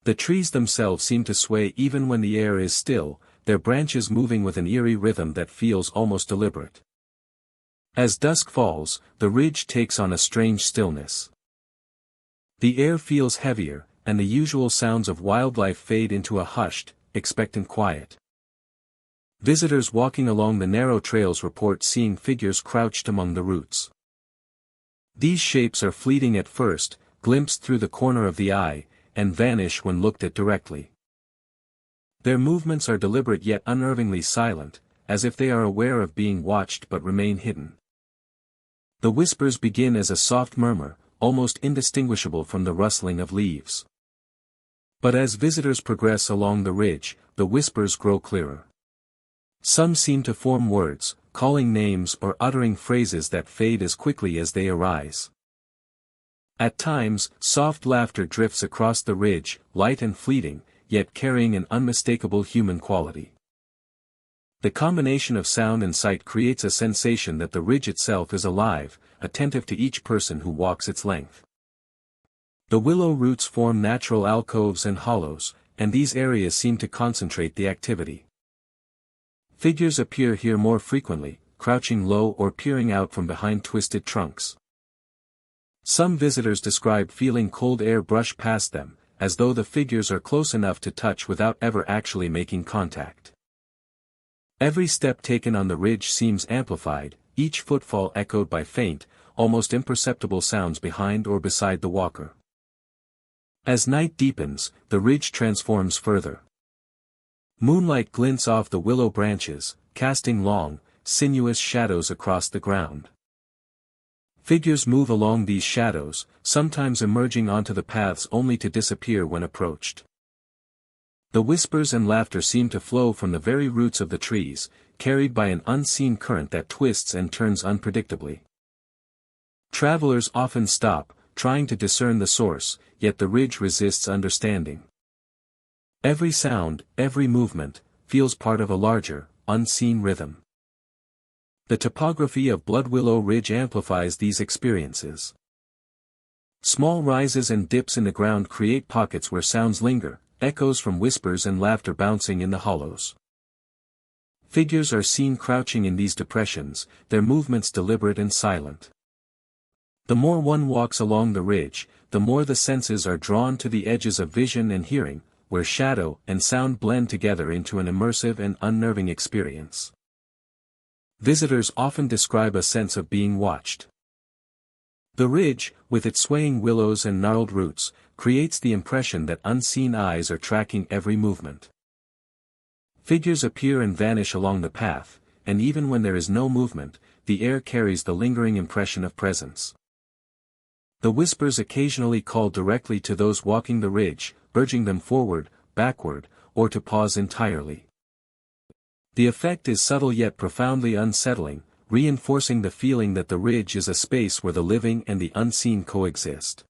The trees themselves seem to sway even when the air is still, their branches moving with an eerie rhythm that feels almost deliberate. As dusk falls, the ridge takes on a strange stillness. The air feels heavier, and the usual sounds of wildlife fade into a hushed, expectant quiet. Visitors walking along the narrow trails report seeing figures crouched among the roots. These shapes are fleeting at first, glimpsed through the corner of the eye, and vanish when looked at directly. Their movements are deliberate yet unnervingly silent, as if they are aware of being watched but remain hidden. The whispers begin as a soft murmur, almost indistinguishable from the rustling of leaves. But as visitors progress along the ridge, the whispers grow clearer. Some seem to form words, calling names or uttering phrases that fade as quickly as they arise. At times, soft laughter drifts across the ridge, light and fleeting, yet carrying an unmistakable human quality. The combination of sound and sight creates a sensation that the ridge itself is alive, attentive to each person who walks its length. The willow roots form natural alcoves and hollows, and these areas seem to concentrate the activity. Figures appear here more frequently, crouching low or peering out from behind twisted trunks. Some visitors describe feeling cold air brush past them, as though the figures are close enough to touch without ever actually making contact. Every step taken on the ridge seems amplified, each footfall echoed by faint, almost imperceptible sounds behind or beside the walker. As night deepens, the ridge transforms further. Moonlight glints off the willow branches, casting long, sinuous shadows across the ground. Figures move along these shadows, sometimes emerging onto the paths only to disappear when approached. The whispers and laughter seem to flow from the very roots of the trees, carried by an unseen current that twists and turns unpredictably. Travelers often stop, trying to discern the source, yet the ridge resists understanding. Every sound, every movement, feels part of a larger, unseen rhythm. The topography of Blood Willow Ridge amplifies these experiences. Small rises and dips in the ground create pockets where sounds linger, echoes from whispers and laughter bouncing in the hollows. Figures are seen crouching in these depressions, their movements deliberate and silent. The more one walks along the ridge, the more the senses are drawn to the edges of vision and hearing, where shadow and sound blend together into an immersive and unnerving experience. Visitors often describe a sense of being watched. The ridge, with its swaying willows and gnarled roots, creates the impression that unseen eyes are tracking every movement. Figures appear and vanish along the path, and even when there is no movement, the air carries the lingering impression of presence. The whispers occasionally call directly to those walking the ridge, urging them forward, backward, or to pause entirely. The effect is subtle yet profoundly unsettling, reinforcing the feeling that the ridge is a space where the living and the unseen coexist.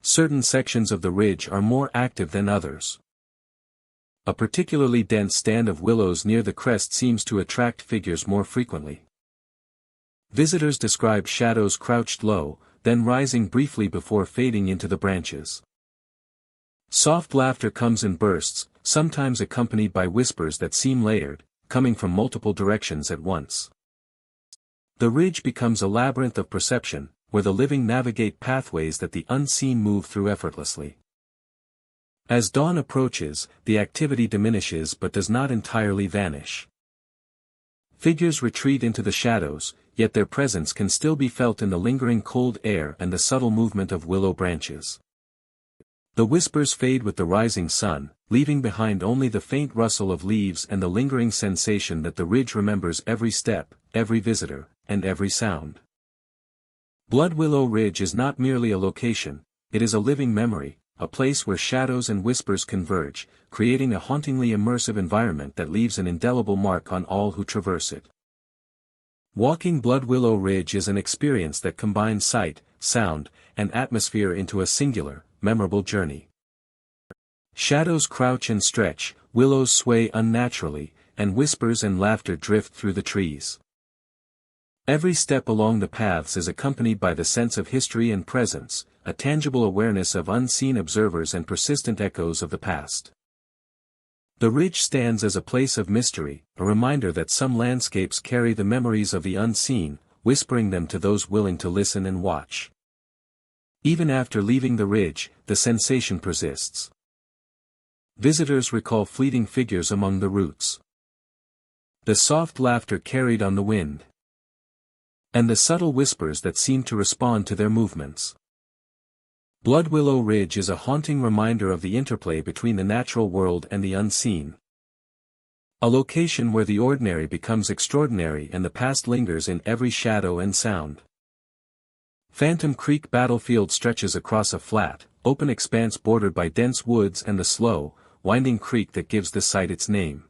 Certain sections of the ridge are more active than others. A particularly dense stand of willows near the crest seems to attract figures more frequently. Visitors describe shadows crouched low, then rising briefly before fading into the branches. Soft laughter comes in bursts, sometimes accompanied by whispers that seem layered, coming from multiple directions at once. The ridge becomes a labyrinth of perception, where the living navigate pathways that the unseen move through effortlessly. As dawn approaches, the activity diminishes but does not entirely vanish. Figures retreat into the shadows, yet their presence can still be felt in the lingering cold air and the subtle movement of willow branches. The whispers fade with the rising sun, leaving behind only the faint rustle of leaves and the lingering sensation that the ridge remembers every step, every visitor, and every sound. Blood Willow Ridge is not merely a location, it is a living memory, a place where shadows and whispers converge, creating a hauntingly immersive environment that leaves an indelible mark on all who traverse it. Walking Blood Willow Ridge is an experience that combines sight, sound, and atmosphere into a singular, memorable journey. Shadows crouch and stretch, willows sway unnaturally, and whispers and laughter drift through the trees. Every step along the paths is accompanied by the sense of history and presence, a tangible awareness of unseen observers and persistent echoes of the past. The ridge stands as a place of mystery, a reminder that some landscapes carry the memories of the unseen, whispering them to those willing to listen and watch. Even after leaving the ridge, the sensation persists. Visitors recall fleeting figures among the roots. The soft laughter carried on the wind. And the subtle whispers that seem to respond to their movements. Blood Willow Ridge is a haunting reminder of the interplay between the natural world and the unseen. A location where the ordinary becomes extraordinary and the past lingers in every shadow and sound. Phantom Creek Battlefield stretches across a flat, open expanse bordered by dense woods and the slow, winding creek that gives the site its name.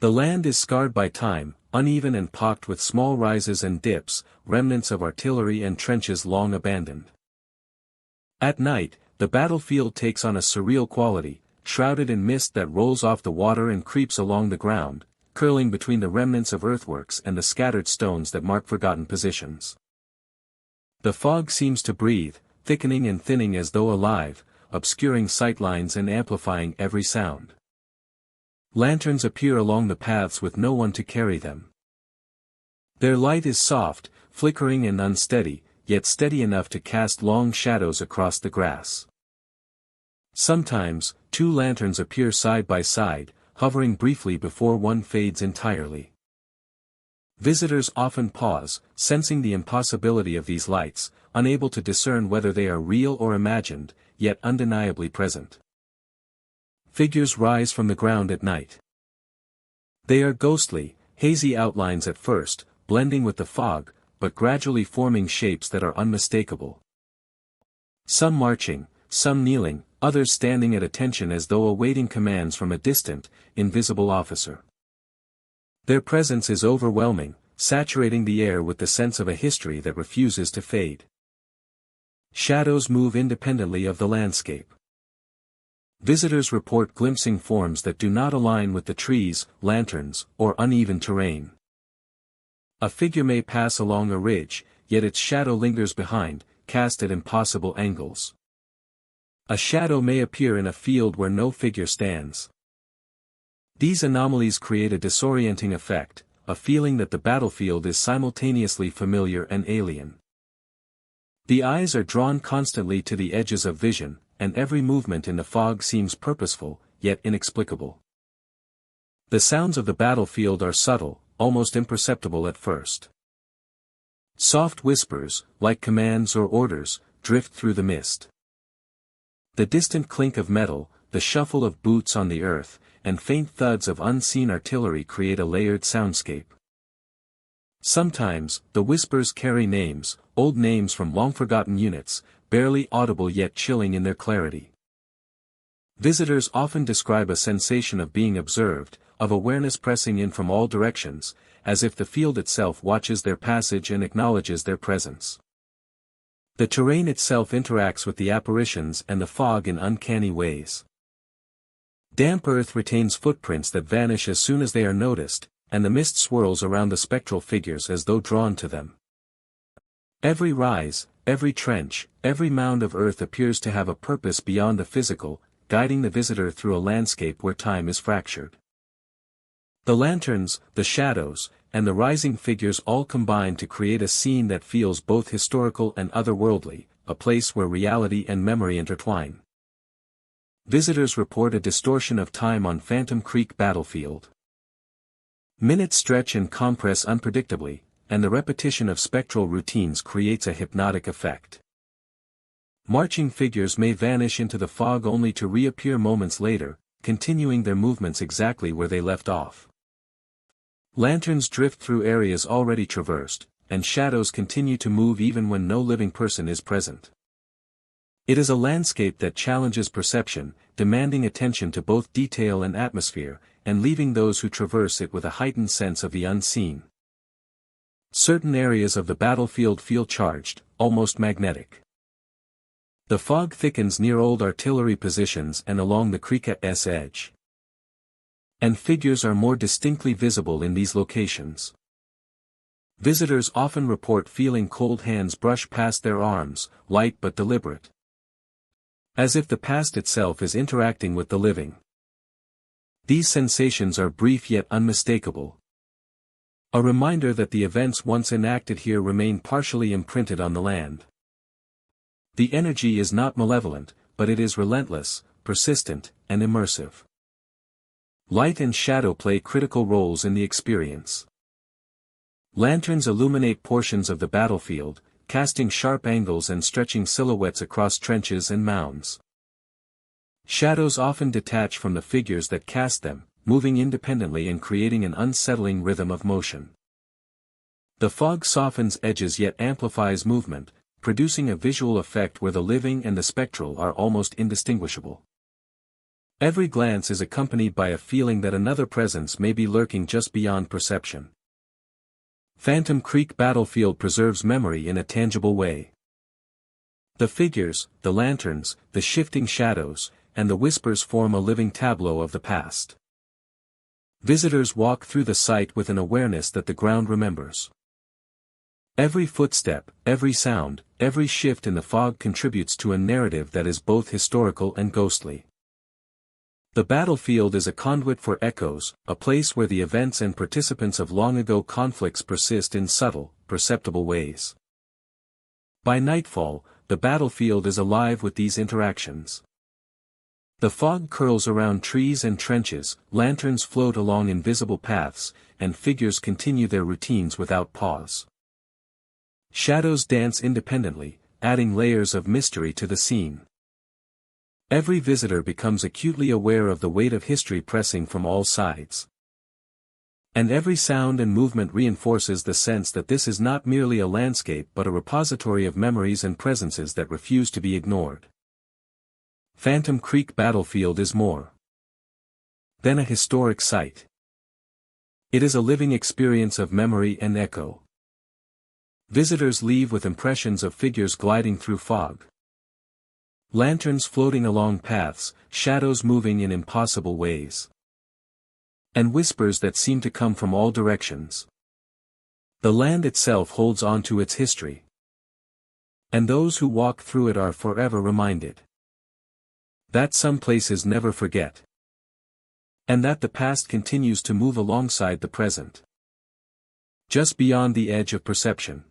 The land is scarred by time, uneven and pocked with small rises and dips, remnants of artillery and trenches long abandoned. At night, the battlefield takes on a surreal quality, shrouded in mist that rolls off the water and creeps along the ground, curling between the remnants of earthworks and the scattered stones that mark forgotten positions. The fog seems to breathe, thickening and thinning as though alive, obscuring sightlines and amplifying every sound. Lanterns appear along the paths with no one to carry them. Their light is soft, flickering and unsteady, yet steady enough to cast long shadows across the grass. Sometimes, two lanterns appear side by side, hovering briefly before one fades entirely. Visitors often pause, sensing the impossibility of these lights, unable to discern whether they are real or imagined, yet undeniably present. Figures rise from the ground at night. They are ghostly, hazy outlines at first, blending with the fog, but gradually forming shapes that are unmistakable. Some marching, some kneeling, others standing at attention as though awaiting commands from a distant, invisible officer. Their presence is overwhelming, saturating the air with the sense of a history that refuses to fade. Shadows move independently of the landscape. Visitors report glimpsing forms that do not align with the trees, lanterns, or uneven terrain. A figure may pass along a ridge, yet its shadow lingers behind, cast at impossible angles. A shadow may appear in a field where no figure stands. These anomalies create a disorienting effect, a feeling that the battlefield is simultaneously familiar and alien. The eyes are drawn constantly to the edges of vision, and every movement in the fog seems purposeful, yet inexplicable. The sounds of the battlefield are subtle, almost imperceptible at first. Soft whispers, like commands or orders, drift through the mist. The distant clink of metal, the shuffle of boots on the earth, and faint thuds of unseen artillery create a layered soundscape. Sometimes, the whispers carry names, old names from long-forgotten units, barely audible yet chilling in their clarity. Visitors often describe a sensation of being observed, of awareness pressing in from all directions, as if the field itself watches their passage and acknowledges their presence. The terrain itself interacts with the apparitions and the fog in uncanny ways. Damp earth retains footprints that vanish as soon as they are noticed, and the mist swirls around the spectral figures as though drawn to them. Every rise, every trench, every mound of earth appears to have a purpose beyond the physical, guiding the visitor through a landscape where time is fractured. The lanterns, the shadows, and the rising figures all combine to create a scene that feels both historical and otherworldly, a place where reality and memory intertwine. Visitors report a distortion of time on Phantom Creek battlefield. Minutes stretch and compress unpredictably, and the repetition of spectral routines creates a hypnotic effect. Marching figures may vanish into the fog only to reappear moments later, continuing their movements exactly where they left off. Lanterns drift through areas already traversed, and shadows continue to move even when no living person is present. It is a landscape that challenges perception, demanding attention to both detail and atmosphere, and leaving those who traverse it with a heightened sense of the unseen. Certain areas of the battlefield feel charged, almost magnetic. The fog thickens near old artillery positions and along the creek's edge. And figures are more distinctly visible in these locations. Visitors often report feeling cold hands brush past their arms, light but deliberate. As if the past itself is interacting with the living. These sensations are brief yet unmistakable. A reminder that the events once enacted here remain partially imprinted on the land. The energy is not malevolent, but it is relentless, persistent, and immersive. Light and shadow play critical roles in the experience. Lanterns illuminate portions of the battlefield, casting sharp angles and stretching silhouettes across trenches and mounds. Shadows often detach from the figures that cast them, moving independently and creating an unsettling rhythm of motion. The fog softens edges yet amplifies movement, producing a visual effect where the living and the spectral are almost indistinguishable. Every glance is accompanied by a feeling that another presence may be lurking just beyond perception. Phantom Creek Battlefield preserves memory in a tangible way. The figures, the lanterns, the shifting shadows, and the whispers form a living tableau of the past. Visitors walk through the site with an awareness that the ground remembers. Every footstep, every sound, every shift in the fog contributes to a narrative that is both historical and ghostly. The battlefield is a conduit for echoes, a place where the events and participants of long-ago conflicts persist in subtle, perceptible ways. By nightfall, the battlefield is alive with these interactions. The fog curls around trees and trenches, lanterns float along invisible paths, and figures continue their routines without pause. Shadows dance independently, adding layers of mystery to the scene. Every visitor becomes acutely aware of the weight of history pressing from all sides. And every sound and movement reinforces the sense that this is not merely a landscape but a repository of memories and presences that refuse to be ignored. Phantom Creek Battlefield is more than a historic site. It is a living experience of memory and echo. Visitors leave with impressions of figures gliding through fog. Lanterns floating along paths, shadows moving in impossible ways. And whispers that seem to come from all directions. The land itself holds on to its history. And those who walk through it are forever reminded that some places never forget. And that the past continues to move alongside the present. Just beyond the edge of perception.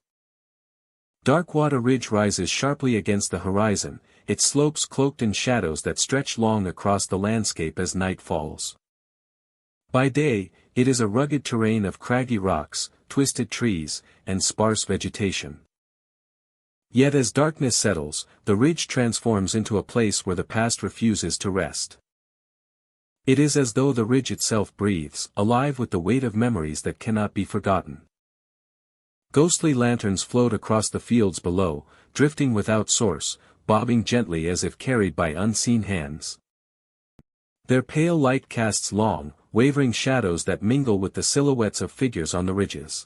Darkwater Ridge rises sharply against the horizon, its slopes cloaked in shadows that stretch long across the landscape as night falls. By day, it is a rugged terrain of craggy rocks, twisted trees, and sparse vegetation. Yet as darkness settles, the ridge transforms into a place where the past refuses to rest. It is as though the ridge itself breathes, alive with the weight of memories that cannot be forgotten. Ghostly lanterns float across the fields below, drifting without source, bobbing gently as if carried by unseen hands. Their pale light casts long, wavering shadows that mingle with the silhouettes of figures on the ridges.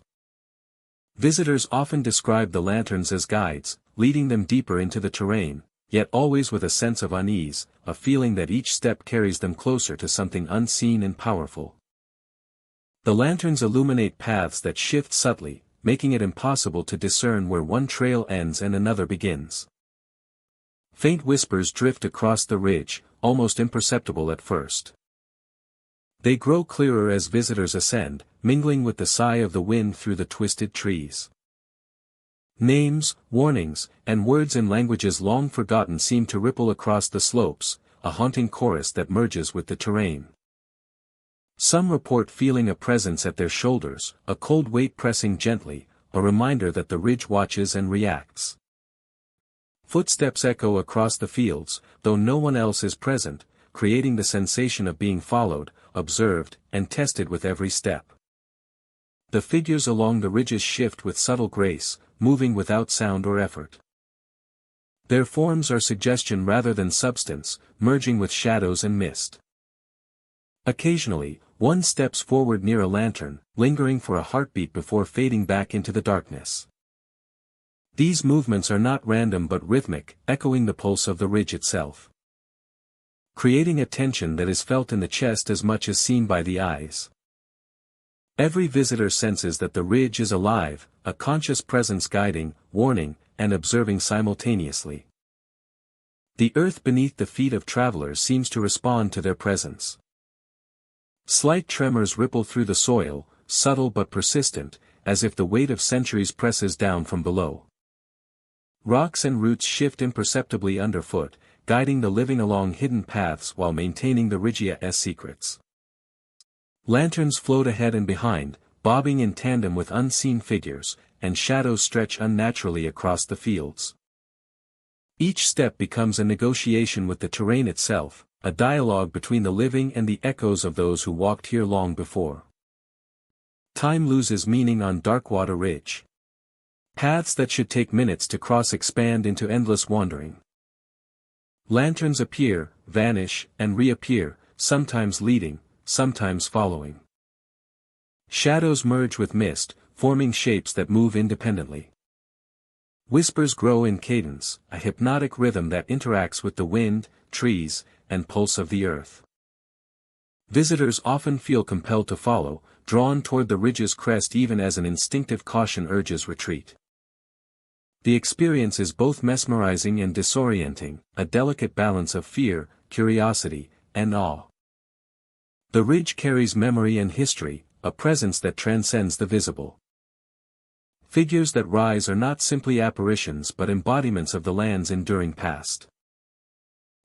Visitors often describe the lanterns as guides, leading them deeper into the terrain, yet always with a sense of unease, a feeling that each step carries them closer to something unseen and powerful. The lanterns illuminate paths that shift subtly, making it impossible to discern where one trail ends and another begins. Faint whispers drift across the ridge, almost imperceptible at first. They grow clearer as visitors ascend, mingling with the sigh of the wind through the twisted trees. Names, warnings, and words in languages long forgotten seem to ripple across the slopes, a haunting chorus that merges with the terrain. Some report feeling a presence at their shoulders, a cold weight pressing gently, a reminder that the ridge watches and reacts. Footsteps echo across the fields, though no one else is present, creating the sensation of being followed, observed, and tested with every step. The figures along the ridges shift with subtle grace, moving without sound or effort. Their forms are suggestion rather than substance, merging with shadows and mist. Occasionally, one steps forward near a lantern, lingering for a heartbeat before fading back into the darkness. These movements are not random but rhythmic, echoing the pulse of the ridge itself. Creating a tension that is felt in the chest as much as seen by the eyes. Every visitor senses that the ridge is alive, a conscious presence guiding, warning, and observing simultaneously. The earth beneath the feet of travelers seems to respond to their presence. Slight tremors ripple through the soil, subtle but persistent, as if the weight of centuries presses down from below. Rocks and roots shift imperceptibly underfoot, guiding the living along hidden paths while maintaining the ridge's secrets. Lanterns float ahead and behind, bobbing in tandem with unseen figures, and shadows stretch unnaturally across the fields. Each step becomes a negotiation with the terrain itself, a dialogue between the living and the echoes of those who walked here long before. Time loses meaning on Darkwater Ridge. Paths that should take minutes to cross expand into endless wandering. Lanterns appear, vanish, and reappear, sometimes leading, sometimes following. Shadows merge with mist, forming shapes that move independently. Whispers grow in cadence, a hypnotic rhythm that interacts with the wind, trees, and pulse of the earth. Visitors often feel compelled to follow, drawn toward the ridge's crest even as an instinctive caution urges retreat. The experience is both mesmerizing and disorienting, a delicate balance of fear, curiosity, and awe. The ridge carries memory and history, a presence that transcends the visible. Figures that rise are not simply apparitions but embodiments of the land's enduring past.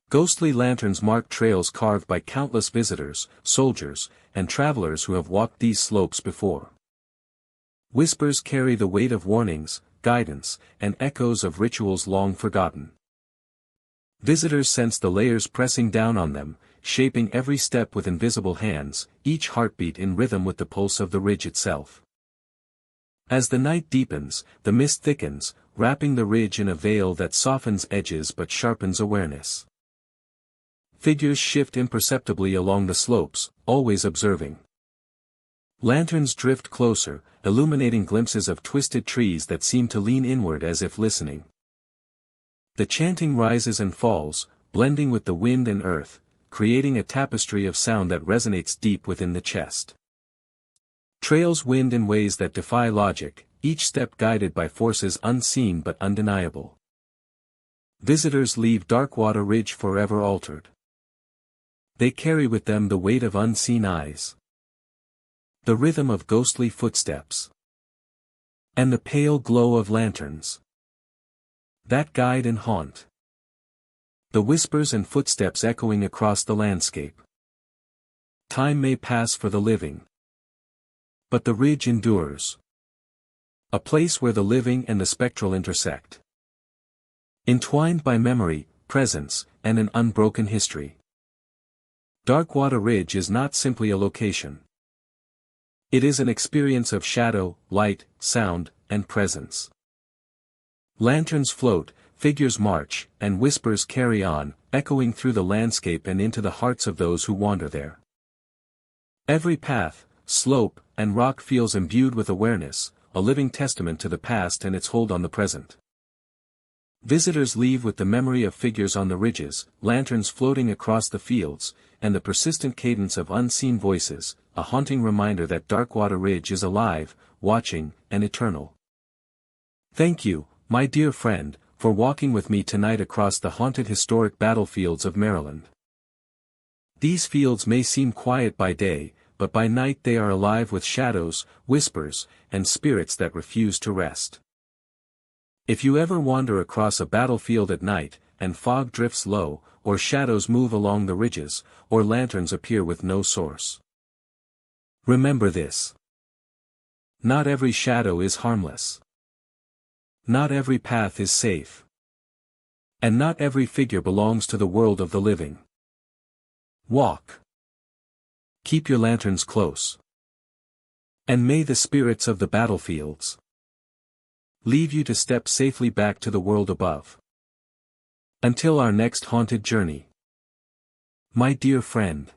Ghostly lanterns mark trails carved by countless visitors, soldiers, and travelers who have walked these slopes before. Whispers carry the weight of warnings, guidance, and echoes of rituals long forgotten. Visitors sense the layers pressing down on them, shaping every step with invisible hands, each heartbeat in rhythm with the pulse of the ridge itself. As the night deepens, the mist thickens, wrapping the ridge in a veil that softens edges but sharpens awareness. Figures shift imperceptibly along the slopes, always observing. Lanterns drift closer, illuminating glimpses of twisted trees that seem to lean inward as if listening. The chanting rises and falls, blending with the wind and earth, creating a tapestry of sound that resonates deep within the chest. Trails wind in ways that defy logic, each step guided by forces unseen but undeniable. Visitors leave Darkwater Ridge forever altered. They carry with them the weight of unseen eyes, the rhythm of ghostly footsteps, and the pale glow of lanterns that guide and haunt. The whispers and footsteps echoing across the landscape. Time may pass for the living, but the ridge endures. A place where the living and the spectral intersect. Entwined by memory, presence, and an unbroken history. Darkwater Ridge is not simply a location. It is an experience of shadow, light, sound, and presence. Lanterns float, figures march, and whispers carry on, echoing through the landscape and into the hearts of those who wander there. Every path, slope, and rock feels imbued with awareness, a living testament to the past and its hold on the present. Visitors leave with the memory of figures on the ridges, lanterns floating across the fields, and the persistent cadence of unseen voices, a haunting reminder that Darkwater Ridge is alive, watching, and eternal. Thank you, my dear friend, for walking with me tonight across the haunted historic battlefields of Maryland. These fields may seem quiet by day, but by night they are alive with shadows, whispers, and spirits that refuse to rest. If you ever wander across a battlefield at night, and fog drifts low, or shadows move along the ridges, or lanterns appear with no source, remember this. Not every shadow is harmless. Not every path is safe. And not every figure belongs to the world of the living. Walk. Keep your lanterns close. And may the spirits of the battlefields leave you to step safely back to the world above. Until our next haunted journey. My dear friend.